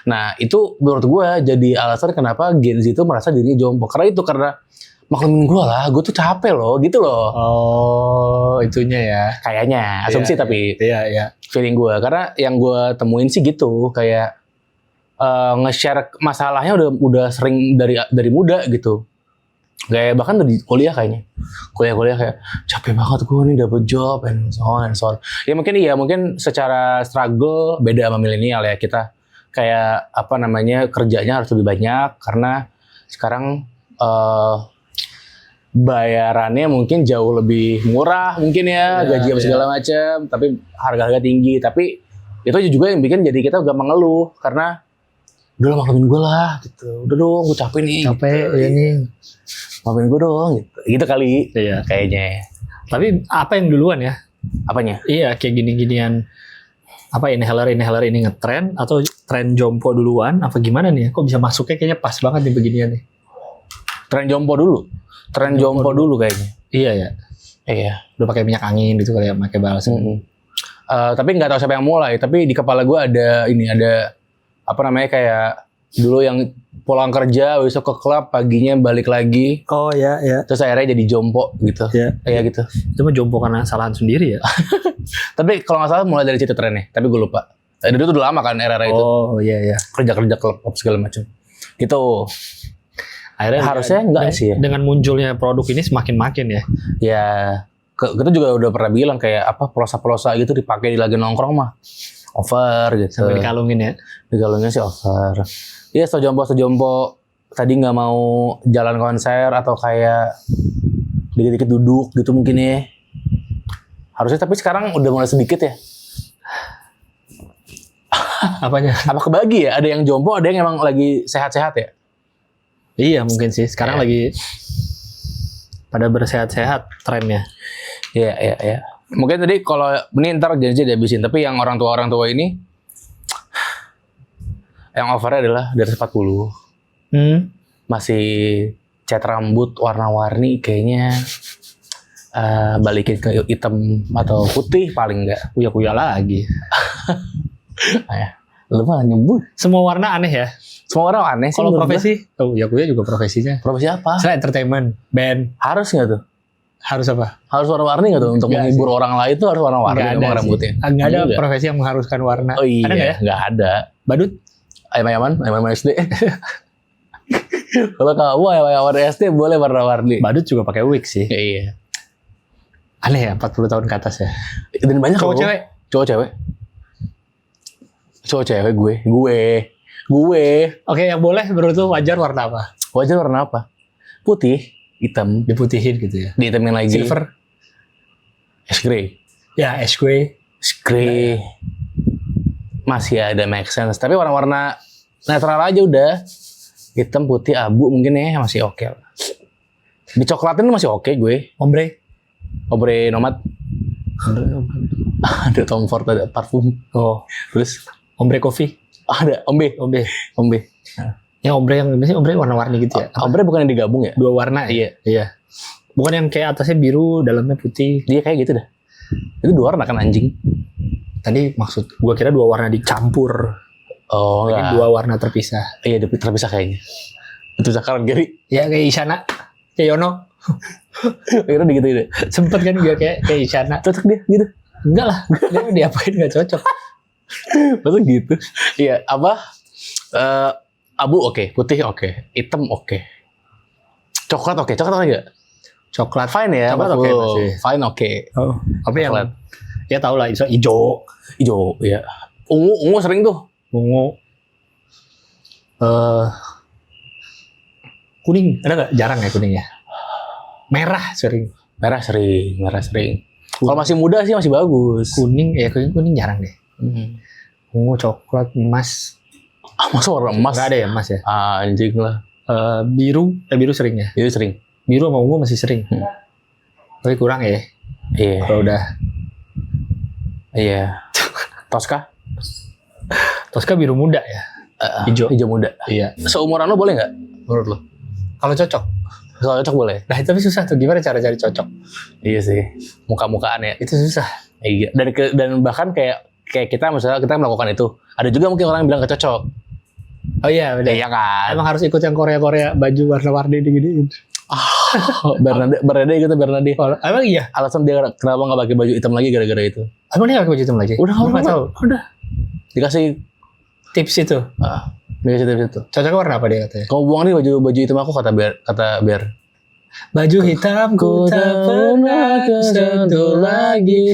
[SPEAKER 2] Nah itu menurut gue jadi alasan kenapa Gen Z itu merasa dirinya jompo, karena maklumin gue lah, gue tuh capek loh gitu loh.
[SPEAKER 1] Oh itunya ya.
[SPEAKER 2] Kayaknya asumsi tapi feeling gue, karena yang gue temuin sih gitu, kayak nge-share masalahnya udah sering dari muda gitu. Kayak bahkan dari kuliah kuliah kayak capek banget gue nih dapet job and so on. Ya mungkin secara struggle beda sama milenial ya, kita kayak kerjanya harus lebih banyak karena sekarang bayarannya mungkin jauh lebih murah mungkin ya gaji segala macam, tapi harga-harga tinggi. Tapi itu juga yang bikin jadi kita gampang ngeluh karena udah lah maklumin gue lah gitu, udah dong gue capek nih
[SPEAKER 1] ya nih,
[SPEAKER 2] maklumin gue dong gitu kali kayaknya.
[SPEAKER 1] Tapi apa yang duluan ya?
[SPEAKER 2] Apanya?
[SPEAKER 1] Iya kayak gini-ginian, apa inhaler ini ngetren atau tren jompo duluan apa gimana nih? Kok bisa masuknya kayaknya pas banget nih beginian nih.
[SPEAKER 2] Tren jompo dulu kayaknya.
[SPEAKER 1] Iya udah pakai minyak angin gitu kali ya, pakai balsam.
[SPEAKER 2] Tapi nggak tahu siapa yang mulai, tapi di kepala gue ada kayak dulu yang pulang kerja besok ke klub, paginya balik lagi.
[SPEAKER 1] Oh ya.
[SPEAKER 2] Terus akhirnya jadi jompo gitu. Iya gitu.
[SPEAKER 1] Itu mah jompo karena kesalahan sendiri ya.
[SPEAKER 2] Tapi kalau nggak salah mulai dari situ trennya, tapi gue lupa. Itu udah lama kan era itu.
[SPEAKER 1] Oh iya.
[SPEAKER 2] Kerja klub segala macam. Gitu. Akhirnya harusnya enggak sih ya.
[SPEAKER 1] Dengan munculnya produk ini semakin-makin ya.
[SPEAKER 2] Ya, kita juga udah pernah bilang kayak plosa-plosa gitu dipakai di lagi nongkrong mah over gitu.
[SPEAKER 1] Sampai dikalungin ya.
[SPEAKER 2] Dikalungin sih over. Iya, sejompo tadi nggak mau jalan konser atau kayak dikit-dikit duduk gitu mungkin ya. Harusnya, tapi sekarang udah mulai sedikit ya.
[SPEAKER 1] Apanya?
[SPEAKER 2] Apa kebagi ya? Ada yang jompo, ada yang emang lagi sehat-sehat ya?
[SPEAKER 1] Iya mungkin sih. Sekarang lagi pada bersehat-sehat trennya.
[SPEAKER 2] Iya. Mungkin tadi kalau ini ntar jadi dihabisin, tapi yang orang tua ini yang overnya adalah di atas 40. Masih cat rambut warna-warni kayaknya, balikin ke hitam atau putih paling enggak.
[SPEAKER 1] Kuya-kuya lagi.
[SPEAKER 2] Lu mah nyebut.
[SPEAKER 1] Semua warna aneh ya?
[SPEAKER 2] Semua orang aneh sih.
[SPEAKER 1] Kalau profesi? Kuya juga profesinya.
[SPEAKER 2] Profesi apa?
[SPEAKER 1] Selain entertainment, band.
[SPEAKER 2] Harus nggak tuh?
[SPEAKER 1] Harus apa?
[SPEAKER 2] Harus warna-warni nggak tuh? Untuk menghibur orang lain tuh harus warna-warni memang rambutnya.
[SPEAKER 1] Nggak ada profesi yang mengharuskan warna.
[SPEAKER 2] Oh iya,
[SPEAKER 1] ada nggak ya?
[SPEAKER 2] Nggak ada.
[SPEAKER 1] Badut?
[SPEAKER 2] Ayam SD. Kalau kamu ayam SD boleh warna-warni.
[SPEAKER 1] Badut juga pakai wig sih.
[SPEAKER 2] Iya.
[SPEAKER 1] Aneh ya, 40 tahun ke atas ya.
[SPEAKER 2] Dan banyak
[SPEAKER 1] cowok cewek.
[SPEAKER 2] Cowok cewek gue.
[SPEAKER 1] Oke, yang boleh menurut lu wajar warna apa?
[SPEAKER 2] Wajar warna apa? Putih, hitam,
[SPEAKER 1] diputihin gitu ya.
[SPEAKER 2] Dihitamin lagi.
[SPEAKER 1] Silver.
[SPEAKER 2] Ash grey.
[SPEAKER 1] Ya, ash grey.
[SPEAKER 2] Masih ada make sense, tapi warna-warna netral aja udah. Hitam, putih, abu mungkin ya masih oke. Dicoklatin masih oke gue. Ombre nomad. Ada Tom Ford, ada parfum.
[SPEAKER 1] Oh,
[SPEAKER 2] terus
[SPEAKER 1] ombre coffee.
[SPEAKER 2] Ada ombe.
[SPEAKER 1] Ya ombre yang biasanya ombre warna-warni gitu ya.
[SPEAKER 2] Ombre bukan yang digabung ya?
[SPEAKER 1] Dua warna. Iya. Bukan yang kayak atasnya biru, dalamnya putih.
[SPEAKER 2] Iya kayak gitu dah. Itu dua warna kan anjing.
[SPEAKER 1] Tadi maksud gua kira dua warna dicampur.
[SPEAKER 2] Oh enggak.
[SPEAKER 1] Dua warna terpisah.
[SPEAKER 2] Iya, terpisah kayaknya. Itu kanan kiri.
[SPEAKER 1] Ya kayak Isyana, kayak Yono.
[SPEAKER 2] Kira gitu deh.
[SPEAKER 1] Sempet kan dia kayak Isyana.
[SPEAKER 2] Cocok dia gitu.
[SPEAKER 1] Enggak lah, dia diapain enggak cocok.
[SPEAKER 2] Masa gitu? Iya, abu oke, putih oke, hitam oke. Coklat oke enggak?
[SPEAKER 1] Coklat
[SPEAKER 2] fine ya,
[SPEAKER 1] coklat oke masih.
[SPEAKER 2] Fine oke.
[SPEAKER 1] Oh, tapi yang ya tau lah, hijau
[SPEAKER 2] ya. Ungu sering tuh.
[SPEAKER 1] Kuning ada nggak? Jarang ya kuning ya. Merah sering.
[SPEAKER 2] Merah sering. Kalau masih muda sih masih bagus.
[SPEAKER 1] Kuning jarang deh. Ungu, coklat, emas.
[SPEAKER 2] Masa warna emas?
[SPEAKER 1] Nggak ada ya emas ya?
[SPEAKER 2] Anjing lah.
[SPEAKER 1] Biru sering ya?
[SPEAKER 2] Itu sering.
[SPEAKER 1] Biru sama ungu masih sering. Tapi kurang ya.
[SPEAKER 2] Iya.
[SPEAKER 1] Kalau udah.
[SPEAKER 2] Iya. Tosca
[SPEAKER 1] biru muda ya?
[SPEAKER 2] Hijau muda.
[SPEAKER 1] Iya.
[SPEAKER 2] Seumuran lo boleh nggak? Menurut lo?
[SPEAKER 1] Kalau cocok?
[SPEAKER 2] Kalau cocok boleh.
[SPEAKER 1] Nah tapi susah tuh. Gimana cara cari cocok?
[SPEAKER 2] Iya sih. Muka-mukaan ya.
[SPEAKER 1] Itu susah.
[SPEAKER 2] Iya. Dan bahkan kayak kita misalnya kita melakukan itu. Ada juga mungkin orang yang bilang gak cocok.
[SPEAKER 1] Oh iya benar.
[SPEAKER 2] Iya kan.
[SPEAKER 1] Emang harus ikut yang Korea baju warna-warni diginiin.
[SPEAKER 2] Bernade gitu Bernade.
[SPEAKER 1] Emang iya?
[SPEAKER 2] Alasan dia kenapa gak pakai baju hitam lagi gara-gara itu.
[SPEAKER 1] Emang dia pakai baju hitam lagi?
[SPEAKER 2] Udah
[SPEAKER 1] nggak tahu.
[SPEAKER 2] Udah. Dikasih
[SPEAKER 1] tips itu.
[SPEAKER 2] Dikasih tips itu.
[SPEAKER 1] Cocoknya warna apa dia katanya?
[SPEAKER 2] Kamu buang nih baju hitam aku kata biar.
[SPEAKER 1] Baju hitamku tak pernah kesentuh lagi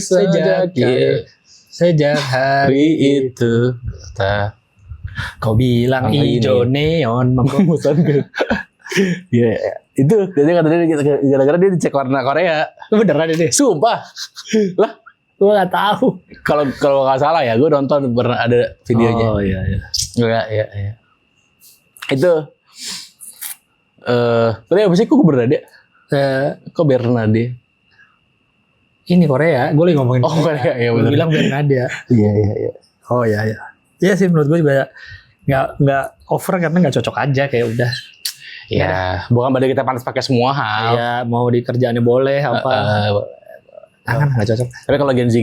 [SPEAKER 1] sejak hari itu. Kau bilang hijau neon memusanku.
[SPEAKER 2] Iya, itu dia kata dia gara-gara dia dicek warna Korea.
[SPEAKER 1] Beneran ini?
[SPEAKER 2] Sumpah. Lah,
[SPEAKER 1] gue nggak tahu.
[SPEAKER 2] Kalau nggak salah ya, gue nonton pernah ada videonya.
[SPEAKER 1] Oh iya.
[SPEAKER 2] Iya. Itu. Tadi apa sih kok Bernade? Kok Bernade?
[SPEAKER 1] Ini Korea, gue lagi ngomongin.
[SPEAKER 2] Oh Korea, ya benar.
[SPEAKER 1] Bilang Bernade.
[SPEAKER 2] Iya.
[SPEAKER 1] Oh iya. Iya sih menurut gue juga nggak over karena nggak cocok aja kayak udah.
[SPEAKER 2] Iya, bukan berarti kita pantas pakai semua hal.
[SPEAKER 1] Iya, mau di kerjaannya boleh apa. Kan nggak cocok.
[SPEAKER 2] Tapi kalau Gen Z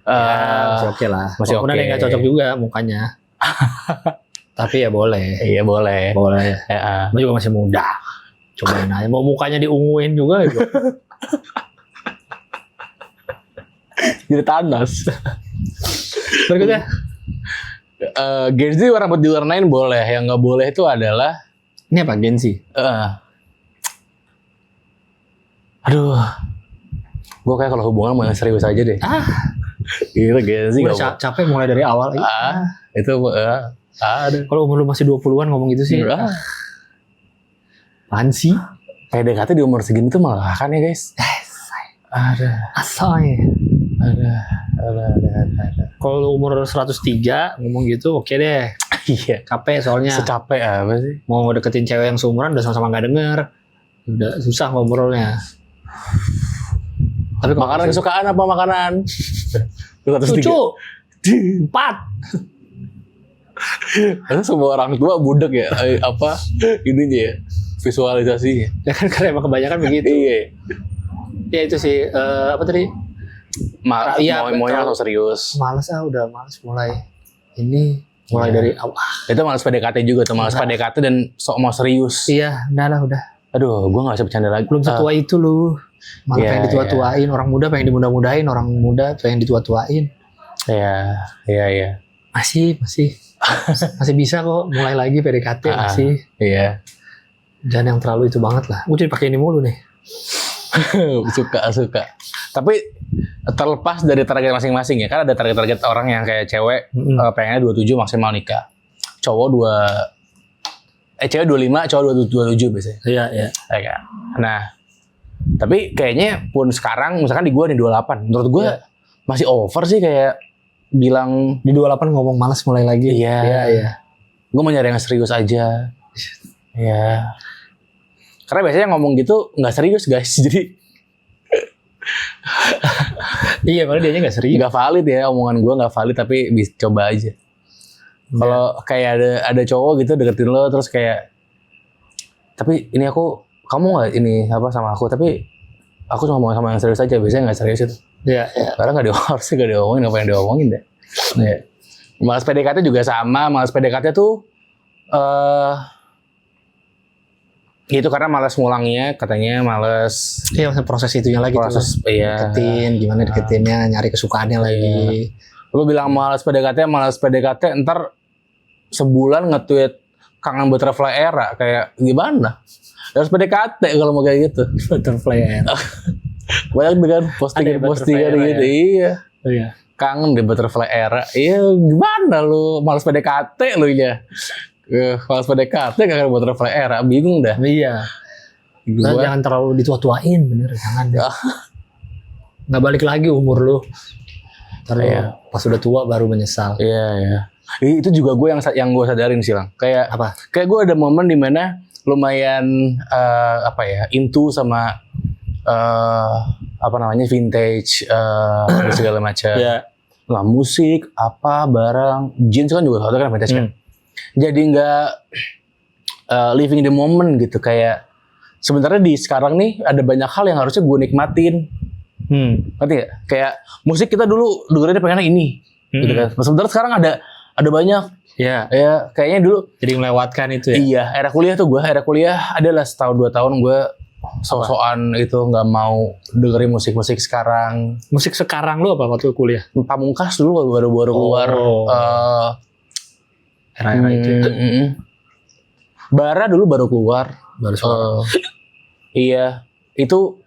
[SPEAKER 1] masih oke lah.
[SPEAKER 2] Masih oke.
[SPEAKER 1] Ada yang nggak cocok juga mukanya. Tapi ya boleh.
[SPEAKER 2] Iya boleh.
[SPEAKER 1] Boleh.
[SPEAKER 2] Gue
[SPEAKER 1] juga masih muda. Cobain aja. Mau mukanya diunguin juga.
[SPEAKER 2] Jadi Thanos.
[SPEAKER 1] Berikutnya.
[SPEAKER 2] Gen Z rambut diwarnain boleh. Yang nggak boleh itu adalah
[SPEAKER 1] ini apa Gen Z?
[SPEAKER 2] Aduh. Gue kayak kalau hubungan mau yang serius aja deh. Gila Gen Z.
[SPEAKER 1] Gue capek mulai dari awal.
[SPEAKER 2] Itu
[SPEAKER 1] kalau umur lu masih 20-an ngomong gitu sih. Apaan sih?
[SPEAKER 2] PDKT di umur segini tuh malah kan ya guys.
[SPEAKER 1] Asoy.
[SPEAKER 2] Ada.
[SPEAKER 1] Kalau umur 103 ngomong gitu oke deh.
[SPEAKER 2] Iya.
[SPEAKER 1] Capek soalnya.
[SPEAKER 2] Secapek apa sih?
[SPEAKER 1] Mau deketin cewek yang seumuran udah sama-sama gak denger. Udah susah ngobrolnya. Tapi
[SPEAKER 2] makanan kesukaan apa makanan?
[SPEAKER 1] Cucu 4.
[SPEAKER 2] Karena semua orang tua budek ya. Apa ininya ya? Visualisasinya.
[SPEAKER 1] Ya kan karena emang kebanyakan begitu.
[SPEAKER 2] Iya.
[SPEAKER 1] Ya itu sih apa tadi?
[SPEAKER 2] Maunya atau serius.
[SPEAKER 1] Udah males mulai. Ini mulai dari awal.
[SPEAKER 2] Itu males PDKT juga tuh, males PDKT dan sok mau serius.
[SPEAKER 1] Iya, udah.
[SPEAKER 2] Aduh, gue gak bisa bercanda lagi.
[SPEAKER 1] Belum setua itu lu. Malah pengen ditua-tuain. Orang muda pengen dimudah-mudahin. Orang muda pengen ditua-tuain.
[SPEAKER 2] Iya.
[SPEAKER 1] Masih bisa kok mulai lagi PDKT masih.
[SPEAKER 2] Iya.
[SPEAKER 1] Jangan yang terlalu itu banget lah. Gue jadi pakai ini mulu nih.
[SPEAKER 2] suka. Tapi terlepas dari target masing-masing ya, kan ada target-target orang yang kayak cewek pengennya 27 maksimal nikah. Cewek 25, cowok 27 biasanya.
[SPEAKER 1] Iya.
[SPEAKER 2] Ya. Nah, tapi kayaknya pun sekarang misalkan di gue nih 28, menurut gue masih over sih kayak bilang
[SPEAKER 1] di 28 ngomong malas mulai lagi. Iya.
[SPEAKER 2] Gue mau nyari yang serius aja. Iya. Karena biasanya ngomong gitu nggak serius guys, jadi
[SPEAKER 1] iya, kalau dia nggak serius.
[SPEAKER 2] Nggak valid ya, omongan gue nggak valid, tapi bisa coba aja. Kalau kayak ada cowok gitu deketin lo terus kayak, tapi ini kamu nggak ini apa sama aku, tapi aku cuma mau sama yang serius aja, biasanya nggak serius itu.
[SPEAKER 1] Iya.
[SPEAKER 2] Karena harusnya nggak diomongin, apa yang diomongin deh. Ya. Malas PDKT juga sama, malas PDKT tuh itu karena malas ngulangnya, katanya malas.
[SPEAKER 1] Iya, proses itunya lagi deketin, gimana deketinnya, nyari kesukaannya lagi.
[SPEAKER 2] Lu bilang malas PDKT, ntar sebulan nge-tweet kangen butterfly era, kayak gimana? Harus PDKT kalau mau kayak gitu.
[SPEAKER 1] Butterfly era.
[SPEAKER 2] Banyak dengan postingan gitu, iya. Kangen deh butterfly era. Iya, gimana lu malas PDKT lu ya? Malas PDKT kangen butterfly era, bingung dah.
[SPEAKER 1] Iya. Jangan terlalu ditua-tuain, bener, jangan deh. Nggak balik lagi umur lu. Terus pas udah tua baru menyesal.
[SPEAKER 2] Iya. Itu juga gue yang gue sadarin sih, Lang. Kayak
[SPEAKER 1] Apa?
[SPEAKER 2] Kayak gue ada momen dimana lumayan into sama vintage dan segala macam.
[SPEAKER 1] Iya.
[SPEAKER 2] Lah musik, barang, jeans kan juga satu kan vintage kan. Jadi nggak living the moment gitu, kayak sebenarnya di sekarang nih ada banyak hal yang harusnya gue nikmatin. Ngerti gak? Kayak musik kita dulu dengerinnya pengennya ini, gitu kan. Nah, sebenarnya sekarang ada banyak.
[SPEAKER 1] Iya.
[SPEAKER 2] Ya kayaknya dulu.
[SPEAKER 1] Jadi melewatkan itu ya.
[SPEAKER 2] Iya, era kuliah adalah setahun 2 tahun gue sok-sokan itu nggak mau dengerin musik sekarang.
[SPEAKER 1] Musik sekarang lu apa waktu kuliah?
[SPEAKER 2] Pamungkas dulu baru keluar.
[SPEAKER 1] Era-era itu.
[SPEAKER 2] Bara dulu baru keluar. Iya, itu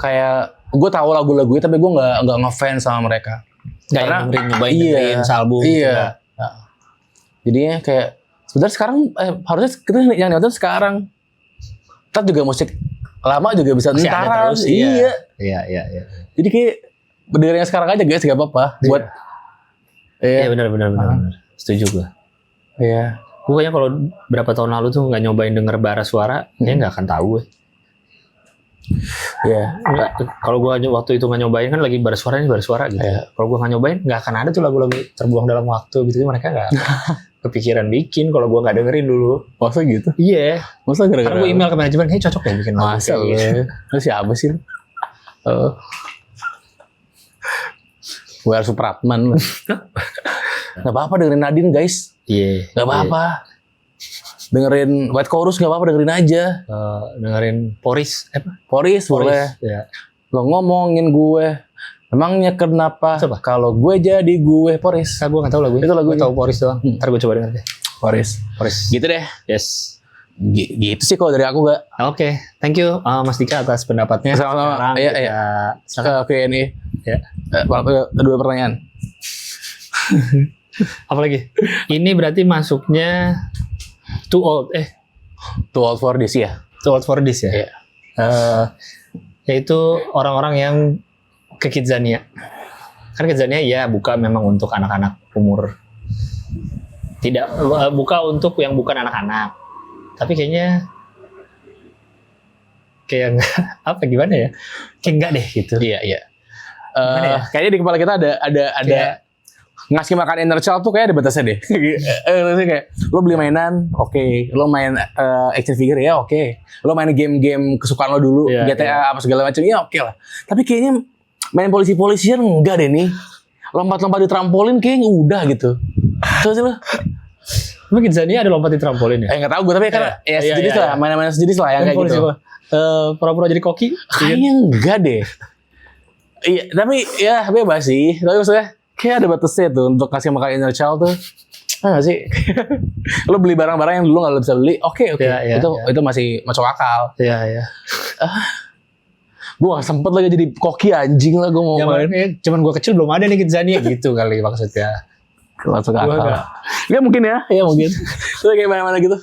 [SPEAKER 2] kayak gue tahu lagu-lagunya tapi gue nggak ngefans sama mereka.
[SPEAKER 1] Karena nyobain album.
[SPEAKER 2] Iya. Nah, jadinya kayak sebenarnya sekarang harusnya kita yang nonton sekarang. Kita juga musik lama juga bisa ntar terus. Iya. Jadi kayak dengerin yang sekarang aja guys, gak apa-apa. Buat
[SPEAKER 1] Iya benar. Setuju gue.
[SPEAKER 2] Iya.
[SPEAKER 1] Gue kayaknya kalau berapa tahun lalu tuh nggak nyobain denger bara suara, ya nggak akan tahu gue.
[SPEAKER 2] Iya.
[SPEAKER 1] Kalau gue waktu itu nggak nyobain kan lagi bara suara gitu. Kalau gue nggak nyobain, nggak akan ada tuh lagu-lagu terbuang dalam waktu gitu. Mereka nggak kepikiran bikin kalau gue nggak dengerin dulu.
[SPEAKER 2] Masa gitu?
[SPEAKER 1] Iya.
[SPEAKER 2] Masa gara-gara?
[SPEAKER 1] Karena gue email ke manajemen, kayaknya cocok ya bikin lagu.
[SPEAKER 2] Masa lu siapa sih? Gue harus Supratman. Gak apa-apa dengerin Nadine guys.
[SPEAKER 1] Iya.
[SPEAKER 2] Gak apa-apa. Dengerin White Chorus gak apa-apa, dengerin aja.
[SPEAKER 1] Dengerin Poris.
[SPEAKER 2] Poris boleh.
[SPEAKER 1] Ya.
[SPEAKER 2] Lo ngomongin gue. Emangnya kenapa kalau gue jadi gue Poris?
[SPEAKER 1] Gue gak tahu lagu
[SPEAKER 2] itu. Gue
[SPEAKER 1] tahu Poris doang. Ntar gue coba denger deh.
[SPEAKER 2] Poris. Gitu deh.
[SPEAKER 1] Yes.
[SPEAKER 2] Gitu sih kalau dari aku gak.
[SPEAKER 1] Oke. Thank you Mas Dika atas pendapatnya.
[SPEAKER 2] Sama-sama. Iya. Q&A. Ya. 2 pertanyaan.
[SPEAKER 1] Apa lagi? Ini berarti masuknya too old
[SPEAKER 2] for this ya.
[SPEAKER 1] Too old for this ya.
[SPEAKER 2] Iya.
[SPEAKER 1] Yaitu orang-orang yang ke Kidzania. Kan Kidzania ya buka memang untuk anak-anak umur tidak buka untuk yang bukan anak-anak. Tapi kayaknya kayak gimana ya? Kayak enggak deh gitu.
[SPEAKER 2] Iya. Kayaknya di kepala kita ada ngasih makan inner child tuh kayak ada batasnya deh. Kayak lo beli mainan, oke. Lo main action figure ya, oke. Lo main game-game kesukaan lo dulu, GTA apa segala macam ya, oke lah. Tapi kayaknya main polisi-polisian enggak deh nih. Lompat-lompat di trampolin kayaknya udah gitu. Terus lo
[SPEAKER 1] mungkin Kidzania ada lompat di trampolin ya?
[SPEAKER 2] Nggak tahu gue, tapi kan sejenis lah, mainan sejenis lah yang kayak gitu.
[SPEAKER 1] Pura-pura jadi koki?
[SPEAKER 2] Kayaknya enggak deh. Iya, tapi ya bebas sih. Tapi maksudnya kayak ada batasnya tuh untuk kasih makan inner child tuh. Nggak sih? Lo beli barang-barang yang dulu nggak lo bisa beli, oke. Itu masih masuk akal.
[SPEAKER 1] Iya.
[SPEAKER 2] Gue gak sempet lagi jadi koki, anjing lah gue mau
[SPEAKER 1] main. Cuman gue kecil belum ada nih Kidzania gitu kali maksudnya.
[SPEAKER 2] Masuk akal. Ya mungkin ya mungkin. Itu kayak mana-mana gitu.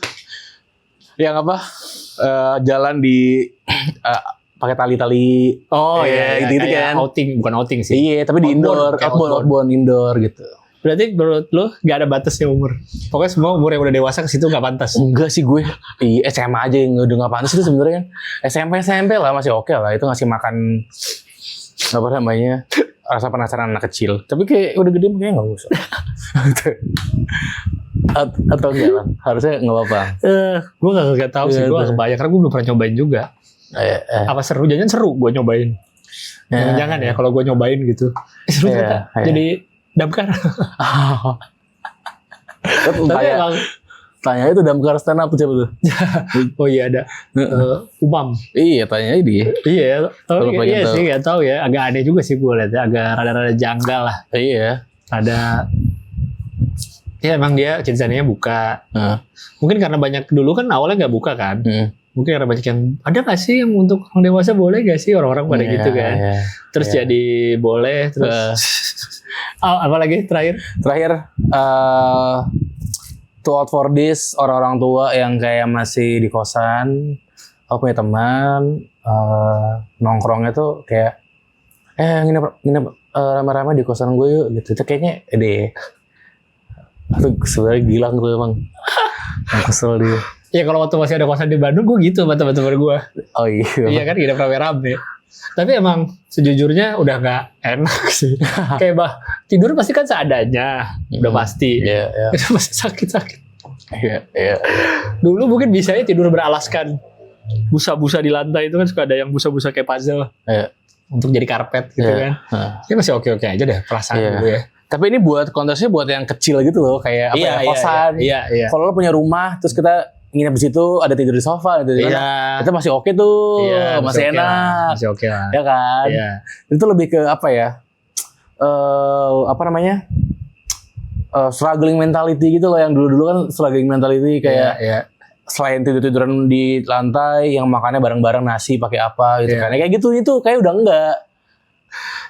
[SPEAKER 2] Yang apa? Jalan di pakai tali-tali. Gitu kan.
[SPEAKER 1] Outing, bukan outing sih.
[SPEAKER 2] Iya, tapi di outbound indoor gitu.
[SPEAKER 1] Berarti menurut lo gak ada batasnya umur? Pokoknya semua umur yang udah dewasa ke situ gak pantas?
[SPEAKER 2] Enggak sih gue. Iya, SMA aja yang udah gak pantas itu sebenarnya kan. SMP lah masih oke lah. Itu ngasih makan apa namanya? Rasa penasaran anak kecil. Tapi kayak udah gede kayaknya gak usah. Atau enggak lah. Harusnya gak apa-apa.
[SPEAKER 1] Gue gak tahu sih. Gue gak kebayang. Karena gue belum pernah nyobain juga. Apa seru? Jangan seru gue nyobain. Jangan ya kalau gue nyobain gitu. Seru juga. Jadi damkar.
[SPEAKER 2] Tanya itu damkar stand up tuh siapa tuh?
[SPEAKER 1] Oh iya ada. Umam.
[SPEAKER 2] Iya tanya dia.
[SPEAKER 1] Iya. Iya sih nggak tahu ya. Agak aneh juga sih gue lihat. Agak rada-rada janggal lah.
[SPEAKER 2] Iya.
[SPEAKER 1] Ada. Ya emang dia Kidzania buka. Mungkin karena banyak dulu kan awalnya nggak buka kan. Mungkin karena banyak yang ada nggak sih yang untuk orang dewasa boleh nggak sih orang-orang pada gitu kan. Terus jadi boleh terus. Apa lagi terakhir too old for this, orang-orang tua yang kayak masih di kosan
[SPEAKER 2] aku punya teman nongkrongnya tuh kayak nginep rame-rame di kosan gue yuk gitu. Itu kayaknya itu sebenarnya gila tuh emang. Kesel dia.
[SPEAKER 1] Ya kalau waktu masih ada kosan di Bandung gue gitu sama teman-teman gue.
[SPEAKER 2] Oh iya.
[SPEAKER 1] Iya kan nginep rame-rame. Tapi emang sejujurnya udah nggak enak sih. Kayak tidur pasti kan seadanya, udah pasti.
[SPEAKER 2] Iya.
[SPEAKER 1] Itu pasti sakit-sakit.
[SPEAKER 2] Iya.
[SPEAKER 1] Dulu mungkin bisanya tidur beralaskan busa-busa di lantai, itu kan suka ada yang busa-busa kayak puzzle.
[SPEAKER 2] Iya.
[SPEAKER 1] Untuk jadi karpet gitu kan. Ya masih oke-oke aja deh perasaan dulu ya.
[SPEAKER 2] Tapi ini buat konteksnya buat yang kecil gitu loh, kayak kosan.
[SPEAKER 1] Iya.
[SPEAKER 2] Kalau lo punya rumah, terus kita nginep di situ, ada tidur di sofa gitu kan. Itu masih oke tuh, masih enak.
[SPEAKER 1] Masih oke lah.
[SPEAKER 2] Ya kan?
[SPEAKER 1] Iya.
[SPEAKER 2] Itu lebih ke apa ya? Struggling mentality gitu loh, yang dulu-dulu kan struggling mentality kayak selain tidur-tiduran di lantai, yang makannya bareng-bareng nasi pakai apa gitu kan. Kayak gitu itu kayak udah enggak.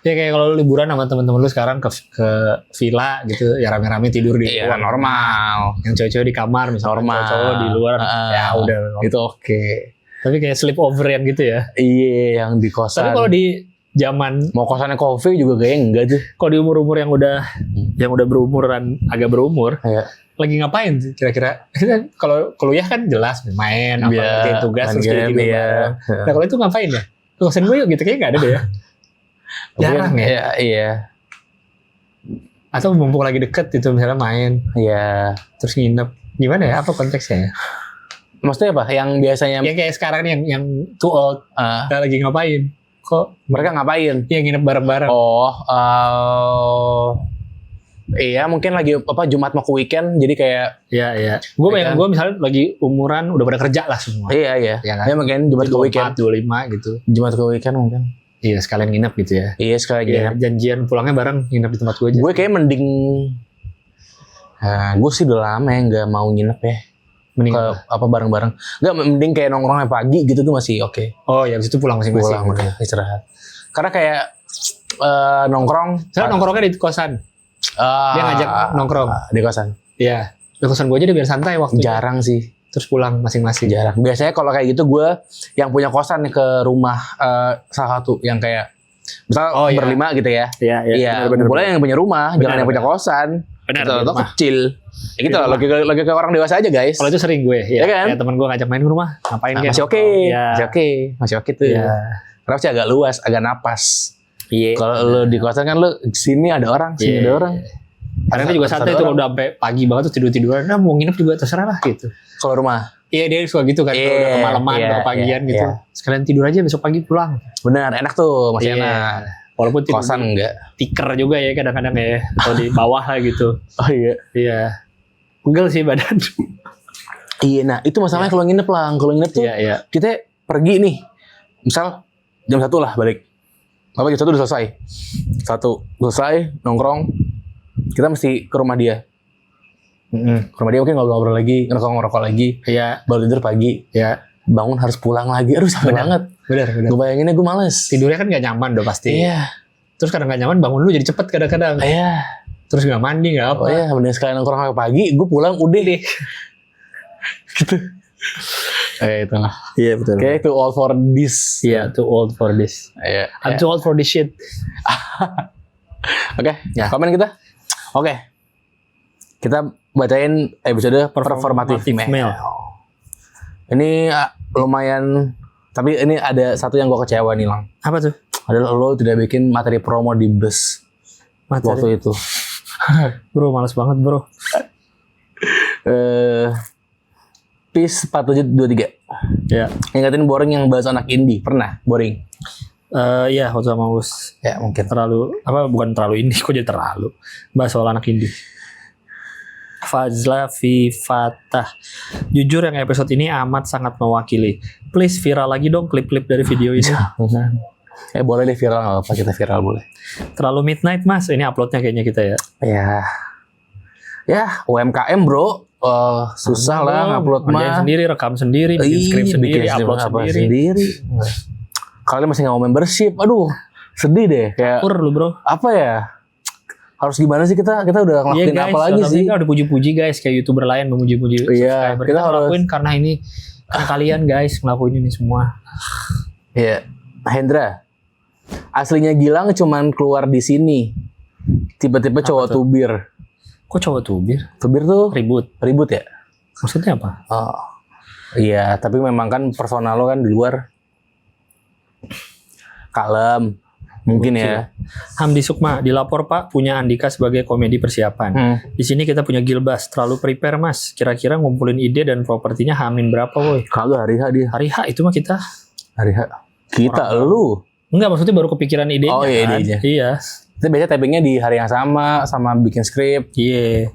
[SPEAKER 1] Ya kayak kalau lu liburan sama teman-teman lu sekarang ke villa gitu, ya rame-rame tidur di
[SPEAKER 2] luar normal.
[SPEAKER 1] Yang cowok-cowok di kamar misalnya, cowok di luar ya udah
[SPEAKER 2] itu oke.
[SPEAKER 1] Tapi kayak sleep over yang gitu ya.
[SPEAKER 2] Iya, yang di kosan.
[SPEAKER 1] Tapi kalau di zaman
[SPEAKER 2] mau kosannya coffee juga kayaknya enggak tuh.
[SPEAKER 1] Kalau di umur-umur yang udah berumuran, agak berumur, lagi ngapain sih kira-kira? Kalau kuliah kan jelas main, ngerjain tugas, terus tidur bareng. Nah kalau itu ngapain ya? Kosan gue yuk gitu, kayaknya nggak ada deh ya. Jarang ya.
[SPEAKER 2] Iya.
[SPEAKER 1] Atau mumpung lagi deket gitu misalnya main.
[SPEAKER 2] Iya.
[SPEAKER 1] Terus nginep. Gimana ya? Apa konteksnya ya?
[SPEAKER 2] Maksudnya apa? Yang biasanya
[SPEAKER 1] yang kayak sekarang nih yang too old. Lagi ngapain? Kok
[SPEAKER 2] mereka ngapain?
[SPEAKER 1] Iya nginep bareng-bareng.
[SPEAKER 2] Iya mungkin lagi Jumat mau ke weekend, jadi kayak
[SPEAKER 1] iya. Gue bayangin gue misalnya lagi umuran udah pada kerja lah semua.
[SPEAKER 2] Iya.
[SPEAKER 1] Ya, kan?
[SPEAKER 2] Ya mungkin Jumat ke weekend
[SPEAKER 1] 25 gitu.
[SPEAKER 2] Jumat ke weekend mungkin.
[SPEAKER 1] Iya sekalian nginep gitu ya.
[SPEAKER 2] Iya sekalian nginep.
[SPEAKER 1] Janjian pulangnya bareng nginep di tempat gue aja.
[SPEAKER 2] Gue kayak mending gue sih udah lama ya nggak mau nginep ya. Mending bareng-bareng. Nggak, mending kayak nongkrongnya pagi gitu tuh masih oke.
[SPEAKER 1] Oh ya habis itu pulang masing-masing.
[SPEAKER 2] Pulang udah istirahat. Karena kayak nongkrong.
[SPEAKER 1] Saya nongkrongnya di kosan. Dia ngajak nongkrong
[SPEAKER 2] di kosan.
[SPEAKER 1] Iya. Di kosan gue aja dia biar santai waktunya.
[SPEAKER 2] Jarang sih.
[SPEAKER 1] Terus pulang masing-masing.
[SPEAKER 2] Jarang. Biasanya kalau kayak gitu gue yang punya kosan nih ke rumah salah satu yang kayak misal berlima gitu ya. Iya. Boleh yang punya rumah, jangan yang punya kosan. Benar. Itu kecil. Ya gitu lah, lagi ke orang dewasa aja guys.
[SPEAKER 1] Kalau itu sering gue, ya kan? Kayak teman gue ngajak main ke rumah, ngapain kayak?
[SPEAKER 2] Masih oke tuh. Iya. Karena sih agak luas, agak napas.
[SPEAKER 1] Iya.
[SPEAKER 2] Kalau lo di kosan kan lo sini ada orang, sini ada orang.
[SPEAKER 1] Kadang juga santai tuh udah sampai pagi banget tuh tidur-tiduran. Nah mau nginep juga terserah lah gitu.
[SPEAKER 2] Kalau rumah?
[SPEAKER 1] Iya dia suka gitu kan, udah kemalaman, udah kepagian gitu. Sekalian tidur aja besok pagi pulang.
[SPEAKER 2] Benar, enak tuh, masih enak.
[SPEAKER 1] Walaupun
[SPEAKER 2] kosan enggak.
[SPEAKER 1] Tiker juga ya kadang-kadang ya, kalau di bawah lah gitu.
[SPEAKER 2] Oh iya.
[SPEAKER 1] Iya. Pegel sih badan.
[SPEAKER 2] Iya, nah itu masalahnya kalau nginep lah. Kalau nginep tuh kita pergi nih. Misal jam 1 lah balik. Apa jam 1 udah selesai. 1 selesai, nongkrong. Kita mesti ke rumah dia. Ke rumah dia mungkin ngobrol-ngobrol lagi, ngerokok lagi.
[SPEAKER 1] Iya.
[SPEAKER 2] Baru tidur pagi.
[SPEAKER 1] Iya.
[SPEAKER 2] Bangun harus pulang lagi. Aduh capek banget.
[SPEAKER 1] Bener.
[SPEAKER 2] Gue bayanginnya gue males.
[SPEAKER 1] Tidurnya kan gak nyaman udah pasti.
[SPEAKER 2] Iya.
[SPEAKER 1] Terus kadang gak nyaman bangun lu jadi cepet kadang-kadang.
[SPEAKER 2] Iya.
[SPEAKER 1] Terus gak mandi gak apa.
[SPEAKER 2] Oh iya, mending sekalian nongkrong sampai pagi, gue pulang udah deh. Gitu. Itu lah.
[SPEAKER 1] Iya betul.
[SPEAKER 2] Kayak too old for this.
[SPEAKER 1] Iya, too old for this.
[SPEAKER 2] Iya.
[SPEAKER 1] I'm too old for this shit.
[SPEAKER 2] Oke, komen kita. Oke. Kita bacain episode performatif mail. Ini lumayan, tapi ini ada satu yang gue kecewa nih Lang.
[SPEAKER 1] Apa tuh?
[SPEAKER 2] Adalah lo tidak bikin materi promo di bus waktu itu.
[SPEAKER 1] Bro, males banget bro.
[SPEAKER 2] Peace 4723.
[SPEAKER 1] Ya.
[SPEAKER 2] Ingatin boring yang bahas anak indie. Pernah boring?
[SPEAKER 1] Iya, waktu sama Us.
[SPEAKER 2] Ya mungkin.
[SPEAKER 1] Bukan terlalu indie, kok jadi terlalu. Bahas soal anak indie. Fazla Vivatah. Jujur yang episode ini amat sangat mewakili. Please viral lagi dong klip-klip dari video ini.
[SPEAKER 2] Boleh deh viral, nggak apa kita viral boleh.
[SPEAKER 1] Terlalu midnight mas, ini uploadnya kayaknya kita ya.
[SPEAKER 2] Ya UMKM bro, susah lah upload mah.
[SPEAKER 1] Sendiri, rekam sendiri, bikin skrip sendiri, upload sendiri.
[SPEAKER 2] Kalian masih nggak mau membership, aduh sedih deh. Kayak
[SPEAKER 1] lu bro.
[SPEAKER 2] Apa ya? Harus gimana sih kita udah ngelakuin apa lagi sih?
[SPEAKER 1] Kita udah puji-puji guys, kayak YouTuber lain memuji-puji subscriber. Kita harus lakuin karena ini Kan kalian guys ngelakuin ini semua.
[SPEAKER 2] Ya, Hendra. Aslinya Gilang cuman keluar di sini. Tiba-tiba cowok tubir.
[SPEAKER 1] Kok cowok tubir?
[SPEAKER 2] Tubir tuh ribut ya?
[SPEAKER 1] Maksudnya apa?
[SPEAKER 2] Oh. Iya, tapi memang kan personal lo kan di luar. Kalem. Mungkin ya.
[SPEAKER 1] Hamdi Sukma, dilapor Pak, punya Andika sebagai komedi persiapan. Di sini kita punya Gilbas, terlalu prepare Mas. Kira-kira ngumpulin ide dan propertinya Hamin berapa woi?
[SPEAKER 2] Kagak hari H dia.
[SPEAKER 1] Hari H itu mah kita.
[SPEAKER 2] Hari H. Kita lu.
[SPEAKER 1] Enggak, maksudnya baru kepikiran idenya.
[SPEAKER 2] Oh iya,
[SPEAKER 1] kan?
[SPEAKER 2] idenya.
[SPEAKER 1] Iya.
[SPEAKER 2] Kita biasanya tappingnya di hari yang sama bikin skrip.
[SPEAKER 1] Iya.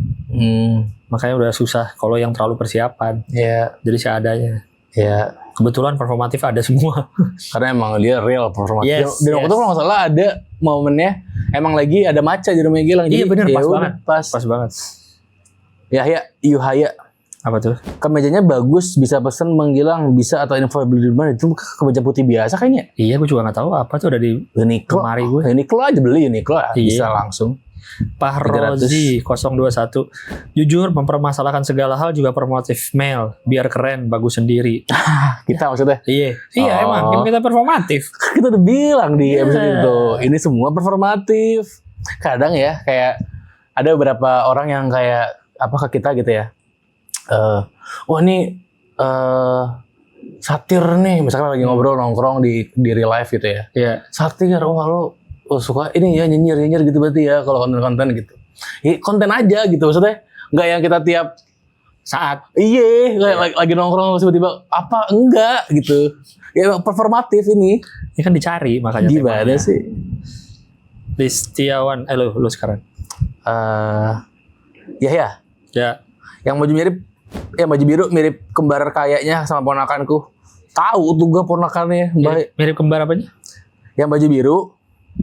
[SPEAKER 1] Makanya udah susah kalau yang terlalu persiapan.
[SPEAKER 2] Iya.
[SPEAKER 1] Jadi seadanya.
[SPEAKER 2] Iya.
[SPEAKER 1] Kebetulan performatif ada semua.
[SPEAKER 2] Karena emang dia real performatif.
[SPEAKER 1] Yes,
[SPEAKER 2] Dan waktu itu kalau nggak salah ada momennya emang lagi ada maca di rumah Gilang.
[SPEAKER 1] Iya bener,
[SPEAKER 2] ya
[SPEAKER 1] pas
[SPEAKER 2] udah,
[SPEAKER 1] banget. Pas banget.
[SPEAKER 2] Yuhaya.
[SPEAKER 1] Apa tuh?
[SPEAKER 2] Kemejanya bagus, bisa pesen menggilang, bisa atau info beli di mana. Itu kemeja putih biasa kayaknya.
[SPEAKER 1] Iya, gue juga nggak tahu apa tuh udah di
[SPEAKER 2] Uniqlo.
[SPEAKER 1] lemari gue.
[SPEAKER 2] Uniqlo aja beli Uniqlo.
[SPEAKER 1] Iya.
[SPEAKER 2] Bisa langsung.
[SPEAKER 1] Pak Rozi 021. Jujur mempermasalahkan segala hal juga promotif mail, biar keren, bagus sendiri.
[SPEAKER 2] Kita maksudnya.
[SPEAKER 1] Iya. Iya
[SPEAKER 2] Oh.
[SPEAKER 1] emang kan kita performatif.
[SPEAKER 2] Kita udah bilang di
[SPEAKER 1] Iya.
[SPEAKER 2] episode itu. Ini semua performatif. Kadang ya kayak ada beberapa orang yang kayak apa ke kita gitu ya. Wah ini satir nih, misalkan lagi ngobrol nongkrong di real life gitu ya.
[SPEAKER 1] Iya.
[SPEAKER 2] Satir, wah lo suka ini ya nyinyir gitu berarti ya kalau konten-konten gitu. Konten aja gitu maksudnya, nggak yang kita tiap
[SPEAKER 1] Saat.
[SPEAKER 2] iya lagi nongkrong tiba-tiba apa enggak gitu. Ya performatif ini.
[SPEAKER 1] Ini kan dicari makanya.
[SPEAKER 2] Gimana
[SPEAKER 1] temanya.
[SPEAKER 2] sih?
[SPEAKER 1] Listiawan. Lu sekarang.
[SPEAKER 2] Ya. Yang baju biru mirip kembar kayaknya sama ponakanku. Tahu tuh gue ponakannya.
[SPEAKER 1] Mirip kembar apanya?
[SPEAKER 2] Yang baju biru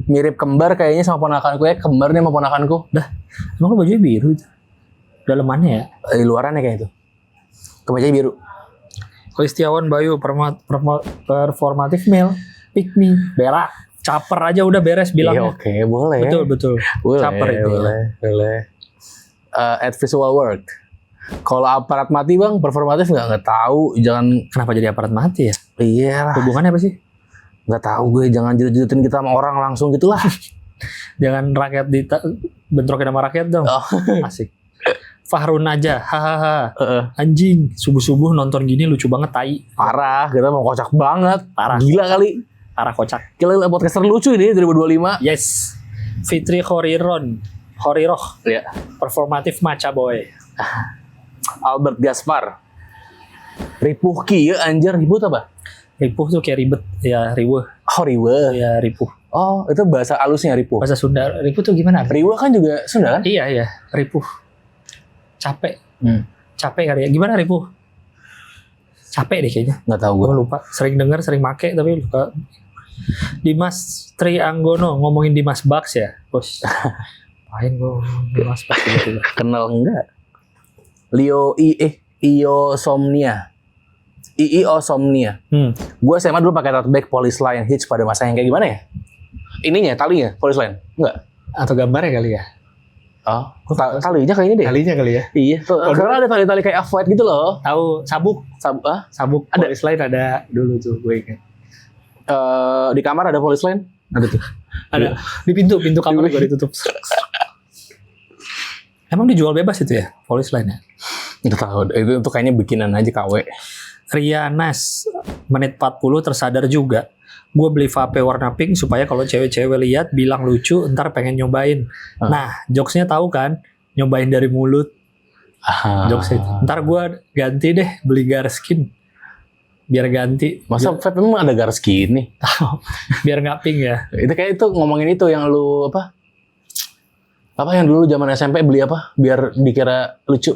[SPEAKER 2] mirip kembar kayaknya sama ponakanku ya. Kembarnya sama ponakanku.
[SPEAKER 1] Dah. Emang lu bajunya biru itu? Dalemannya ya?
[SPEAKER 2] Di luarannya kayak itu. Kemejanya biru.
[SPEAKER 1] Listiawan Bayu performatif mail. Pick me. Berak. Caper aja udah beres bilangnya.
[SPEAKER 2] Iya, oke, boleh.
[SPEAKER 1] Betul.
[SPEAKER 2] Boleh,
[SPEAKER 1] Caper itu.
[SPEAKER 2] boleh. At visual work. Kalau aparat mati bang, performatif nggak tahu. Jangan.
[SPEAKER 1] Kenapa jadi aparat mati ya?
[SPEAKER 2] Iya lah.
[SPEAKER 1] Hubungannya apa sih?
[SPEAKER 2] Nggak tahu gue. Jangan jedet-jedetin kita sama orang langsung gitulah.
[SPEAKER 1] Jangan rakyat bentrokin sama rakyat dong.
[SPEAKER 2] Oh.
[SPEAKER 1] Asik. Fahrun aja, hahaha. Anjing, subuh-subuh nonton gini lucu banget tai.
[SPEAKER 2] Parah, kita mau kocak banget.
[SPEAKER 1] Parah.
[SPEAKER 2] Gila kali.
[SPEAKER 1] Parah kocak.
[SPEAKER 2] Gila podcaster lucu ini 2025.
[SPEAKER 1] Yes. Fitri Horiroh.
[SPEAKER 2] Ya.
[SPEAKER 1] Performatif maca boy.
[SPEAKER 2] Albert Gaspar. Ripuh ki ya anjir, ribut apa?
[SPEAKER 1] Ripuh tuh kayak ribet. Ya, riweh.
[SPEAKER 2] Oh, riweh.
[SPEAKER 1] Ya, ripuh.
[SPEAKER 2] Oh, itu bahasa halusnya ripuh.
[SPEAKER 1] Bahasa Sunda. Ripuh tuh gimana?
[SPEAKER 2] Riweh kan juga Sunda kan?
[SPEAKER 1] Iya. Ripuh. Capek. Capek kali ya. Gimana ripuh? Capek deh kayaknya.
[SPEAKER 2] Nggak tahu gue.
[SPEAKER 1] Gue lupa. Sering denger, sering make, tapi lupa. Dimas Trianggono ngomongin Dimas Bucks ya, bos. Main gue Dimas Bucks gitu.
[SPEAKER 2] Kenal enggak? Iosomnia. Gue SMA dulu pakai tote bag Police Line Hitch pada masa yang kayak gimana ya? Ininya, talinya, Police Line. Enggak?
[SPEAKER 1] Atau gambarnya kali ya?
[SPEAKER 2] Oh, talinya kayaknya deh.
[SPEAKER 1] Talinya kali ya?
[SPEAKER 2] Iya. Karena ada tali-tali kayak off-white gitu loh.
[SPEAKER 1] Tahu sabuk? Sabuk
[SPEAKER 2] Ada.
[SPEAKER 1] Police Line ada dulu tuh gue ingat.
[SPEAKER 2] Di kamar ada Police Line? Ada tuh.
[SPEAKER 1] Ada. Di pintu kamar gue ditutup. Emang dijual bebas itu ya? Police Line ya?
[SPEAKER 2] Nggak tahu. Itu kayaknya bikinan aja KW.
[SPEAKER 1] Rianas, menit 40 tersadar juga. Gue beli vape warna pink supaya kalau cewek-cewek lihat bilang lucu, ntar pengen nyobain. Nah, jokesnya tahu kan? Nyobain dari mulut. Jokes itu. Ntar gue ganti deh beli Garskin. Biar ganti.
[SPEAKER 2] Masa vape memang ada Garskin nih?
[SPEAKER 1] Biar nggak pink ya.
[SPEAKER 2] Itu kayak itu ngomongin itu yang lu apa? Apa yang dulu zaman SMP beli apa? Biar dikira lucu.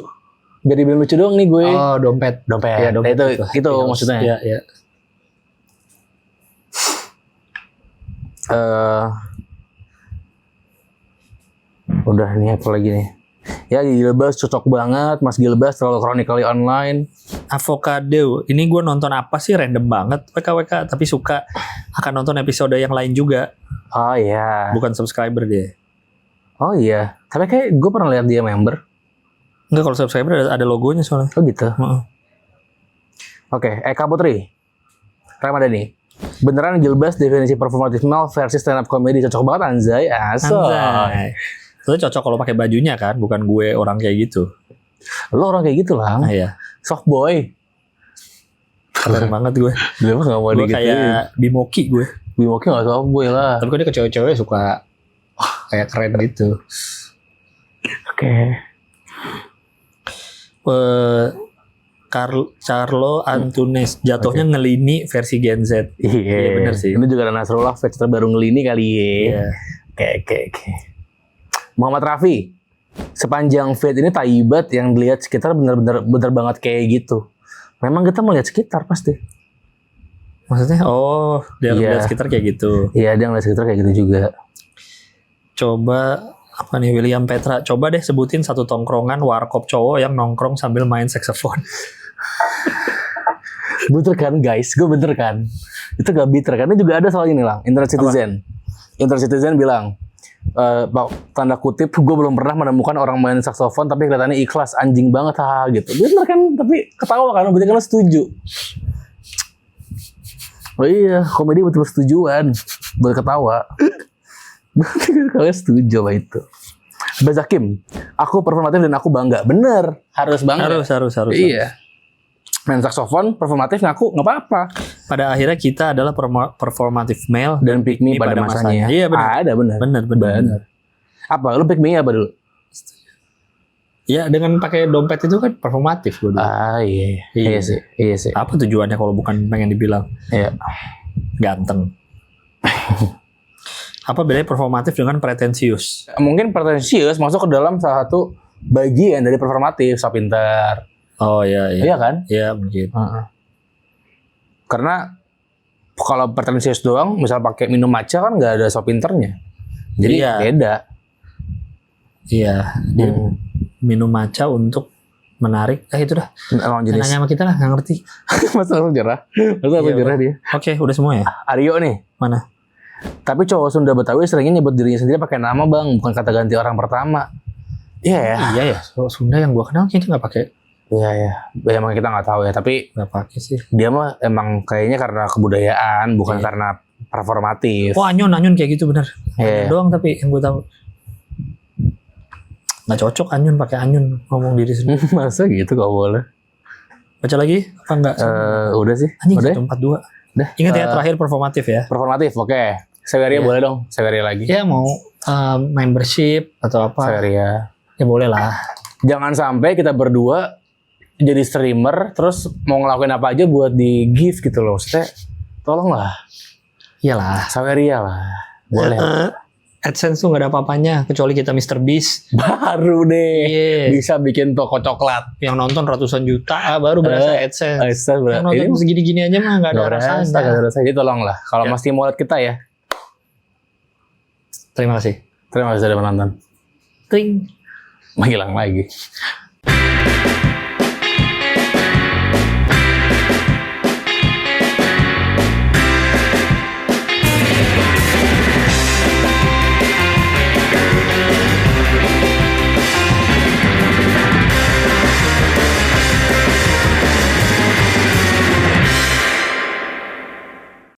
[SPEAKER 2] Biar dibilang lucu doang nih gue.
[SPEAKER 1] Oh, dompet.
[SPEAKER 2] Ya, dompet. Itu maksudnya.
[SPEAKER 1] Iya.
[SPEAKER 2] Udah nih apa lagi nih? Ya Gilbas cocok banget, Mas Gilbas terlalu chronically online.
[SPEAKER 1] Avocado, ini gue nonton apa sih random banget WKWK, tapi suka akan nonton episode yang lain juga.
[SPEAKER 2] Oh iya.
[SPEAKER 1] Bukan subscriber dia.
[SPEAKER 2] Oh iya. Tapi kayak gue pernah lihat dia member.
[SPEAKER 1] Enggak, kalau subscriber ada logonya soalnya.
[SPEAKER 2] Oh gitu. Oke, Eka Putri. Ramadhani. Beneran Gilbas definisi performative male versi stand up comedy cocok banget anjay.
[SPEAKER 1] Anjay. Itu cocok kalau pakai bajunya kan, bukan gue orang kayak gitu.
[SPEAKER 2] Lo orang kayak gitu lah.
[SPEAKER 1] Iya.
[SPEAKER 2] Soft boy.
[SPEAKER 1] Keren banget gue.
[SPEAKER 2] Gue gak mau
[SPEAKER 1] Gue
[SPEAKER 2] digituin.
[SPEAKER 1] kayak Bimoki gue.
[SPEAKER 2] Bimoki gak soft boy lah.
[SPEAKER 1] Tapi kan dia ke cewek-cewek suka kayak keren gitu.
[SPEAKER 2] Oke.
[SPEAKER 1] Carlo Antunes jatuhnya ngelini versi Gen Z.
[SPEAKER 2] Iya
[SPEAKER 1] bener sih.
[SPEAKER 2] Ini juga ada Nasrullah fans terbaru ngelini kali ya.
[SPEAKER 1] Iya.
[SPEAKER 2] Oke. Muhammad Rafi. Sepanjang feed ini taibat yang dilihat sekitar bener banget kayak gitu. Memang kita melihat sekitar pasti.
[SPEAKER 1] Maksudnya dia
[SPEAKER 2] Iya.
[SPEAKER 1] ngeliat sekitar kayak gitu.
[SPEAKER 2] Iya, dia ngeliat sekitar kayak gitu juga.
[SPEAKER 1] Coba apa nih William Petra, coba deh sebutin satu tongkrongan warkop cowok yang nongkrong sambil main saksofon.
[SPEAKER 2] Bener kan guys, gue bener kan. Itu gak bitter, karena juga ada soal ini lah. Internet Citizen bilang, tanda kutip, gue belum pernah menemukan orang main saksofon tapi kelihatannya ikhlas, anjing banget gitu. Bener kan, tapi ketawa kan, berarti kan lo setuju. Oh iya, komedi betul setujuan, boleh ketawa. Berarti kan kalian setuju sama itu. Bazakim, aku performatif dan aku bangga. Bener, harus bangga.
[SPEAKER 1] Harus.
[SPEAKER 2] Iya. Main saksofon, performatif ngaku nggak apa-apa.
[SPEAKER 1] Pada akhirnya kita adalah performative male
[SPEAKER 2] Dan pick me pada masanya.
[SPEAKER 1] Iya benar.
[SPEAKER 2] Ada benar.
[SPEAKER 1] Benar.
[SPEAKER 2] Apa? Lu pick me apa dulu?
[SPEAKER 1] Ya dengan pakai dompet itu kan performatif gue dulu.
[SPEAKER 2] Iya.
[SPEAKER 1] Iya.
[SPEAKER 2] Iya sih.
[SPEAKER 1] Apa tujuannya kalau bukan pengen dibilang
[SPEAKER 2] Iya.
[SPEAKER 1] ganteng? Apa bedanya performatif dengan pretensius?
[SPEAKER 2] Mungkin pretensius masuk ke dalam salah satu bagian dari performatif, so pintar.
[SPEAKER 1] Oh iya.
[SPEAKER 2] Iya kan?
[SPEAKER 1] Iya mungkin.
[SPEAKER 2] Karena kalau pretensius doang, misal pakai minum matcha kan nggak ada so pinternya. Jadi
[SPEAKER 1] Iya.
[SPEAKER 2] beda.
[SPEAKER 1] Iya. Dia minum matcha untuk menarik. Itu dah.
[SPEAKER 2] Lawan jenis.
[SPEAKER 1] Nanya sama kita lah, nggak ngerti.
[SPEAKER 2] Masa langsung jerah? Dia.
[SPEAKER 1] Oke, udah semua ya?
[SPEAKER 2] Aryo nih.
[SPEAKER 1] Mana?
[SPEAKER 2] Tapi cowok Sunda Betawi seringnya nyebut dirinya sendiri pakai nama bang, bukan kata ganti orang pertama. Iya ya.
[SPEAKER 1] Iya ya. Sunda yang gua kenal kayaknya nggak pakai.
[SPEAKER 2] Iya ya. Emang kita nggak tahu ya. Tapi
[SPEAKER 1] Nggak pakai sih.
[SPEAKER 2] dia mah emang kayaknya karena kebudayaan, bukan
[SPEAKER 1] Iya.
[SPEAKER 2] karena performatif.
[SPEAKER 1] Oh anyun kayak gitu bener.
[SPEAKER 2] Iya.
[SPEAKER 1] Anyun doang tapi yang gua tahu. Nggak cocok anyun pakai anyun ngomong diri sendiri.
[SPEAKER 2] Masa gitu gak boleh?
[SPEAKER 1] Baca lagi apa enggak?
[SPEAKER 2] Udah sih.
[SPEAKER 1] Anjing
[SPEAKER 2] Udah.
[SPEAKER 1] 142.
[SPEAKER 2] Udah.
[SPEAKER 1] Ingat ya terakhir performatif ya.
[SPEAKER 2] Performatif, oke. Severia
[SPEAKER 1] Iya.
[SPEAKER 2] boleh dong. Severia lagi.
[SPEAKER 1] Ya mau membership atau apa?
[SPEAKER 2] Severia.
[SPEAKER 1] Ya boleh lah.
[SPEAKER 2] Jangan sampai kita berdua jadi streamer terus mau ngelakuin apa aja buat di give gitu loh. Maksudnya tolonglah.
[SPEAKER 1] Iyalah.
[SPEAKER 2] Severia lah. Boleh.
[SPEAKER 1] AdSense tuh nggak ada apa-apanya kecuali kita Mr. Beast.
[SPEAKER 2] Baru deh.
[SPEAKER 1] Iya.
[SPEAKER 2] Bisa bikin toko coklat.
[SPEAKER 1] Yang nonton ratusan juta baru berasa AdSense.
[SPEAKER 2] Astaga,
[SPEAKER 1] Yang nonton segini-gini aja mah nggak ada rasanya.
[SPEAKER 2] Gak ada rasanya. Jadi tolonglah. Kalau
[SPEAKER 1] Ya.
[SPEAKER 2] masih mau lihat kita ya.
[SPEAKER 1] Terima kasih.
[SPEAKER 2] Terima kasih sudah menonton.
[SPEAKER 1] Ting.
[SPEAKER 2] Menghilang lagi.